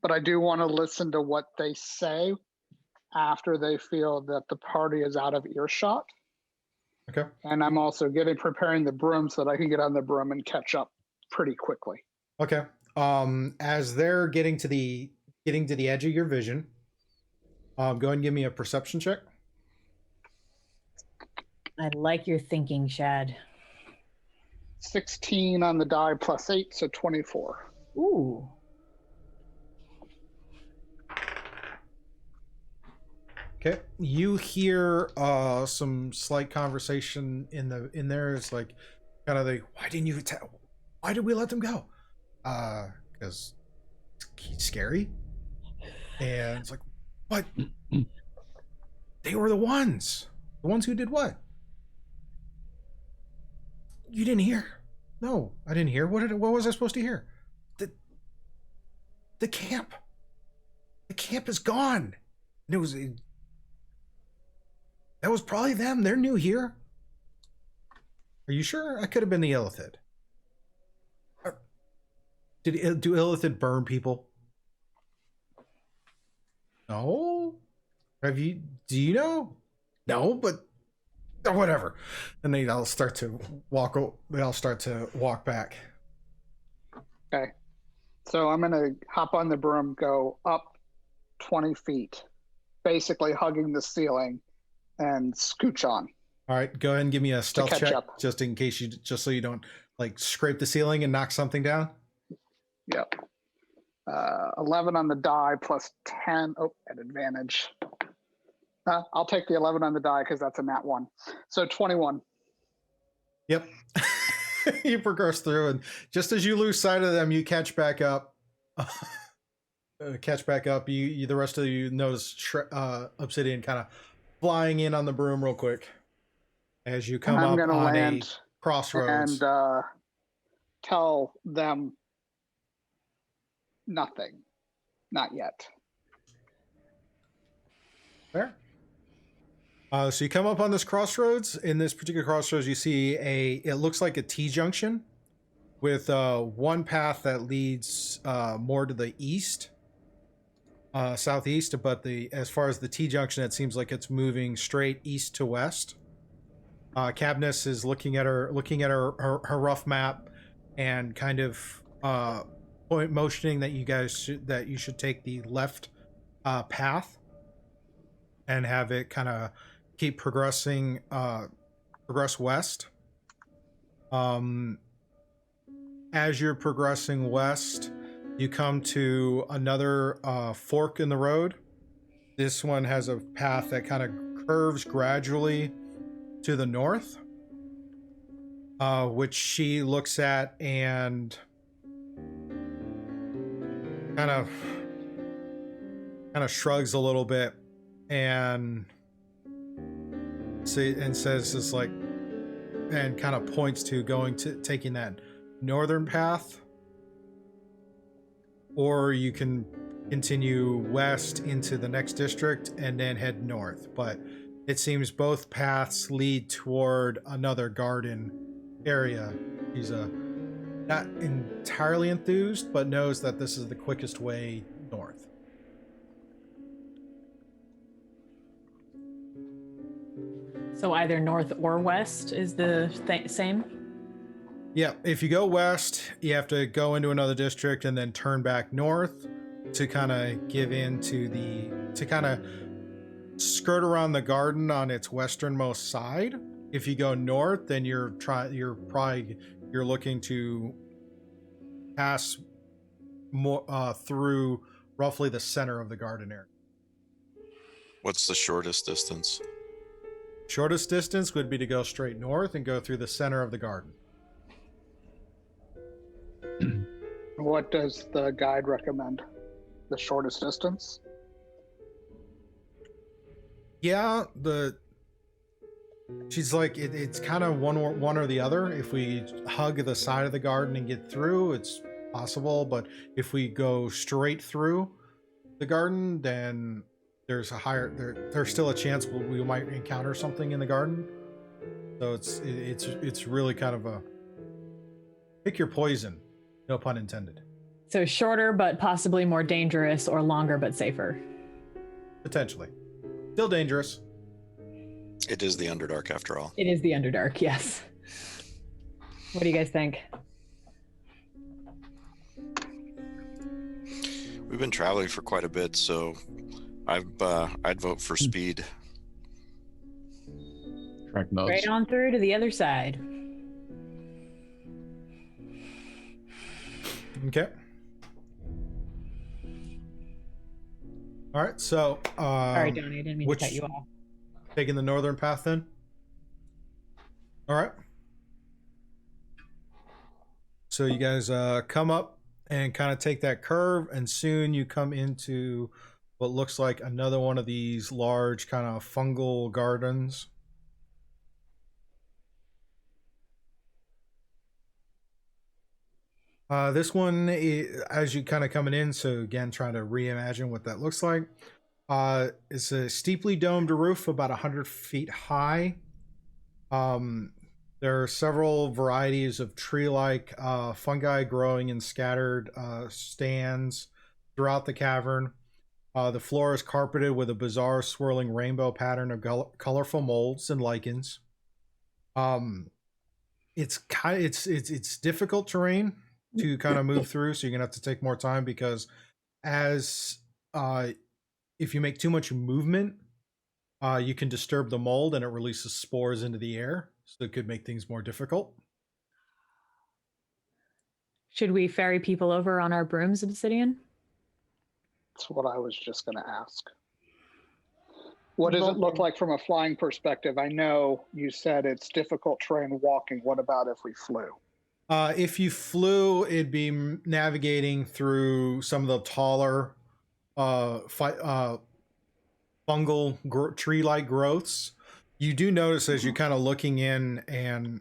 but I do want to listen to what they say after they feel that the party is out of earshot. Okay. And I'm also preparing the broom so that I can get on the broom and catch up pretty quickly. Okay. As they're getting to the edge of your vision, go ahead and give me a perception check. I like your thinking, Shad. 16 on the die plus 8, so 24. Ooh. Okay. You hear some slight conversation in there. It's like kind of the why did we let them go? Because he's scary. And it's like, what? They were the ones who did what? You didn't hear? No, I didn't hear. What was I supposed to hear? The camp. The camp is gone. And that was probably them. They're new here. Are you sure? I could have been the Illithid. Do Illithid burn people? No. Do you know? No, but whatever. And they all start to walk back. Okay. So I'm going to hop on the broom, go up 20 feet, basically hugging the ceiling, and scooch on. All right, go ahead and give me a stealth check, up. just so you don't like scrape the ceiling and knock something down. Yep. 11 on the die plus 10. Oh, at advantage. I'll take the 11 on the die because that's a nat 1. So 21. Yep. You progress through, and just as you lose sight of them, you catch back up. You the rest of you notice Obsidian kind of flying in on the broom real quick as you come up on a crossroads. And tell them nothing. Not yet. Fair. So you come up on this crossroads. In this particular crossroads, you see it looks like a T-junction with one path that leads more to the east, southeast, but as far as the T-junction, it seems like it's moving straight east to west. Cabness is looking at her rough map and kind of motioning that you should take the left path and have it kind of keep progress west. As you're progressing west, you come to another fork in the road. This one has a path that kind of curves gradually to the north, which she looks at and kind of shrugs a little bit and says it's like, and kind of points to taking that northern path, or you can continue west into the next district and then head north. But it seems both paths lead toward another garden area. He's not entirely enthused, but knows that this is the quickest way north. So either north or west is the same? Yeah, if you go west, you have to go into another district and then turn back north to kind of give in to skirt around the garden on its westernmost side. If you go north, then you're looking to pass more through roughly the center of the garden area. What's the shortest distance? Shortest distance would be to go straight north and go through the center of the garden. What does the guide recommend? The shortest distance? Yeah, she's like it's kind of one or the other. If we hug the side of the garden and get through, it's possible, but if we go straight through the garden, then there's still a chance we might encounter something in the garden. So it's really kind of a pick your poison, no pun intended. So shorter but possibly more dangerous, or longer but safer. Potentially. Still dangerous. It is the Underdark after all. It is the Underdark, yes. What do you guys think? We've been traveling for quite a bit, so I'd vote for speed. Shragnaz. Right on through to the other side. Okay. All right, so Sorry, Donnie, I didn't mean to cut you off. Taking the northern path then? All right. So you guys come up and kind of take that curve, and soon you come into what looks like another one of these large kind of fungal gardens. This one, as you kind of coming in, so again, trying to reimagine what that looks like. It's a steeply domed roof, about 100 feet high. There are several varieties of tree-like fungi growing in scattered stands throughout the cavern. The floor is carpeted with a bizarre swirling rainbow pattern of colorful molds and lichens. It's difficult terrain to kind of move through, so you're gonna have to take more time, because if you make too much movement, you can disturb the mold and it releases spores into the air, so it could make things more difficult. Should we ferry people over on our brooms, Obsidian? That's what I was just going to ask. What does it look like from a flying perspective? I know you said it's difficult terrain walking. What about if we flew? If you flew, it'd be navigating through some of the taller fungal tree-like growths. You do notice as you're kind of looking in, and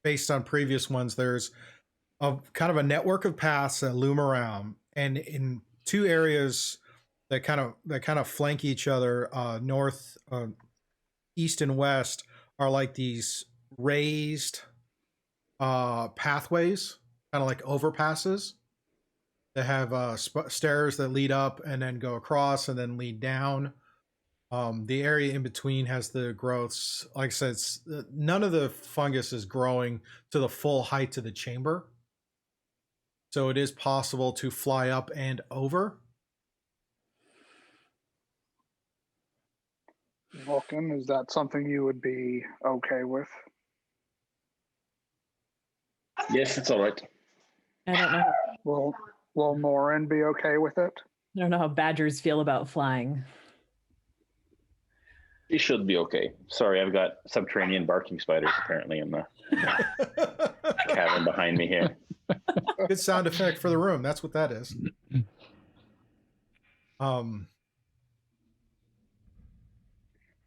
based on previous ones, there's a kind of a network of paths that loom around, and in two areas that kind of flank each other, north, east, and west, are like these raised pathways, kind of like overpasses that have stairs that lead up and then go across and then lead down. The area in between has the growths. Like I said, none of the fungus is growing to the full height of the chamber, so it is possible to fly up and over. Volkin, is that something you would be okay with? Yes, it's all right. I don't know. Will Morin be okay with it? I don't know how badgers feel about flying. He should be okay. Sorry, I've got subterranean barking spiders apparently in the cavern behind me here. Good sound effect for the room. That's what that is.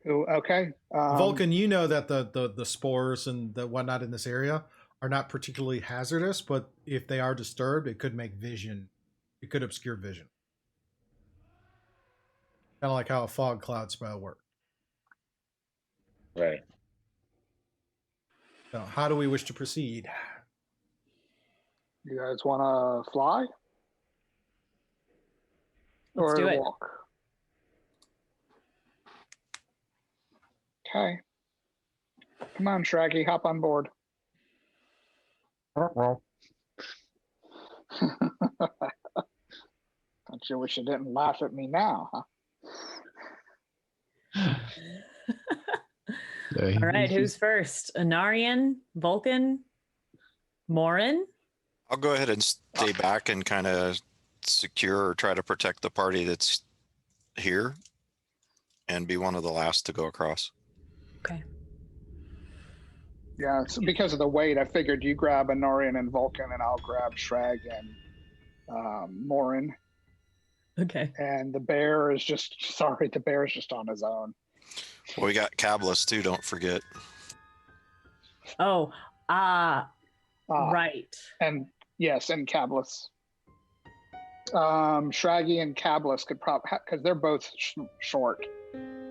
Okay. Volkin, you know that the spores and the whatnot in this area are not particularly hazardous, but if they are disturbed, it could make vision. It could obscure vision. Kind of like how a fog cloud spell works. Right. So how do we wish to proceed? You guys want to fly? Let's or do it. Walk? Okay. Come on, Shraggy, hop on board. Don't you wish you didn't laugh at me now, huh? Yeah, All right, who's first? Anarion, Volkin, Morin? I'll go ahead and stay back and kind of secure or try to protect the party that's here and be one of the last to go across. Okay. Yeah, it's because of the weight. I figured you grab Anarion and Vulcan, and I'll grab Shrag and Morin. Okay. And the bear is just the bear is just on his own. Well, we got Cablis too, don't forget. Oh, right. And yes, and Cablis. Shraggy and Cablis could probably, because they're both short,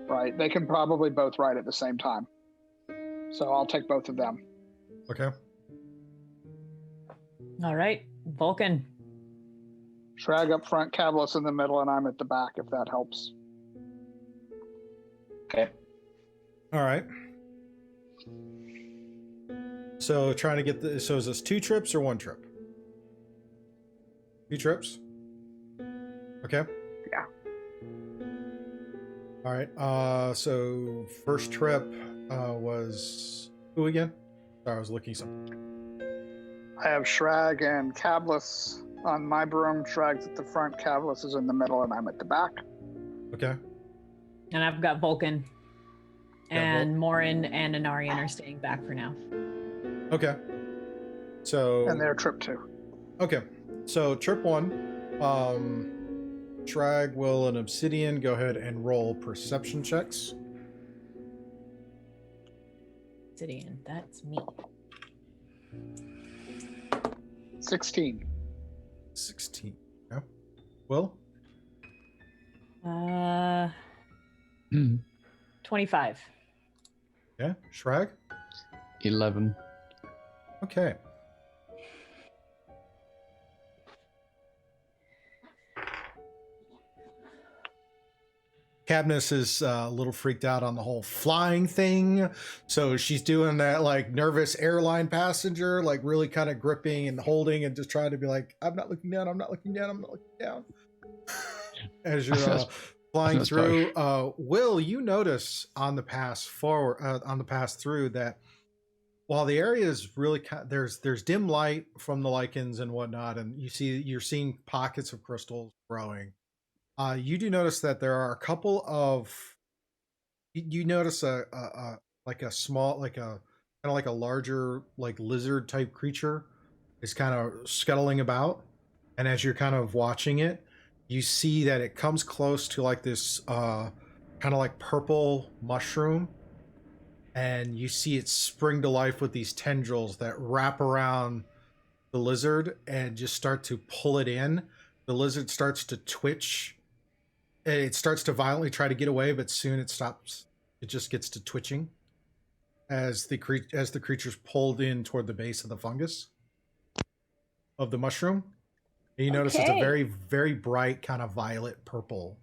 right? They can probably both ride at the same time. So I'll take both of them. Okay. All right, Vulcan. Shrag up front, Cablis in the middle, and I'm at the back, if that helps. Okay. All right. So trying to get so is this 2 trips or 1 trip? 2 trips? Okay. Yeah. All right. So first trip was who again? Sorry, I was looking something. I have Shrag and Cablis on my broom. Shrag's at the front, Cablis is in the middle, and I'm at the back. Okay. And I've got Vulcan. Yeah, And Morin and Anarion are staying back for now. Okay. So And they're trip 2. okay. So trip 1, Shrag, Will, and Obsidian, go ahead and roll perception checks. Obsidian, that's me. 16. 16. Okay. Will? 25. Okay. Shrag? 11. Okay. Cadmus is a little freaked out on the whole flying thing, so she's doing that like nervous airline passenger, like really kind of gripping and holding and just trying to be like, I'm not looking down, I'm not looking down, I'm not looking down. As you're flying That's through, Will, you notice on the pass through that while the area is really there's dim light from the lichens and whatnot, and you're seeing pockets of crystals growing. You do notice that there are a couple of. You notice a like a small, like a kind of like a larger like lizard type creature is kind of scuttling about, and as you're kind of watching it, you see that it comes close to like this kind of like purple mushroom, and you see it spring to life with these tendrils that wrap around the lizard and just start to pull it in. The lizard starts to twitch. It starts to violently try to get away, but soon it stops. It just gets to twitching as the creature's pulled in toward the base of the fungus of the mushroom. And you notice it's a very, very bright kind of violet purple.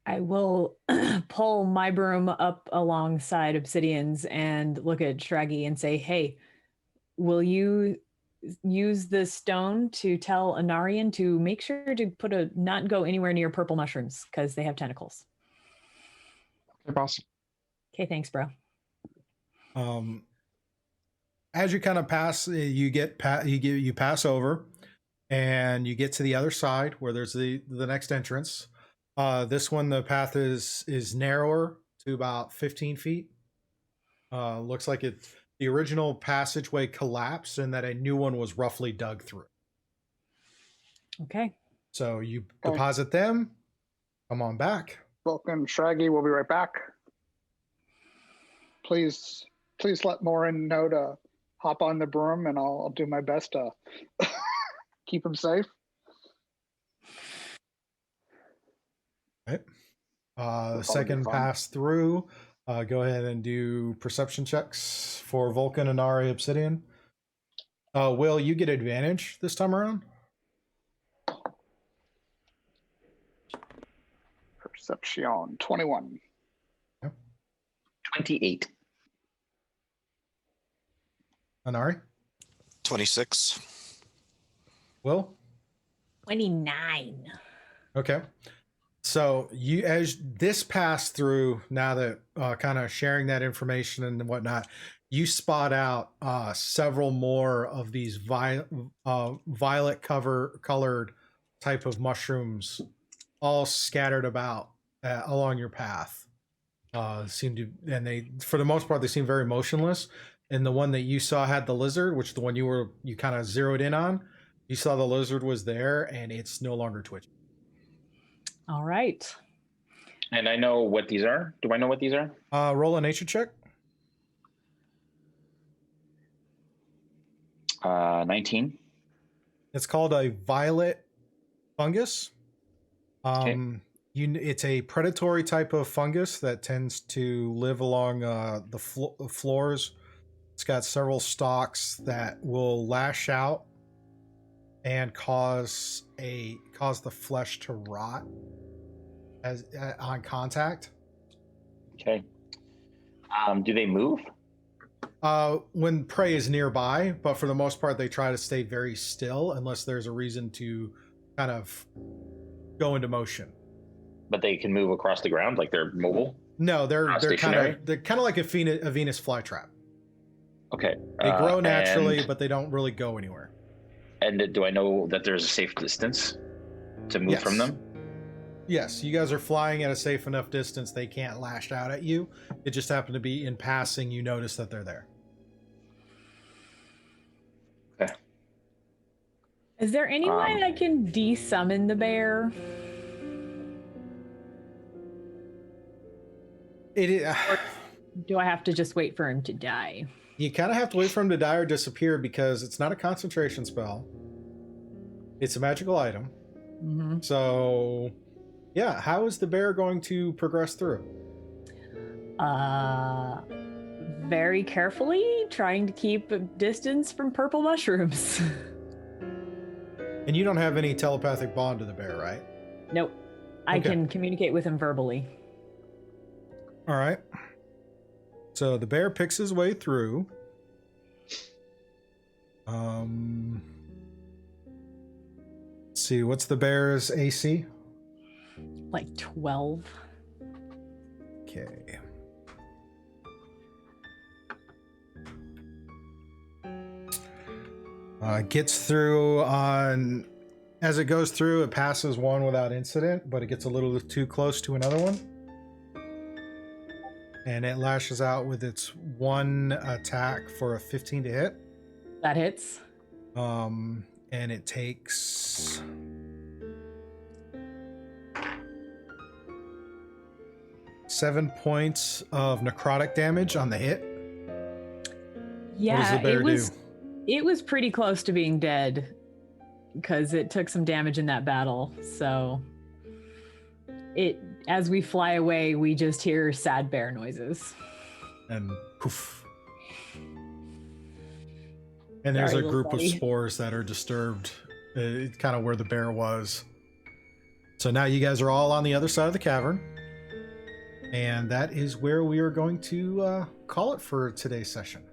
I will pull my broom up alongside Obsidian's and look at Shraggy and say, hey, will you use the stone to tell Anarion to make sure to not go anywhere near purple mushrooms because they have tentacles? Okay, boss. Okay, thanks, bro. As you kind of pass, you pass over, and you get to the other side where there's the next entrance. This one, the path is narrower to about 15 feet. Looks like the original passageway collapsed and that a new one was roughly dug through. Okay. So you deposit them. Come on back. Vulcan, Shraggy, we'll be right back. Please let Morin know to hop on the broom, and I'll do my best to keep him safe. Right. Second pass through. Go ahead and do perception checks for Vulcan, Anari, Obsidian. Will, you get advantage this time around? Perception, 21. 28. Anari? 26. Will? 29. Okay. So you, as this passed through, now that kind of sharing that information and whatnot, you spot out several more of these violet colored type of mushrooms, all scattered about along your path. Seem to, and they, for the most part, they seem very motionless. And the one that you saw had the lizard, which the one you kind of zeroed in on, you saw the lizard was there, and it's no longer twitching. All right. And I know what these are. Do I know what these are? Roll a nature check. 19. It's called a violet fungus. Okay. It's a predatory type of fungus that tends to live along the floors. It's got several stalks that will lash out and cause the flesh to rot as on contact. Okay. Do they move? When prey is nearby, but for the most part, they try to stay very still unless there's a reason to kind of go into motion. But they can move across the ground, like they're mobile? No, they're kind stationary? of like a Venus flytrap. Okay. They grow naturally, but they don't really go anywhere. And do I know that there's a safe distance to move from them? Yes, you guys are flying at a safe enough distance they can't lash out at you. It just happened to be in passing you notice that they're there. Okay. Is there any way I can de-summon the bear? Or do I have to just wait for him to die? You kind of have to wait for him to die or disappear because it's not a concentration spell. It's a magical item. Mm-hmm. So, yeah, how is the bear going to progress through? Very carefully, trying to keep a distance from purple mushrooms. And you don't have any telepathic bond to the bear, right? Nope. I Okay. can communicate with him verbally. All right. So the bear picks his way through. Let's see, what's the bear's AC? Like 12. Okay. Gets through on, as it goes through, it passes one without incident, but it gets a little too close to another one. And it lashes out with its one attack for a 15 to hit. That hits. And it takes 7 points of necrotic damage on the hit. Yeah, what does the bear do? It was pretty close to being dead because it took some damage in that battle. So as we fly away, we just hear sad bear noises. And poof. And there's Sorry, a group little of buddy. spores that are disturbed, kind of where the bear was. So now you guys are all on the other side of the cavern. And that is where we are going to call it for today's session.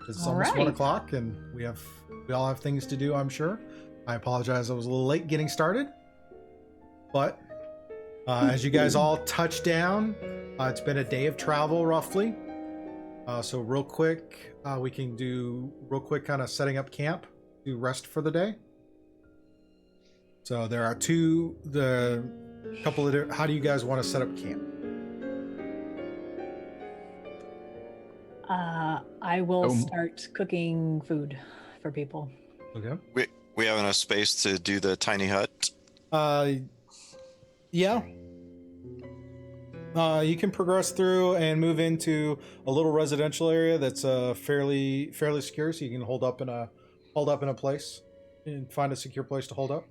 It's All almost right. 1 o'clock, and we all have things to do, I'm sure. I apologize, I was a little late getting started. But as you guys all touch down, it's been a day of travel, roughly. So real quick, we can do real quick kind of setting up camp to rest for the day. So there are how do you guys want to set up camp? I will start cooking food for people. Okay. We have enough space to do the tiny hut. Yeah. You can progress through and move into a little residential area that's fairly secure, so you can hold up in a place and find a secure place to hold up.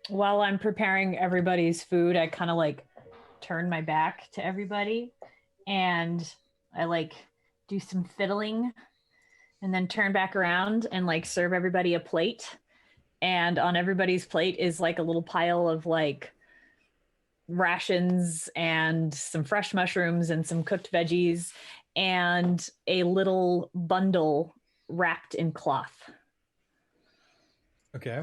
While I'm preparing everybody's food, I kind of like turn my back to everybody and I like do some fiddling and then turn back around and like serve everybody a plate. And on everybody's plate is like a little pile of like rations and some fresh mushrooms and some cooked veggies and a little bundle wrapped in cloth. Okay.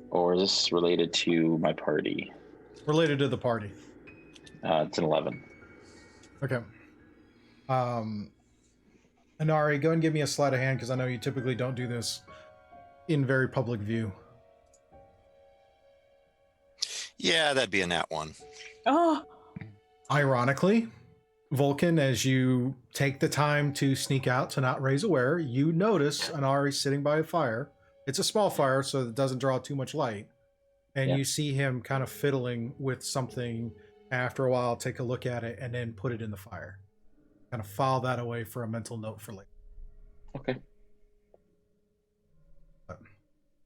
Or is this related to my party? Related to the party. It's an 11. Okay. Anari, go and give me a sleight of hand because I know you typically don't do this in very public view. Yeah, that'd be a nat 1. Oh, Ironically, Volkin, as you take the time to sneak out to not raise aware, you notice Anari sitting by a fire. It's a small fire, so it doesn't draw too much light. And Yeah. you see him kind of fiddling with something. After a while, take a look at it and then put it in the fire. Kind of file that away for a mental note for later. Okay.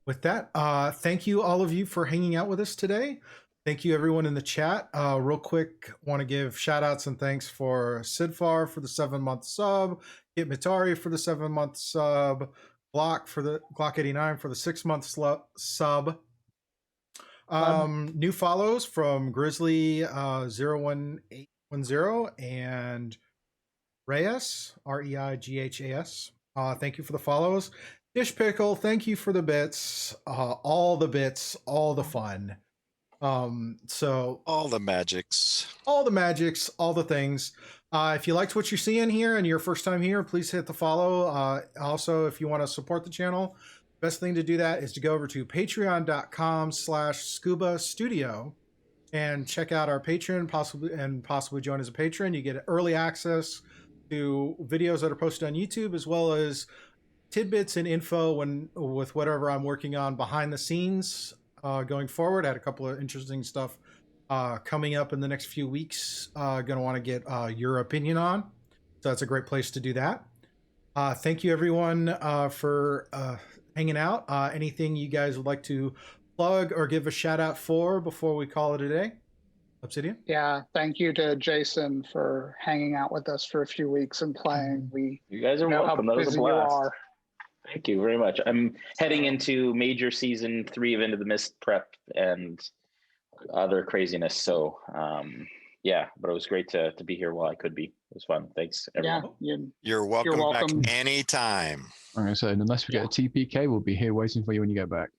With that, thank you all of you for hanging out with us today. Thank you everyone in the chat. Real quick, want to give shout outs and thanks for Sydefarr for the 7-month sub, Hit Mitari for the 7-month sub, Glock89 for the 6-month sub. New follows from Grizzly 01810 and Reyes, Reighas. Thank you for the follows. Dish Pickle, thank you for the bits. All the bits, all the fun. So All the magics. all the magics, all the things. If you liked what you're seeing here and your first time here, please hit the follow. Also, if you want to support the channel, best thing to do that is to go over to patreon.com/scuba studio and check out our Patreon, possibly join as a patron. You get early access to videos that are posted on YouTube, as well as tidbits and info with whatever I'm working on behind the scenes going forward. I had a couple of interesting stuff coming up in the next few weeks. Gonna want to get your opinion on, so that's a great place to do that. Thank you everyone for hanging out. Anything you guys would like to plug or give a shout out for before we call it a day? Obsidian? Yeah, thank you to Jason for hanging out with us for a few weeks and playing. We You guys are know how welcome. That was a busy you blast. are. Thank you very much. I'm heading into major season 3 of Into the Mist prep and other craziness. So, yeah, but it was great to be here while I could be. It was fun. Thanks, everyone. Yeah, You're welcome, welcome. back anytime. I'm going to say, unless we get a TPK, we'll be here waiting for you when you get back.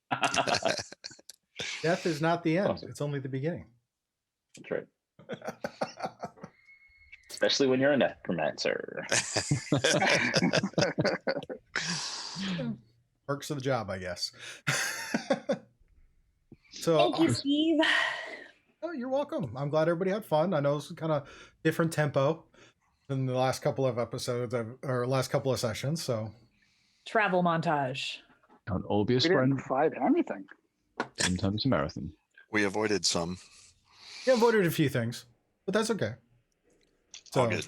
Death is not the end. Awesome. It's only the beginning. That's right. Especially when you're a necromancer. Perks of the job, I guess. So, thank you, Steve. oh, you're welcome. I'm glad everybody had fun. I know it's kind of different tempo than the last couple of episodes or last couple of sessions. So, Travel montage. Can't all be a we didn't sprint. fight anything. Sometimes it's a marathon. We avoided some. yeah, avoided a few things, but that's okay. So, All good.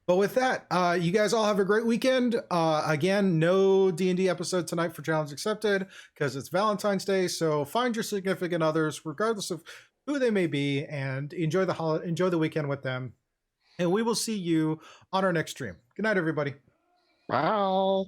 but with that, you guys all have a great weekend. Again, no D&D episode tonight for Challenge Accepted because it's Valentine's Day. So find your significant others, regardless of who they may be, and enjoy the weekend with them. And we will see you on our next stream. Good night, everybody. Wow.